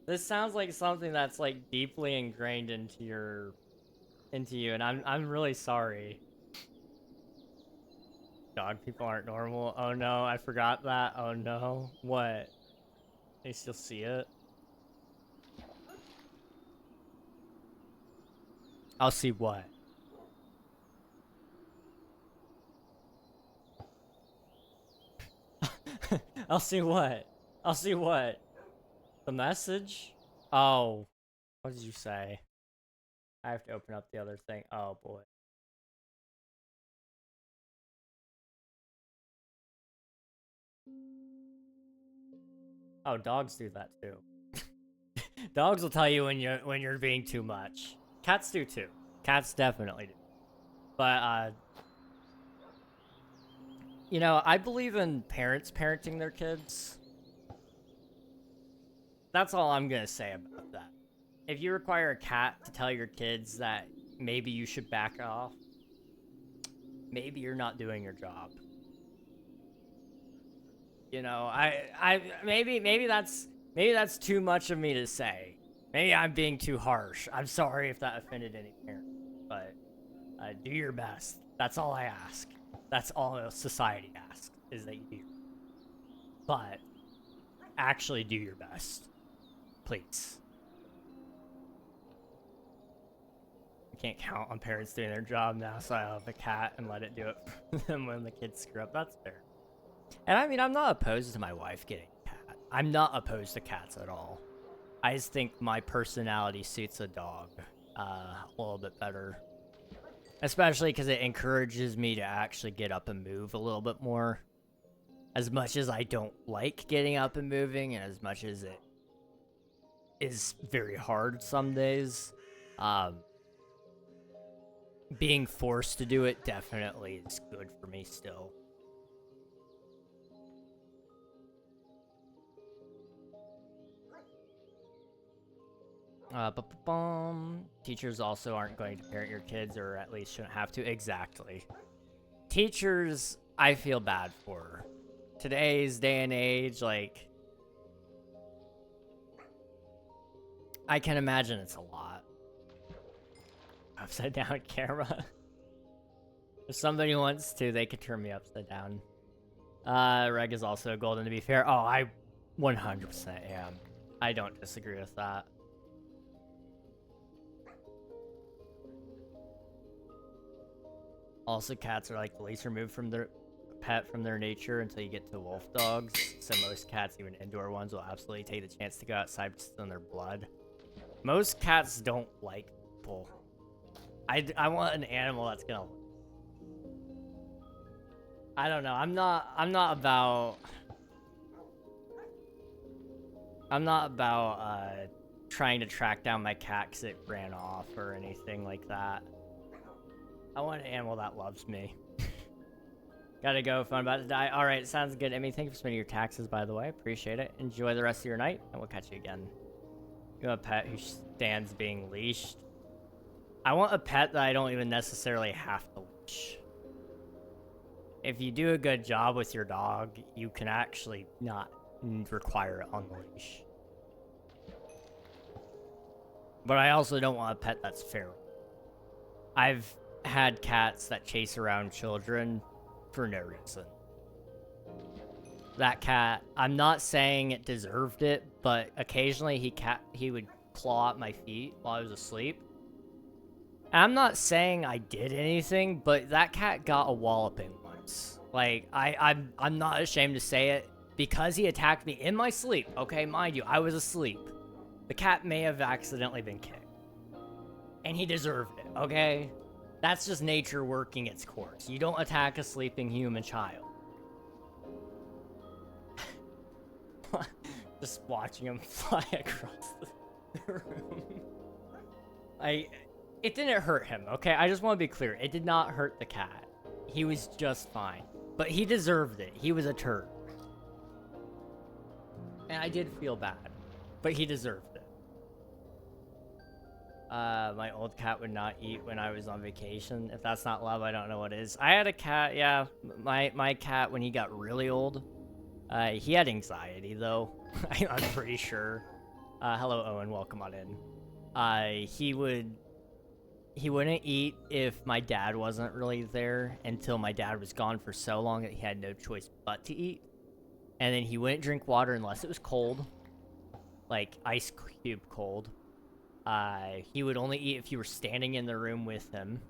S1: This sounds like something that's like deeply ingrained into you, and I'm really sorry. Dog people aren't normal. Oh no, I forgot that. Oh no. What? They still see it? I'll see what? I'll see what? I'll see what? The message? Oh. What did you say? I have to open up the other thing. Oh boy. Oh, dogs do that too. Dogs will tell you when you're being too much. Cats do too. Cats definitely do. But you know, I believe in parents parenting their kids. That's all I'm gonna say about that. If you require a cat to tell your kids that maybe you should back off, maybe you're not doing your job. You know, maybe that's too much of me to say. Maybe I'm being too harsh. I'm sorry if that offended any parent, but do your best. That's all I ask. That's all society asks, is that you do. But actually do your best, please. I can't count on parents doing their job now, so I'll have a cat and let it do it for them when the kids screw up. That's fair. And I mean, I'm not opposed to my wife getting a cat. I'm not opposed to cats at all. I just think my personality suits a dog a little bit better. Especially because it encourages me to actually get up and move a little bit more. As much as I don't like getting up and moving, and as much as it is very hard some days, being forced to do it definitely is good for me still. Teachers also aren't going to parent your kids, or at least shouldn't have to. Exactly. Teachers, I feel bad for. Today's day and age, like, I can imagine it's a lot. Upside down camera. If somebody wants to, they could turn me upside down. Reg is also golden, to be fair. Oh, I 100% am. I don't disagree with that. Also, cats are like the least removed from their pet from their nature until you get to wolf dogs. So most cats, even indoor ones, will absolutely take the chance to go outside just in their blood. Most cats don't like people. I want an animal that's gonna. I don't know. I'm not about trying to track down my cat because it ran off or anything like that. I want an animal that loves me. Gotta go, if I'm about to die. Alright, sounds good. Emmy, thank you for spending your taxes, by the way. Appreciate it. Enjoy the rest of your night, and we'll catch you again. You want a pet who stands being leashed? I want a pet that I don't even necessarily have to leash. If you do a good job with your dog, you can actually not require it on the leash. But I also don't want a pet that's feral. I've had cats that chase around children for no reason. That cat, I'm not saying it deserved it, but occasionally he would claw at my feet while I was asleep. And I'm not saying I did anything, but that cat got a walloping once. Like, I'm not ashamed to say it, because he attacked me in my sleep. Okay, mind you, I was asleep. The cat may have accidentally been kicked. And he deserved it, okay? That's just nature working its course. You don't attack a sleeping human child. Just watching him fly across the room. It didn't hurt him, okay? I just want to be clear. It did not hurt the cat. He was just fine. But he deserved it. He was a turd. And I did feel bad. But he deserved it. My old cat would not eat when I was on vacation. If that's not love, I don't know what is. I had a cat, yeah. My cat, when he got really old, he had anxiety, though. I'm pretty sure. Hello, Owen. Welcome on in. He wouldn't eat if my dad wasn't really there until my dad was gone for so long that he had no choice but to eat. And then he wouldn't drink water unless it was cold. Like ice cube cold. He would only eat if you were standing in the room with him.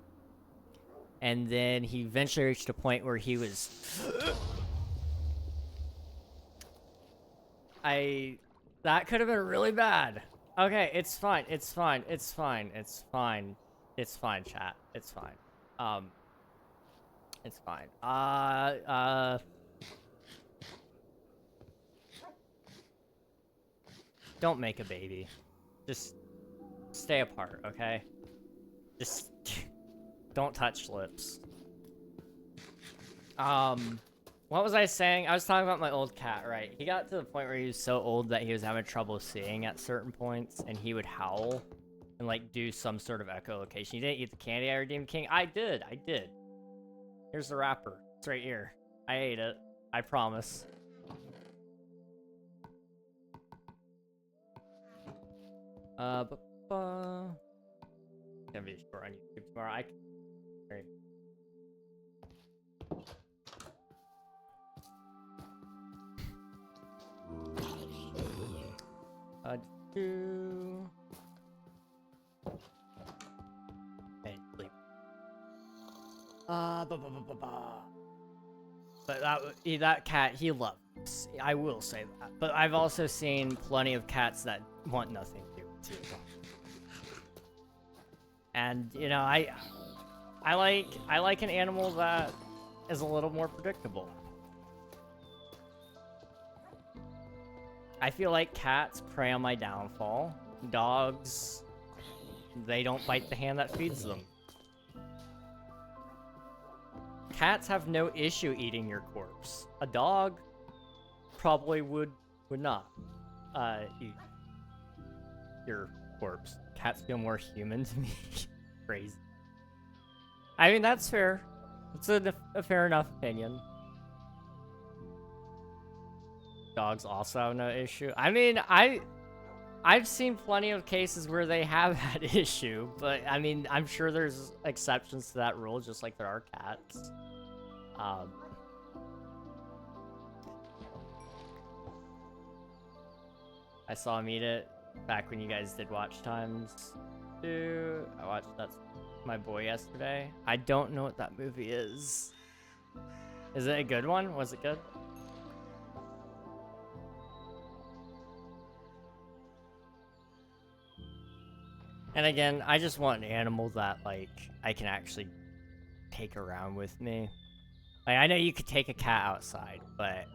S1: And then he eventually reached a point where he was... That could have been really bad. Okay, it's fine. It's fine. It's fine. It's fine. It's fine, chat. It's fine. It's fine. Don't make a baby. Just stay apart, okay? Just don't touch lips. What was I saying? I was talking about my old cat, right? He got to the point where he was so old that he was having trouble seeing at certain points, and he would howl and, like, do some sort of echolocation. You didn't eat the candy I redeemed, King? I did. Here's the wrapper. It's right here. I ate it. I promise. Gonna be short on YouTube tomorrow. Right. And sleep. But that cat, he loves. I will say that. But I've also seen plenty of cats that want nothing to do with you. And you know, I like an animal that is a little more predictable. I feel like cats prey on my downfall. Dogs, they don't bite the hand that feeds them. Cats have no issue eating your corpse. A dog probably would not eat your corpse. Cats feel more human to me. Crazy. I mean, that's fair. It's a fair enough opinion. Dogs also have no issue. I mean, I've seen plenty of cases where they have had issue, but I mean, I'm sure there's exceptions to that rule, just like there are cats. I saw him eat it back when you guys did watch times. I watched That's My Boy yesterday. I don't know what that movie is. Is it a good one? Was it good? And again, I just want an animal that, like, I can actually take around with me. Like, I know you could take a cat outside, but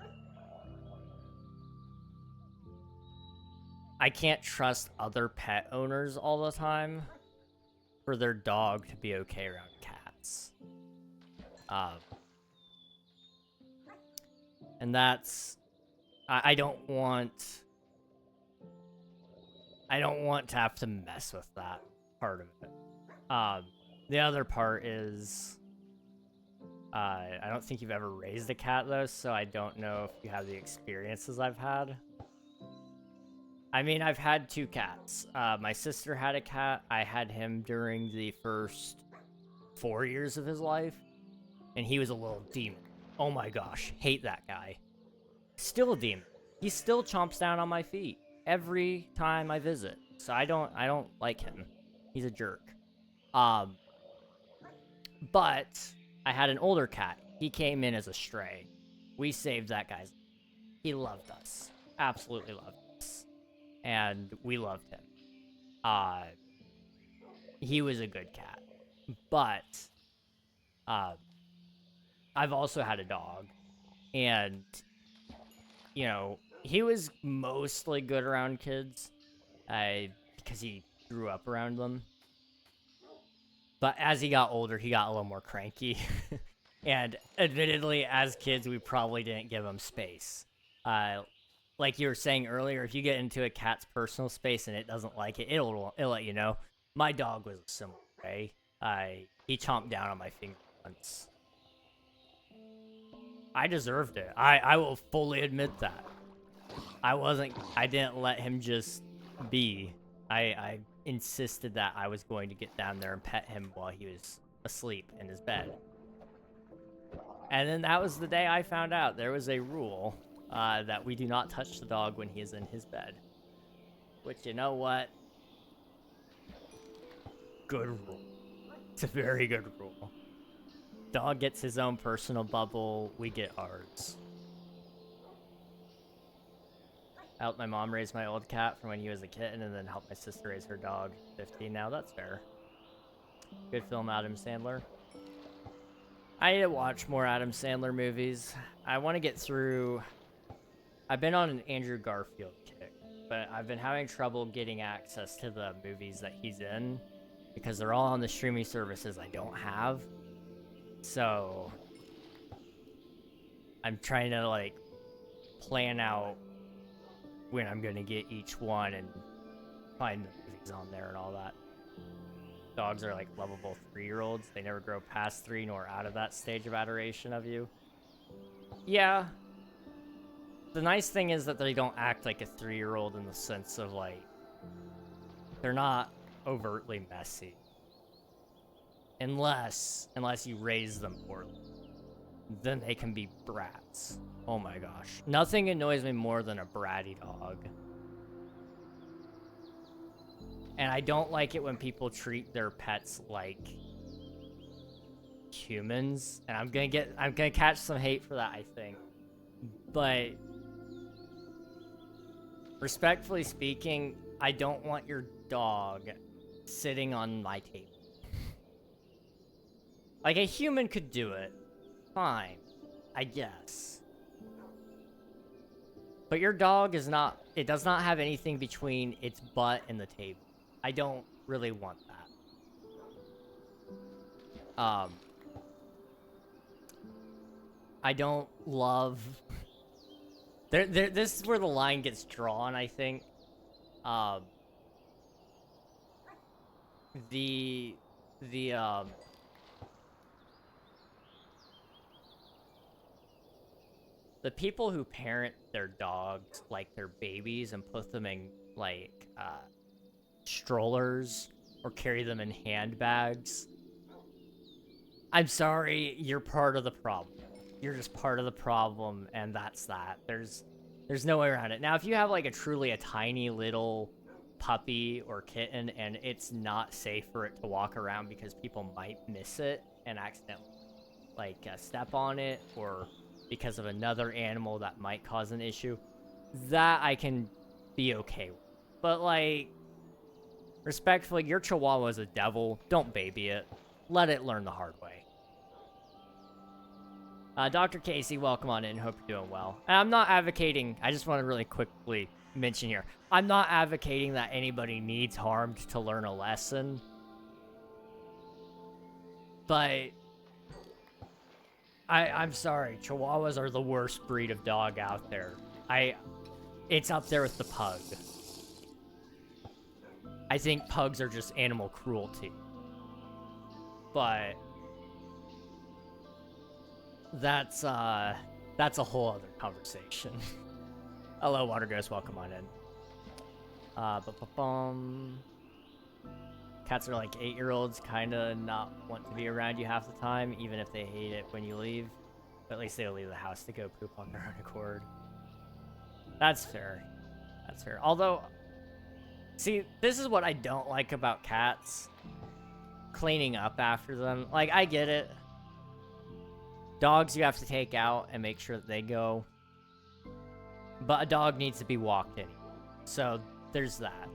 S1: I can't trust other pet owners all the time for their dog to be okay around cats. And that's... I don't want to have to mess with that part of it. The other part is... I don't think you've ever raised a cat, though, so I don't know if you have the experiences I've had. I mean, I've had 2 cats. My sister had a cat. I had him during the first 4 years of his life, and he was a little demon. Oh my gosh, hate that guy. Still a demon. He still chomps down on my feet every time I visit. So I don't like him. He's a jerk. But I had an older cat. He came in as a stray. We saved that guy's. He loved us. Absolutely loved us. And we loved him. He was a good cat. But I've also had a dog. And you know, he was mostly good around kids. Because he grew up around them. But as he got older, he got a little more cranky. And admittedly, as kids, we probably didn't give him space. Like you were saying earlier, if you get into a cat's personal space and it doesn't like it, it'll let you know. My dog was a similar way. He chomped down on my finger once. I deserved it. I will fully admit that. I didn't let him just be. I insisted that I was going to get down there and pet him while he was asleep in his bed. And then that was the day I found out there was a rule that we do not touch the dog when he is in his bed. Which, you know what? Good rule. It's a very good rule. Dog gets his own personal bubble, we get ours. I helped my mom raise my old cat from when he was a kitten and then helped my sister raise her dog. 15 now, that's fair. Good film, Adam Sandler. I need to watch more Adam Sandler movies. I want to get through... I've been on an Andrew Garfield kick, but I've been having trouble getting access to the movies that he's in because they're all on the streaming services I don't have. So I'm trying to like plan out when I'm gonna get each one and find the movies on there and all that. Dogs are like lovable 3-year-olds. They never grow past 3 nor out of that stage of adoration of you. Yeah. The nice thing is that they don't act like a 3-year-old in the sense of like, they're not overtly messy. Unless you raise them poorly. Then they can be brats. Oh my gosh. Nothing annoys me more than a bratty dog. And I don't like it when people treat their pets like humans. And I'm gonna catch some hate for that, I think. But respectfully speaking, I don't want your dog sitting on my table. Like, a human could do it. Fine. I guess. But your dog is not... It does not have anything between its butt and the table. I don't really want that. I don't love... This is where the line gets drawn, I think. The people who parent their dogs like they're babies and put them in, like, strollers or carry them in handbags. I'm sorry, you're part of the problem. You're just part of the problem, and that's that. There's no way around it. Now, if you have, like, a tiny little puppy or kitten and it's not safe for it to walk around because people might miss it and accidentally, like, step on it, or because of another animal that might cause an issue, that I can be okay with. But, like, respectfully, your Chihuahua's a devil. Don't baby it. Let it learn the hard way. Dr. Casey, welcome on in. Hope you're doing well. And I'm not advocating, I just want to really quickly mention here, I'm not advocating that anybody needs harmed to learn a lesson. But I'm sorry, Chihuahuas are the worst breed of dog out there. It's up there with the pug. I think pugs are just animal cruelty. But that's a whole other conversation. Hello, Water Ghost, welcome on in. Cats are like 8-year-olds, kinda not want to be around you half the time, even if they hate it when you leave. But at least they'll leave the house to go poop on their own accord. That's fair. That's fair. Although, see, this is what I don't like about cats. Cleaning up after them. Like, I get it. Dogs you have to take out and make sure that they go. But a dog needs to be walked in. So, there's that.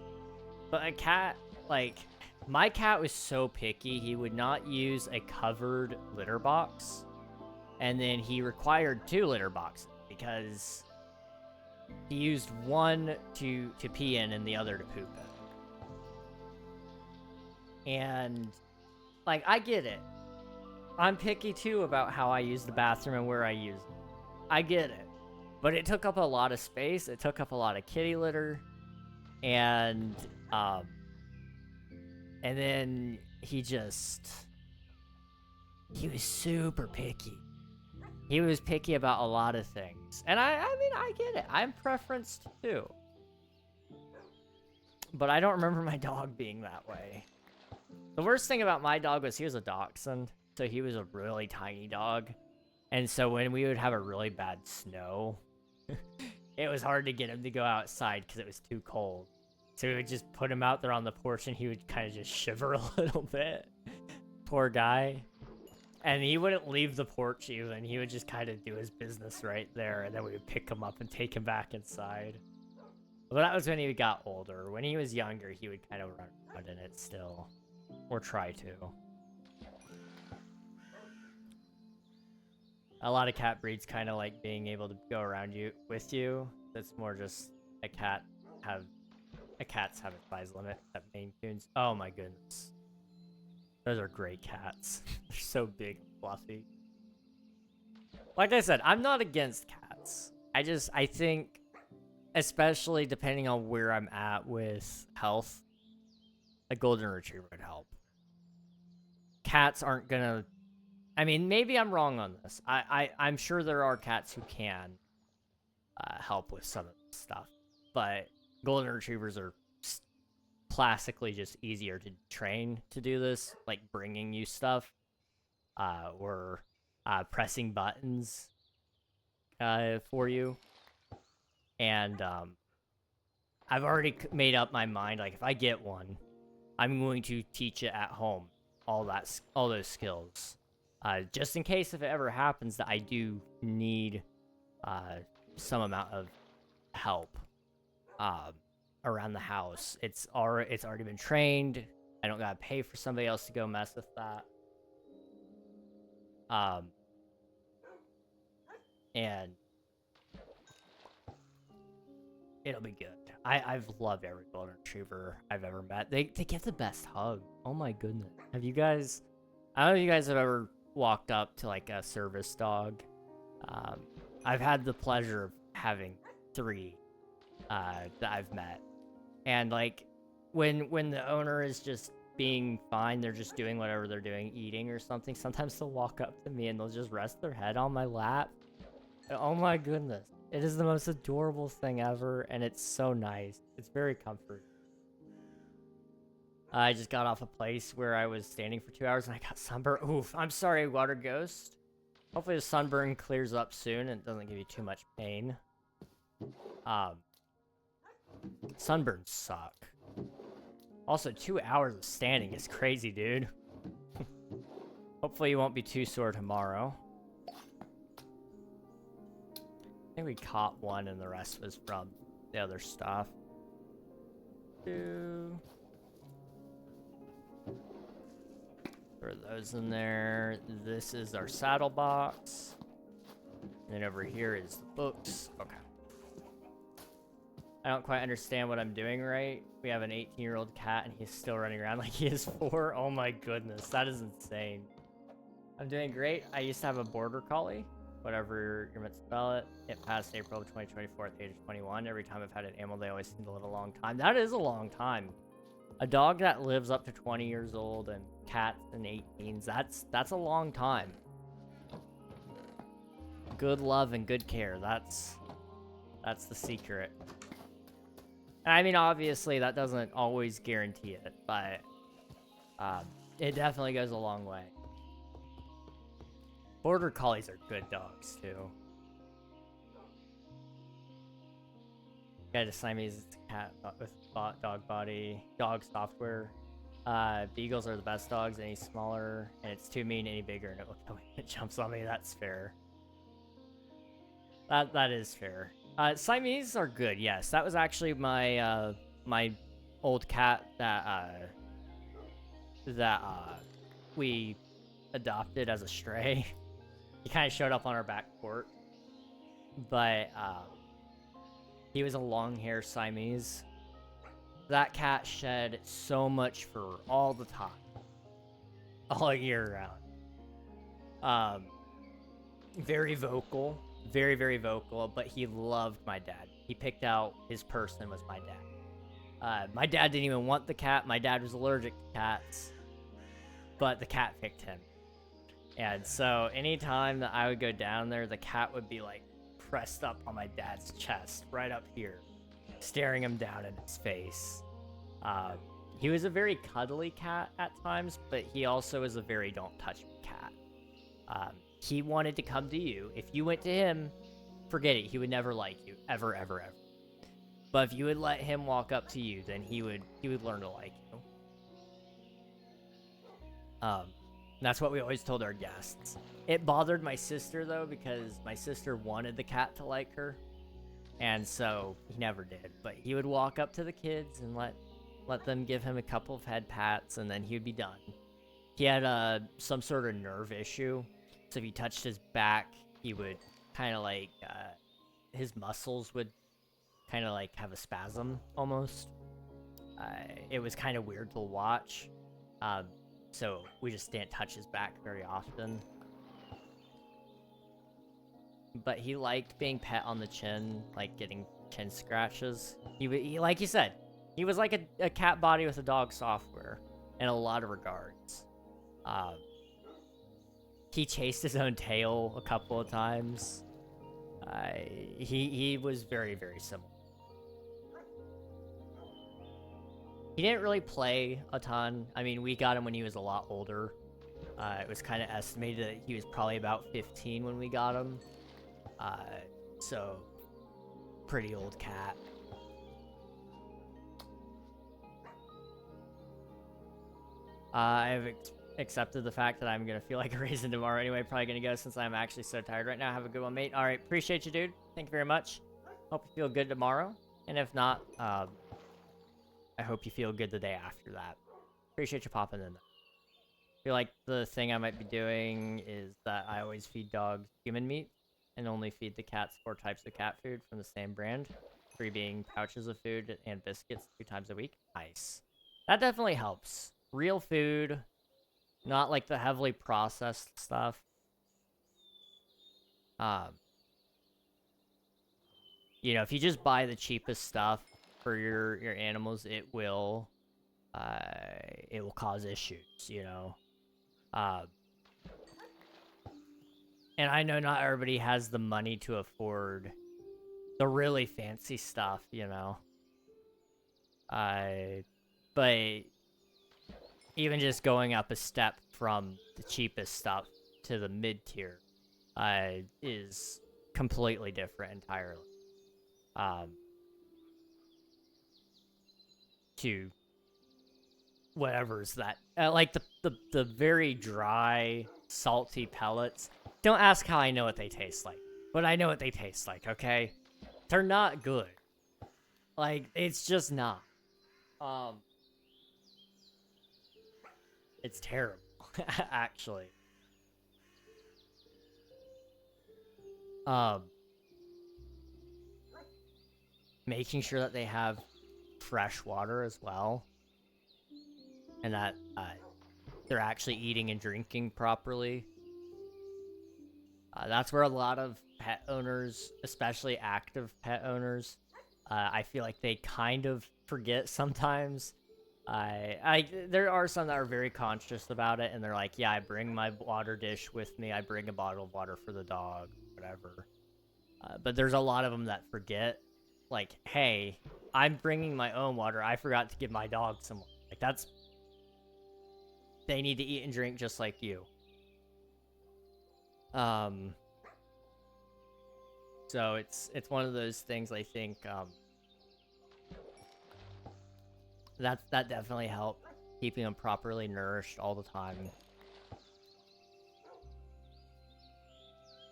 S1: But a cat, like, my cat was so picky, he would not use a covered litter box. And then he required 2 litter boxes because he used one to pee in and the other to poop in. And like, I get it. I'm picky too about how I use the bathroom and where I use it. I get it. But it took up a lot of space. It took up a lot of kitty litter. And then he was super picky. He was picky about a lot of things. And I mean, I get it. I'm preferenced too. But I don't remember my dog being that way. The worst thing about my dog was he was a dachshund. So he was a really tiny dog. And so when we would have a really bad snow, it was hard to get him to go outside because it was too cold. So we would just put him out there on the porch and he would kind of just shiver a little bit. Poor guy. And he wouldn't leave the porch even. He would just kind of do his business right there. And then we would pick him up and take him back inside. But that was when he got older. When he was younger, he would kind of run around in it still. Or try to. A lot of cat breeds kind of like being able to go around with you. That's more just a cats have a size limit at Maine Coons. Oh my goodness. Those are great cats. They're so big and fluffy. Like I said, I'm not against cats. I think, especially depending on where I'm at with health, a golden retriever would help. Cats aren't gonna... I mean, maybe I'm wrong on this. I'm sure there are cats who can help with some of this stuff. But golden retrievers are classically just easier to train to do this. Like bringing you stuff. Or pressing buttons for you. And I've already made up my mind. Like, if I get one, I'm going to teach it at home. All those skills. Just in case if it ever happens that I do need some amount of help around the house. It's already been trained. I don't gotta pay for somebody else to go mess with that. And it'll be good. I've loved every golden retriever I've ever met. They give the best hug. Oh my goodness. I don't know if you guys have ever walked up to like a service dog. I've had the pleasure of having 3 that I've met. And like when the owner is just being fine, they're just doing whatever they're doing, eating or something, sometimes they'll walk up to me and they'll just rest their head on my lap. And oh my goodness. It is the most adorable thing ever, and it's so nice. It's very comforting. I just got off a place where I was standing for 2 hours and I got sunburned. Oof, I'm sorry, Water Ghost. Hopefully the sunburn clears up soon and doesn't give you too much pain. Sunburns suck. Also, 2 hours of standing is crazy, dude. Hopefully you won't be too sore tomorrow. I think we caught one and the rest was from the other stuff. 2. Throw those in there. This is our saddle box. And then over here is the books. Okay. I don't quite understand what I'm doing right. We have an 18-year-old cat and he's still running around like he is 4. Oh my goodness, that is insane. I'm doing great. I used to have a border collie. Whatever you're meant to spell it. It passed April of 2024 at the age of 21. Every time I've had an animal, they always seem to live a long time. That is a long time. A dog that lives up to 20 years old and cats in 18s, that's a long time. Good love and good care. That's the secret. And I mean, obviously, that doesn't always guarantee it, but it definitely goes a long way. Border collies are good dogs, too. Got a Siamese cat with dog body, dog software. Beagles are the best dogs, any smaller, and it's too mean any bigger, and it will kill me. It jumps on me, that's fair. That is fair. Siamese are good, yes. That was actually my my old cat that we adopted as a stray. He kind of showed up on our back porch, but he was a long-hair Siamese. That cat shed so much fur all the time. all year round. Very vocal, very, very vocal, but he loved my dad. He picked out his person was my dad. My dad didn't even want the cat. My dad was allergic to cats, but the cat picked him. And so anytime that I would go down there, the cat would be like pressed up on my dad's chest, right up here, staring him down in his face. He was a very cuddly cat at times, but he also is a very don't touch me cat. He wanted to come to you. If you went to him, forget it. He would never like you, ever, ever, ever. But if you would let him walk up to you, then he would learn to like you. That's what we always told our guests. It bothered my sister, though, because my sister wanted the cat to like her. And so he never did. But he would walk up to the kids and let them give him a couple of head pats, and then he would be done. He had some sort of nerve issue. So if you touched his back, he would kind of like, his muscles would kind of like have a spasm almost. It was kind of weird to watch. So we just didn't touch his back very often. But he liked being pet on the chin, like getting chin scratches. He like you said, he was like a cat body with a dog software in a lot of regards. He chased his own tail a couple of times. He was very, very similar. He didn't really play a ton. I mean, we got him when he was a lot older. It was kind of estimated that he was probably about 15 when we got him. So, pretty old cat. I've accepted the fact that I'm going to feel like a raisin tomorrow anyway. Probably going to go since I'm actually so tired right now. Have a good one, mate. All right, appreciate you, dude. Thank you very much. Hope you feel good tomorrow. And if not, I hope you feel good the day after that. Appreciate you popping in. I feel like the thing I might be doing is that I always feed dogs human meat and only feed the cats 4 types of cat food from the same brand, 3 being pouches of food and biscuits 2 times a week. Nice. That definitely helps. Real food, not like the heavily processed stuff. You know, if you just buy the cheapest stuff for your animals, it will cause issues, you know. And I know not everybody has the money to afford the really fancy stuff, you know. But even just going up a step from the cheapest stuff to the mid-tier is completely different entirely. To whatever's that, like the very dry, salty pellets. Don't ask how I know what they taste like, but I know what they taste like, okay? They're not good. Like, it's just not. It's terrible, actually. Making sure that they have fresh water as well, and that they're actually eating and drinking properly. That's where a lot of pet owners, especially active pet owners, I feel like they kind of forget sometimes. There are some that are very conscious about it, and they're like, yeah, I bring my water dish with me. I bring a bottle of water for the dog, whatever. But there's a lot of them that forget, like, hey, I'm bringing my own water. I forgot to give my dog some water. Like, they need to eat and drink just like you. So it's one of those things, I think, that definitely helped keeping them properly nourished all the time.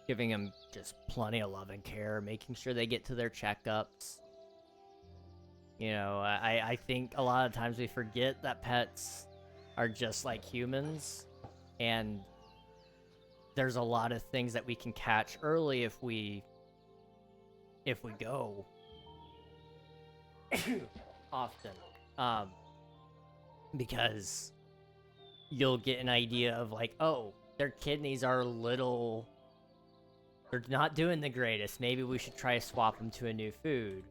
S1: Giving them just plenty of love and care, making sure they get to their checkups. You know, I think a lot of times we forget that pets are just like humans, and there's a lot of things that we can catch early if we go often. Because you'll get an idea of like, oh, their kidneys are a little, they're not doing the greatest. Maybe we should try to swap them to a new food,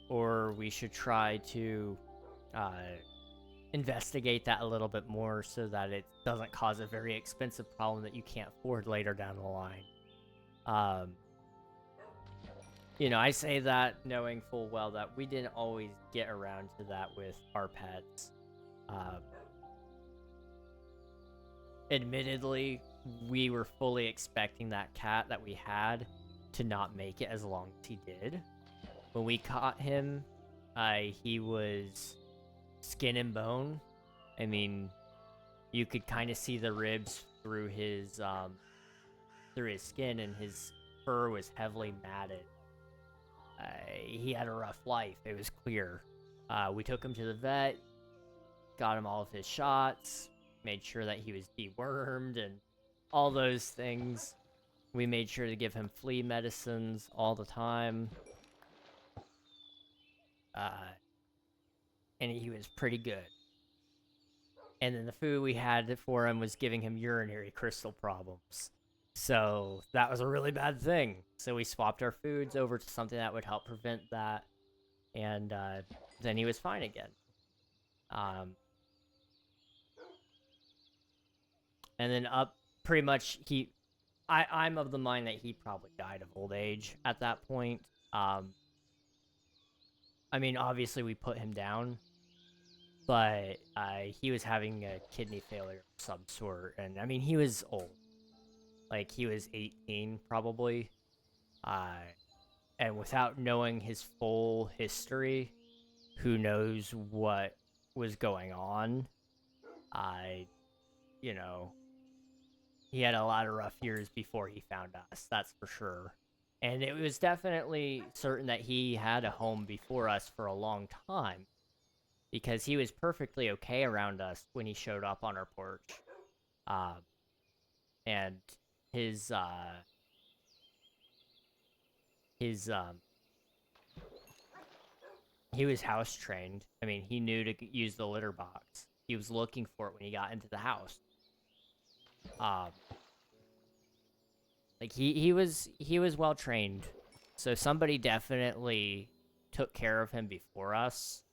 S1: or we should try to investigate that a little bit more so that it doesn't cause a very expensive problem that you can't afford later down the line. You know, I say that knowing full well that we didn't always get around to that with our pets. Admittedly, we were fully expecting that cat that we had to not make it as long as he did. When we caught him, he was skin and bone. I mean, you could kind of see the ribs through his skin, and his fur was heavily matted. He had a rough life. It was clear. We took him to the vet, got him all of his shots, made sure that he was dewormed and all those things. We made sure to give him flea medicines all the time. And he was pretty good. And then the food we had for him was giving him urinary crystal problems. So that was a really bad thing. So we swapped our foods over to something that would help prevent that. And then he was fine again. And then pretty much I'm of the mind that he probably died of old age at that point. I mean, obviously we put him down, but he was having a kidney failure of some sort. And I mean, he was old. Like, he was 18 probably. And without knowing his full history, who knows what was going on. You know, he had a lot of rough years before he found us, that's for sure. And it was definitely certain that he had a home before us for a long time, because he was perfectly okay around us when he showed up on our porch. And his he was house trained. I mean, he knew to use the litter box. He was looking for it when he got into the house. Like he was well trained. So somebody definitely took care of him before us.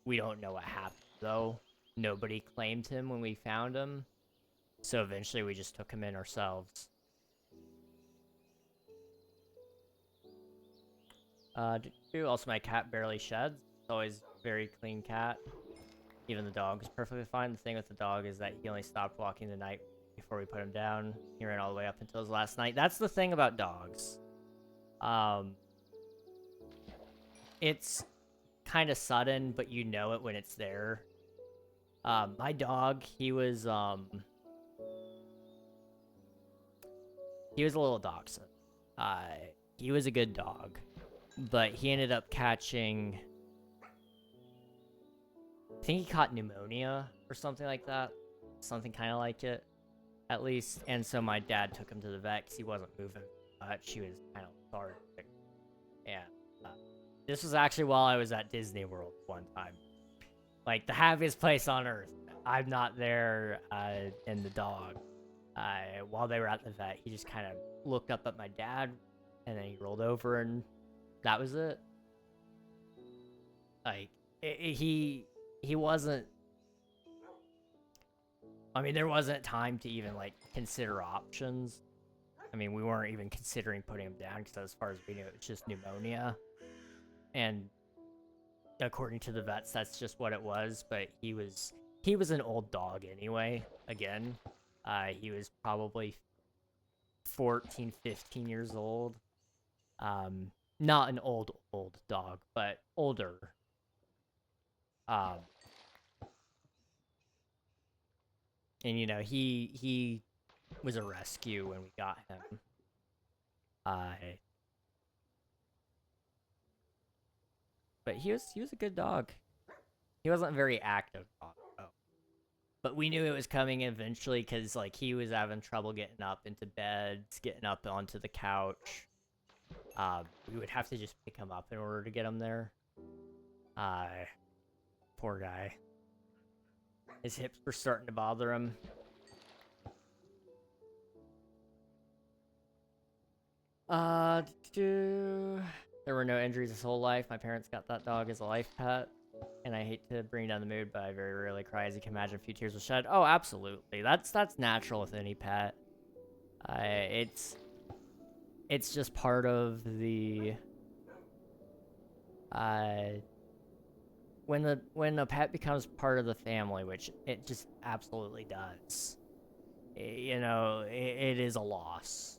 S1: We don't know what happened though. Nobody claimed him when we found him. So eventually we just took him in ourselves. Also, my cat barely sheds. It's always a very clean cat. Even the dog is perfectly fine. The thing with the dog is that he only stopped walking the night before we put him down. He ran all the way up until his last night. That's the thing about dogs. It's kind of sudden, but you know it when it's there. My dog, he was a little dachshund. He was a good dog, but he ended up catching, I think he caught pneumonia or something like that. Something kind of like it, at least. And so my dad took him to the vet because he wasn't moving much. He was kind of lethargic. And this was actually while I was at Disney World one time. Like, the happiest place on earth. I'm not there, and the dog. While they were at the vet, he just kind of looked up at my dad, and then he rolled over, and that was it. Like, he wasn't... I mean, there wasn't time to even, like, consider options. I mean, we weren't even considering putting him down, because as far as we knew, it was just pneumonia. And according to the vets, that's just what it was, but he was an old dog anyway, again. He was probably 14, 15 years old. Not an old dog, but older. And, you know, he was a rescue when we got him. But he was a good dog. He wasn't a very active dog, though. But we knew it was coming eventually because, like, he was having trouble getting up into beds, getting up onto the couch. We would have to just pick him up in order to get him there. Poor guy. His hips were starting to bother him. There were no injuries his whole life. My parents got that dog as a life pet. And I hate to bring down the mood, but I very rarely cry. As you can imagine, a few tears will shed. Oh, absolutely. That's natural with any pet. It's just part of the when a pet becomes part of the family, which it just absolutely does. It is a loss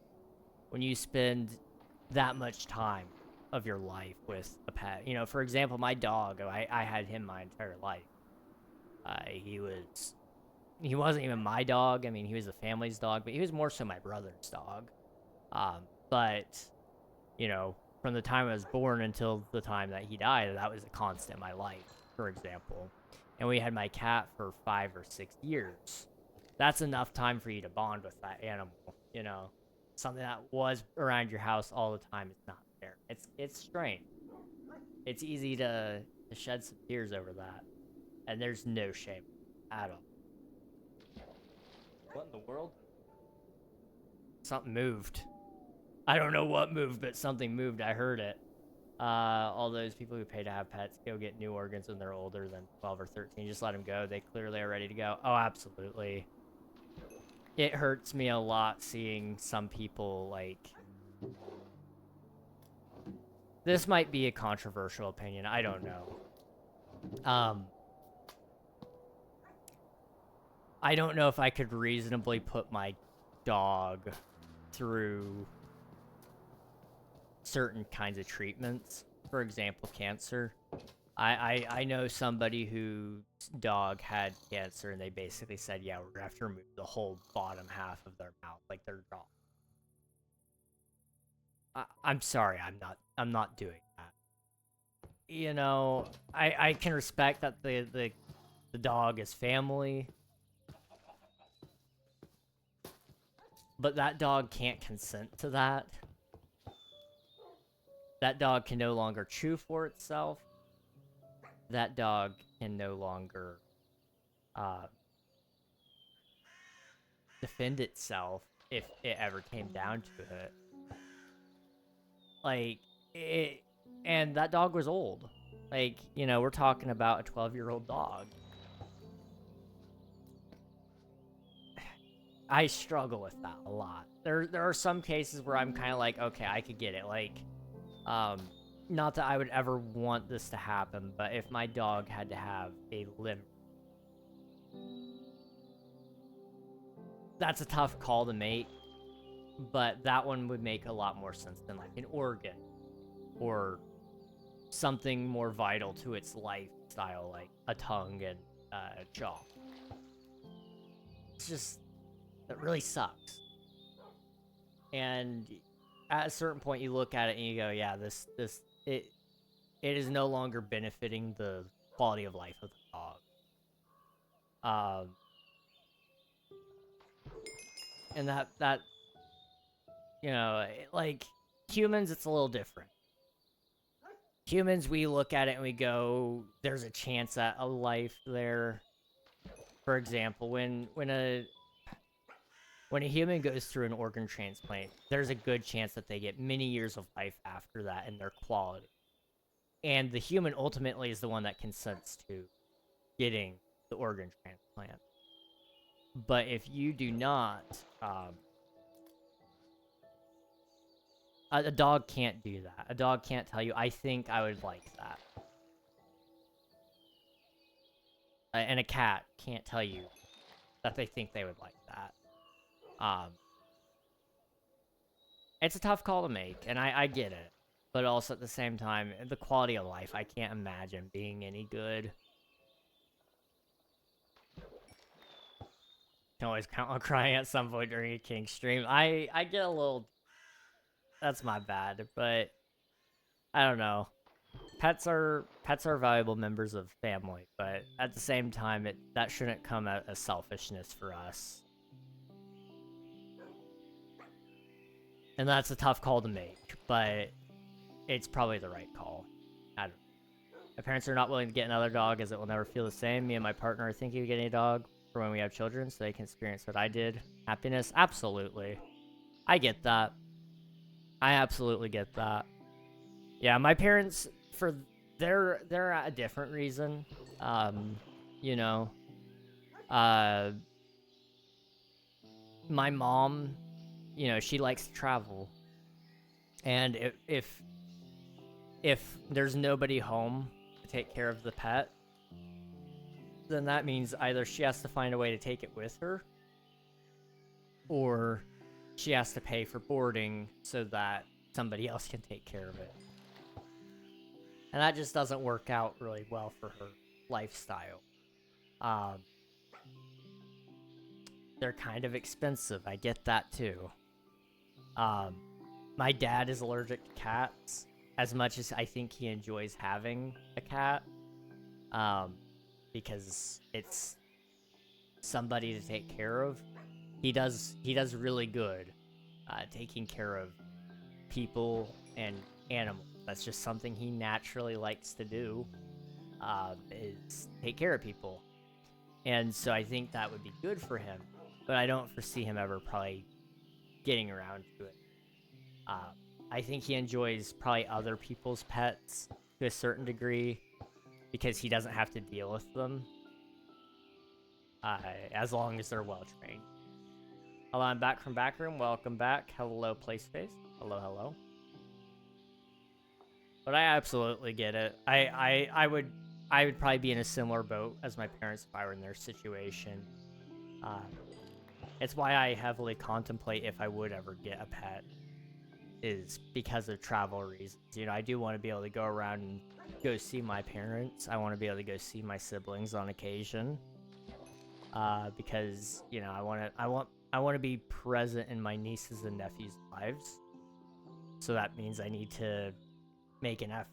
S1: when you spend that much time of your life with a pet. For example, my dog, I had him my entire life. He wasn't even my dog. I mean, he was the family's dog, but he was more so my brother's dog. But from the time I was born until the time that he died, that was a constant in my life, for example. And we had my cat for 5 or 6 years. That's enough time for you to bond with that animal, Something that was around your house all the time is not there. It's strange. It's easy to shed some tears over that. And there's no shame at all. What in the world? Something moved. I don't know what moved, but something moved. I heard it. All those people who pay to have pets go get new organs when they're older than 12 or 13. Just let them go. They clearly are ready to go. Oh, absolutely. It hurts me a lot seeing some people, like... This might be a controversial opinion. I don't know. I don't know if I could reasonably put my dog through certain kinds of treatments. For example, cancer. I know somebody whose dog had cancer, and they basically said, yeah, we're gonna have to remove the whole bottom half of their mouth, like their jaw. I'm sorry, I'm not doing that. I can respect that the dog is family, but that dog can't consent to that. That dog can no longer chew for itself. That dog can no longer defend itself if it ever came down to it. And that dog was old. We're talking about a 12-year-old dog. I struggle with that a lot. There are some cases where I'm kind of like, okay, I could get it. Not that I would ever want this to happen, but if my dog had to have a limb, that's a tough call to make, but that one would make a lot more sense than like an organ or something more vital to its lifestyle, like a tongue and jaw. It's just, that really sucks. And at a certain point, you look at it and you go, yeah, it is no longer benefiting the quality of life of the dog. And that like humans, it's a little different. Humans, we look at it and we go, there's a chance at a life there. For example, when a human goes through an organ transplant, there's a good chance that they get many years of life after that in their quality. And the human ultimately is the one that consents to getting the organ transplant. But if you do not, a dog can't do that. A dog can't tell you, I think I would like that. And a cat can't tell you that they think they would like that. It's a tough call to make, and I get it. But also at the same time, the quality of life, I can't imagine being any good. Can always count on crying at some point during a King stream. I get a little... That's my bad, but I don't know. Pets are valuable members of family, but at the same time, that shouldn't come out as selfishness for us. And that's a tough call to make, but it's probably the right call. I don't know. My parents are not willing to get another dog as it will never feel the same. Me and my partner are thinking of getting a dog for when we have children so they can experience what I did. Happiness? Absolutely. I get that. I absolutely get that. Yeah, my parents, for they're at a different reason. You know, uh, my mom, you know, she likes to travel, and if there's nobody home to take care of the pet, then that means either she has to find a way to take it with her, or she has to pay for boarding so that somebody else can take care of it. And that just doesn't work out really well for her lifestyle. Um, they're kind of expensive. I get that too. My dad is allergic to cats as much as I think he enjoys having a cat, because it's somebody to take care of. He does really good taking care of people and animals. That's just something he naturally likes to do, is take care of people. And so I think that would be good for him, but I don't foresee him ever probably getting around to it. I think he enjoys probably other people's pets to a certain degree because he doesn't have to deal with them, as long as they're well trained. Hello, I'm back from Backroom. Welcome back. Hello, PlaySpace. Hello, hello. But I absolutely get it. I would probably be in a similar boat as my parents if I were in their situation. It's why I heavily contemplate if I would ever get a pet, is because of travel reasons. You know, I do want to be able to go around and go see my parents. I want to be able to go see my siblings on occasion. Because, you know, I want to be present in my nieces and nephews' lives. So that means I need to make an effort.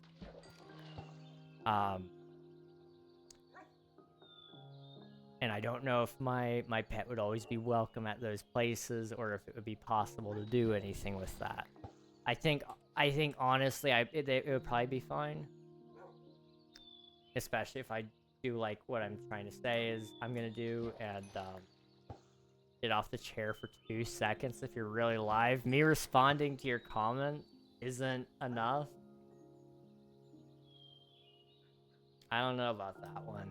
S1: And I don't know if my pet would always be welcome at those places, or if it would be possible to do anything with that. I think honestly, it would probably be fine. Especially if I do like what I'm trying to say is I'm gonna do, and get off the chair for 2 seconds if you're really live. Me responding to your comment isn't enough. I don't know about that one.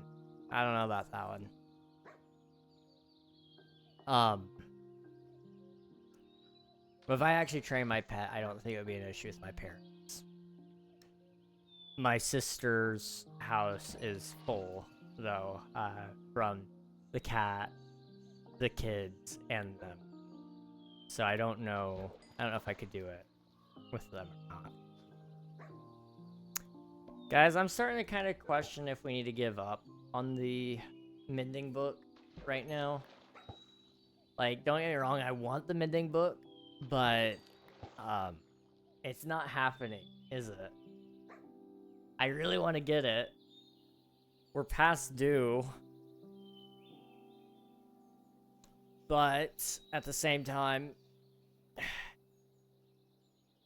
S1: But if I actually train my pet, I don't think it would be an issue with my parents. My sister's house is full, though, from the cat, the kids, and them. So I don't know if I could do it with them or not. Guys, I'm starting to kind of question if we need to give up on the Mending book right now. Like, don't get me wrong, I want the Mending book, but it's not happening, is it? I really want to get it. We're past due. But at the same time,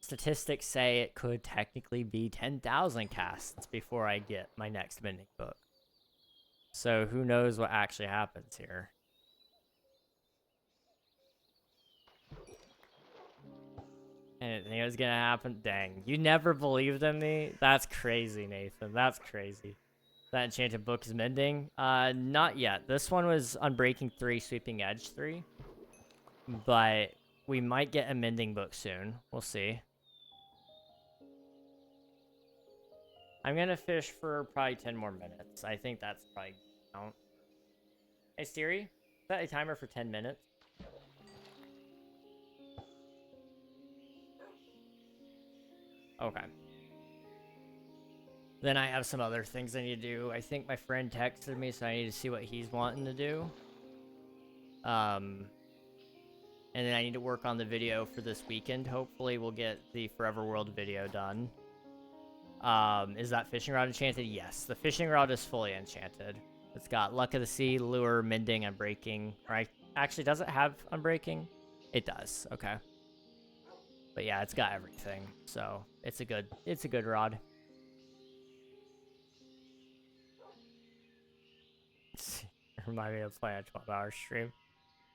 S1: statistics say it could technically be 10,000 casts before I get my next Mending book. So who knows what actually happens here. Anything was gonna happen? Dang. You never believed in me? That's crazy, Nathan. That's crazy. That enchanted book is Mending? Not yet. This one was Unbreaking 3, Sweeping Edge 3. But we might get a Mending book soon. We'll see. I'm gonna fish for probably 10 more minutes. I think that's probably count. Hey, Siri, set a timer for 10 minutes. Okay. Then I have some other things I need to do. I think my friend texted me, so I need to see what he's wanting to do. And then I need to work on the video for this weekend. Hopefully we'll get the Forever World video done. Is that fishing rod enchanted? Yes, the fishing rod is fully enchanted. It's got Luck of the Sea, Lure, Mending, Unbreaking. Right? Actually, does it have Unbreaking? It does. Okay. But yeah, it's got everything. So it's a good rod. Remind me of playing a 12-hour stream.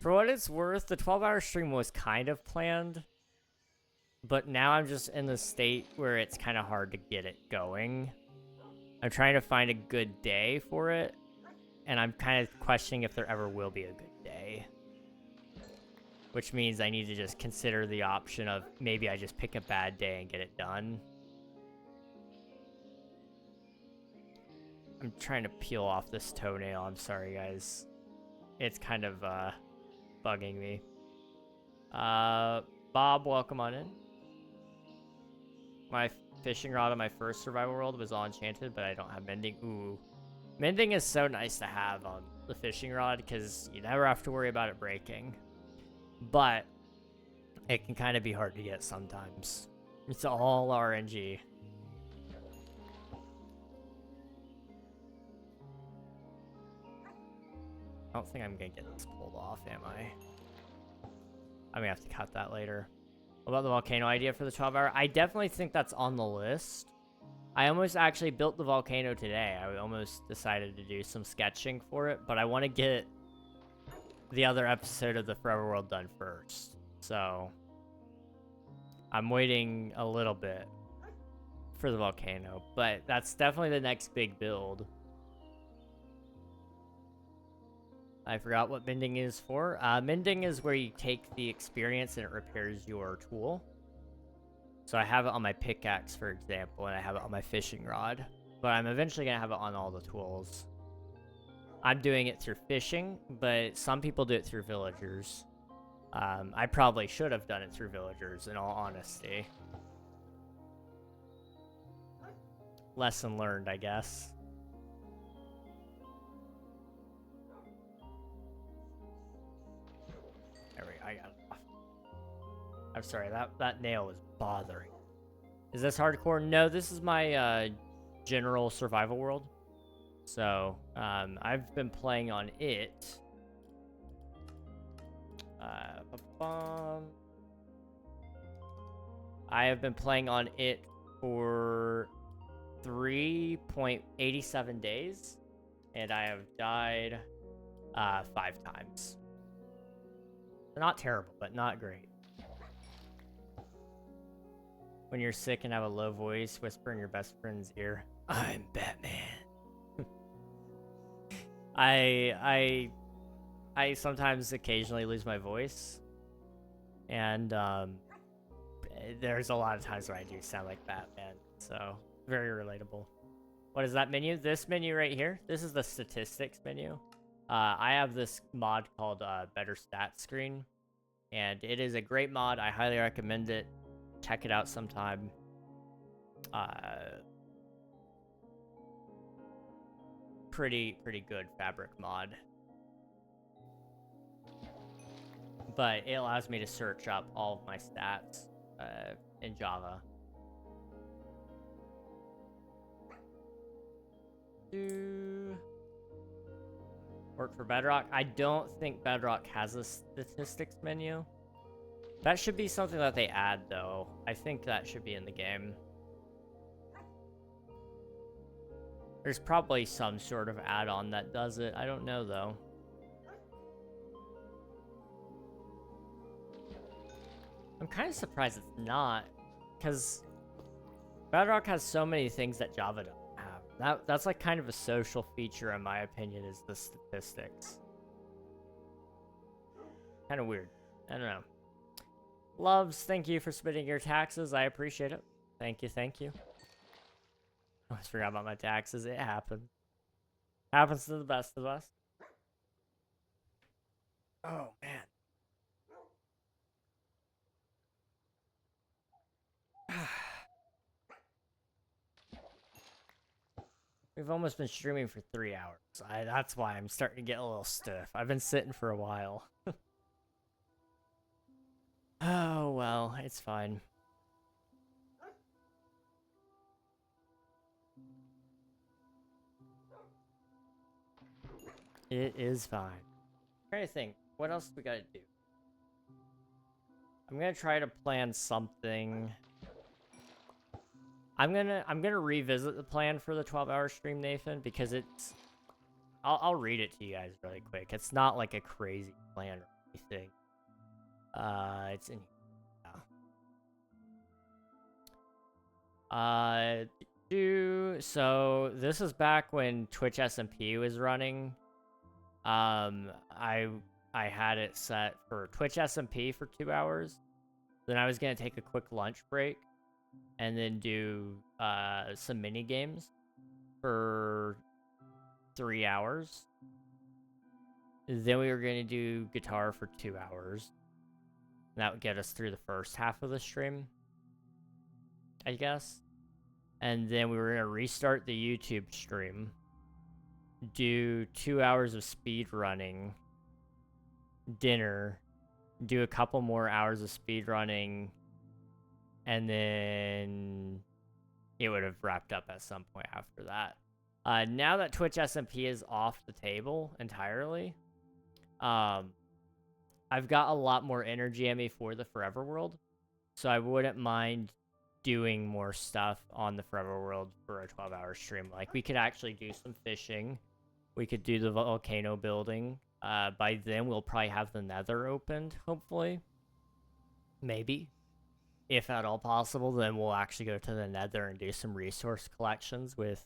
S1: For what it's worth, the 12-hour stream was kind of planned. But now I'm just in the state where it's kind of hard to get it going. I'm trying to find a good day for it. And I'm kind of questioning if there ever will be a good day. Which means I need to just consider the option of maybe I just pick a bad day and get it done. I'm trying to peel off this toenail. I'm sorry, guys. It's kind of bugging me. Bob, welcome on in. My fishing rod on my first survival world was all enchanted, but I don't have mending. Ooh. Mending is so nice to have on the fishing rod because you never have to worry about it breaking. But it can kind of be hard to get sometimes. It's all RNG. I don't think I'm gonna get this pulled off, am I? I'm gonna have to cut that later. What about the volcano idea for the 12-hour? I definitely think that's on the list. I almost actually built the volcano today. I almost decided to do some sketching for it, but I want to get the other episode of the Forever World done first. So I'm waiting a little bit for the volcano, but that's definitely the next big build. I forgot what mending is for. Mending is where you take the experience and it repairs your tool. So I have it on my pickaxe, for example, and I have it on my fishing rod. But I'm eventually going to have it on all the tools. I'm doing it through fishing, but some people do it through villagers. I probably should have done it through villagers, in all honesty. Lesson learned, I guess. There we go, I got it off. I'm sorry, that nail is bothering. Is this hardcore? No, this is my general survival world. So, I've been playing on it. I have been playing on it for 3.87 days, and I have died 5 times. Not terrible, but not great. When you're sick and have a low voice, whisper in your best friend's ear, "I'm Batman." I sometimes occasionally lose my voice, and there's a lot of times where I do sound like Batman, so very relatable. What is that menu? This menu right here, this is the statistics menu. I have this mod called Better Stats Screen, and it is a great mod. I highly recommend it. Check it out sometime. Pretty good fabric mod. But it allows me to search up all of my stats in Java. Work for Bedrock. I don't think Bedrock has a statistics menu. That should be something that they add, though. I think that should be in the game. There's probably some sort of add-on that does it. I don't know, though. I'm kind of surprised it's not, because Bedrock has so many things that Java doesn't have. That's like kind of a social feature, in my opinion, is the statistics. Kind of weird. I don't know. Loves, thank you for submitting your taxes. I appreciate it. Thank you, thank you. I almost forgot about my taxes. It happened. Happens to the best of us. Oh, man. We've almost been streaming for 3 hours. That's why I'm starting to get a little stiff. I've been sitting for a while. Oh, well, it's fine. It is fine. I'm trying to think, what else we gotta do? I'm gonna try to plan something. I'm gonna revisit the plan for the 12-hour stream, Nathan, because I'll read it to you guys really quick. It's not like a crazy plan or anything. It's in so this is back when Twitch SMP was running. I had it set for Twitch SMP for 2 hours. Then I was gonna take a quick lunch break and then do some mini games for 3 hours. Then we were gonna do guitar for 2 hours. That would get us through the first half of the stream, I guess. And then we were gonna restart the YouTube stream, do 2 hours of speed running, dinner, do a couple more hours of speed running, and then it would have wrapped up at some point after that. Now that Twitch SMP is off the table entirely, I've got a lot more energy in me for the Forever World, so I wouldn't mind doing more stuff on the Forever World for a 12-hour stream. Like, we could actually do some fishing. We could do the volcano building. By then, we'll probably have the Nether opened, hopefully. Maybe. If at all possible, then we'll actually go to the Nether and do some resource collections with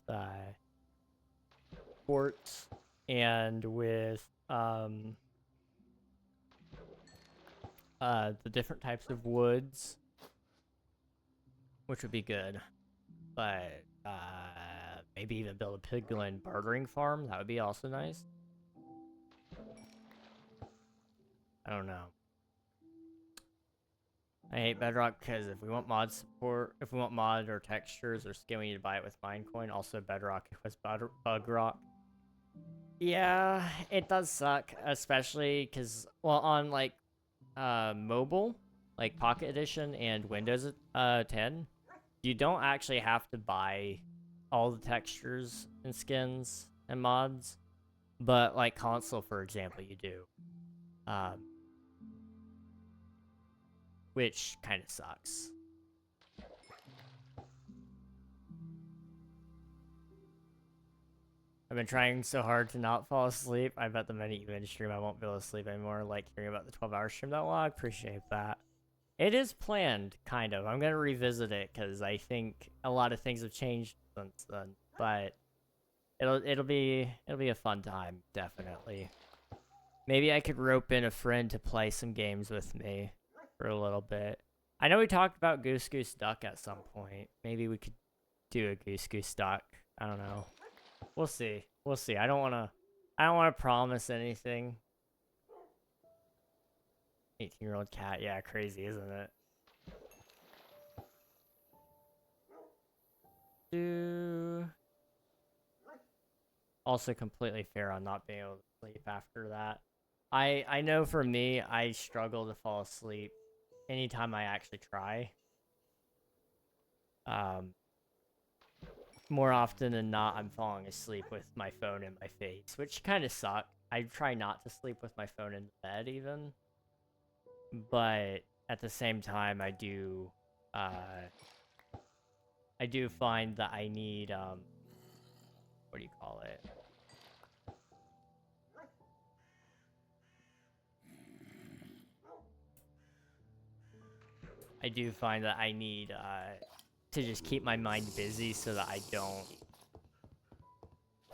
S1: quartz and with the different types of woods, which would be good. But maybe even build a piglin bartering farm. That would be also nice. I don't know. I hate Bedrock because if we want mod support, if we want mod or textures or skin, we need to buy it with Minecoin. Also, Bedrock was Bugrock. Yeah, it does suck, especially because, well, on like mobile, like Pocket Edition and Windows 10, you don't actually have to buy all the textures and skins and mods, but like console, for example, you do. Which kind of sucks. I've been trying so hard to not fall asleep. I bet the MIII stream I won't be able to sleep anymore, like hearing about the 12-hour stream. Well, I appreciate that. It is planned, kind of. I'm going to revisit it because I think a lot of things have changed since then. But it'll be a fun time, definitely. Maybe I could rope in a friend to play some games with me for a little bit. I know we talked about Goose Goose Duck at some point. Maybe we could do a Goose Goose Duck. I don't know. We'll see. We'll see. I don't wanna promise anything. 18-year-old cat. Yeah, crazy, isn't it? Also completely fair on not being able to sleep after that. I know for me, I struggle to fall asleep anytime I actually try. More often than not, I'm falling asleep with my phone in my face, which kind of sucks. I try not to sleep with my phone in bed even, but at the same time, I do find that I need what do you call it? I do find that I need to just keep my mind busy so that I don't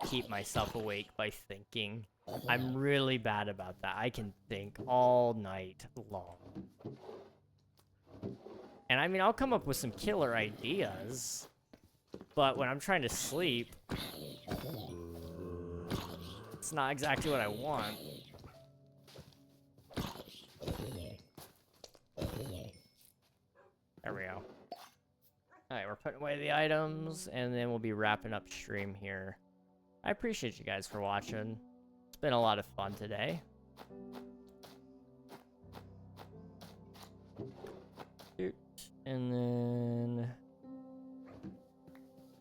S1: keep myself awake by thinking. I'm really bad about that. I can think all night long. And I mean, I'll come up with some killer ideas, but when I'm trying to sleep, it's not exactly what I want. There we go. Alright, we're putting away the items, and then we'll be wrapping up stream here. I appreciate you guys for watching. It's been a lot of fun today. And then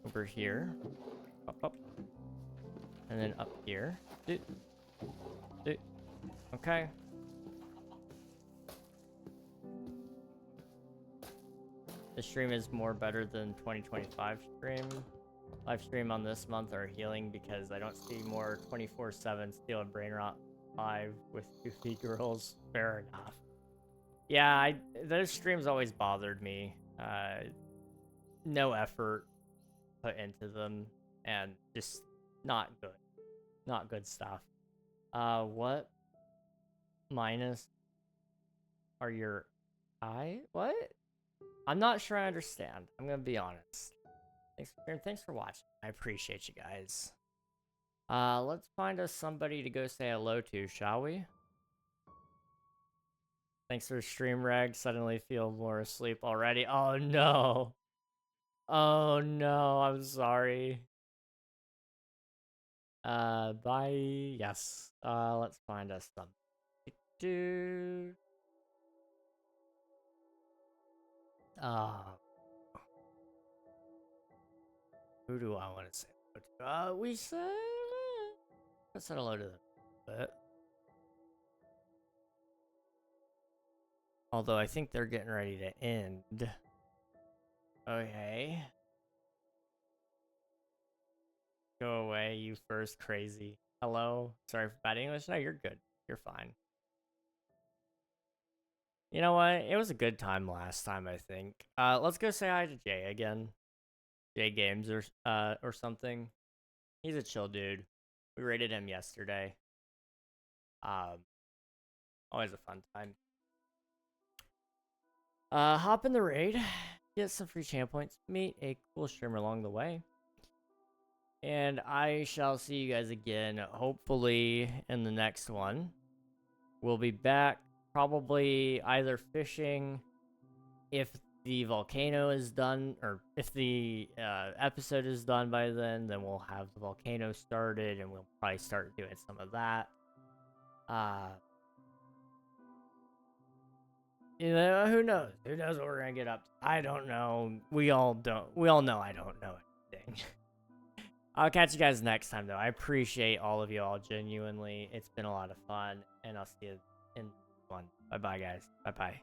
S1: over here. Up. And then up here. Okay. The stream is more better than 2025 stream. live stream on this month are healing because I don't see more 24/7 Steel and Brain Rot live with goofy girls. Fair enough. Yeah, those streams always bothered me. No effort put into them and just not good. Not good stuff. What minus are your eye? What? I'm not sure I understand. I'm gonna be honest. Thanks for watching. I appreciate you guys. Let's find us somebody to go say hello to, shall we? Thanks for stream, Reg. Suddenly feel more asleep already. Oh no. Oh no, I'm sorry. Bye. Yes. Let's find us some. Dude. Who do I want to say hello to? We said. Let's say hello to them a bit. Although I think they're getting ready to end. Okay. Go away, you first crazy. Hello? Sorry for bad English. No, you're good. You're fine. You know what? It was a good time last time, I think. Let's go say hi to Jay again. Jay Games or something. He's a chill dude. We rated him yesterday. Always a fun time. Hop in the raid. Get some free champ points. Meet a cool streamer along the way. And I shall see you guys again, hopefully, in the next one. We'll be back, probably either fishing if the volcano is done, or if the episode is done by then we'll have the volcano started, and we'll probably start doing some of that. You know, who knows? Who knows what we're gonna get up to? I don't know. We all don't. We all know I don't know anything. I'll catch you guys next time, though. I appreciate all of you all genuinely. It's been a lot of fun, and I'll see you in one. Bye-bye, guys. Bye-bye.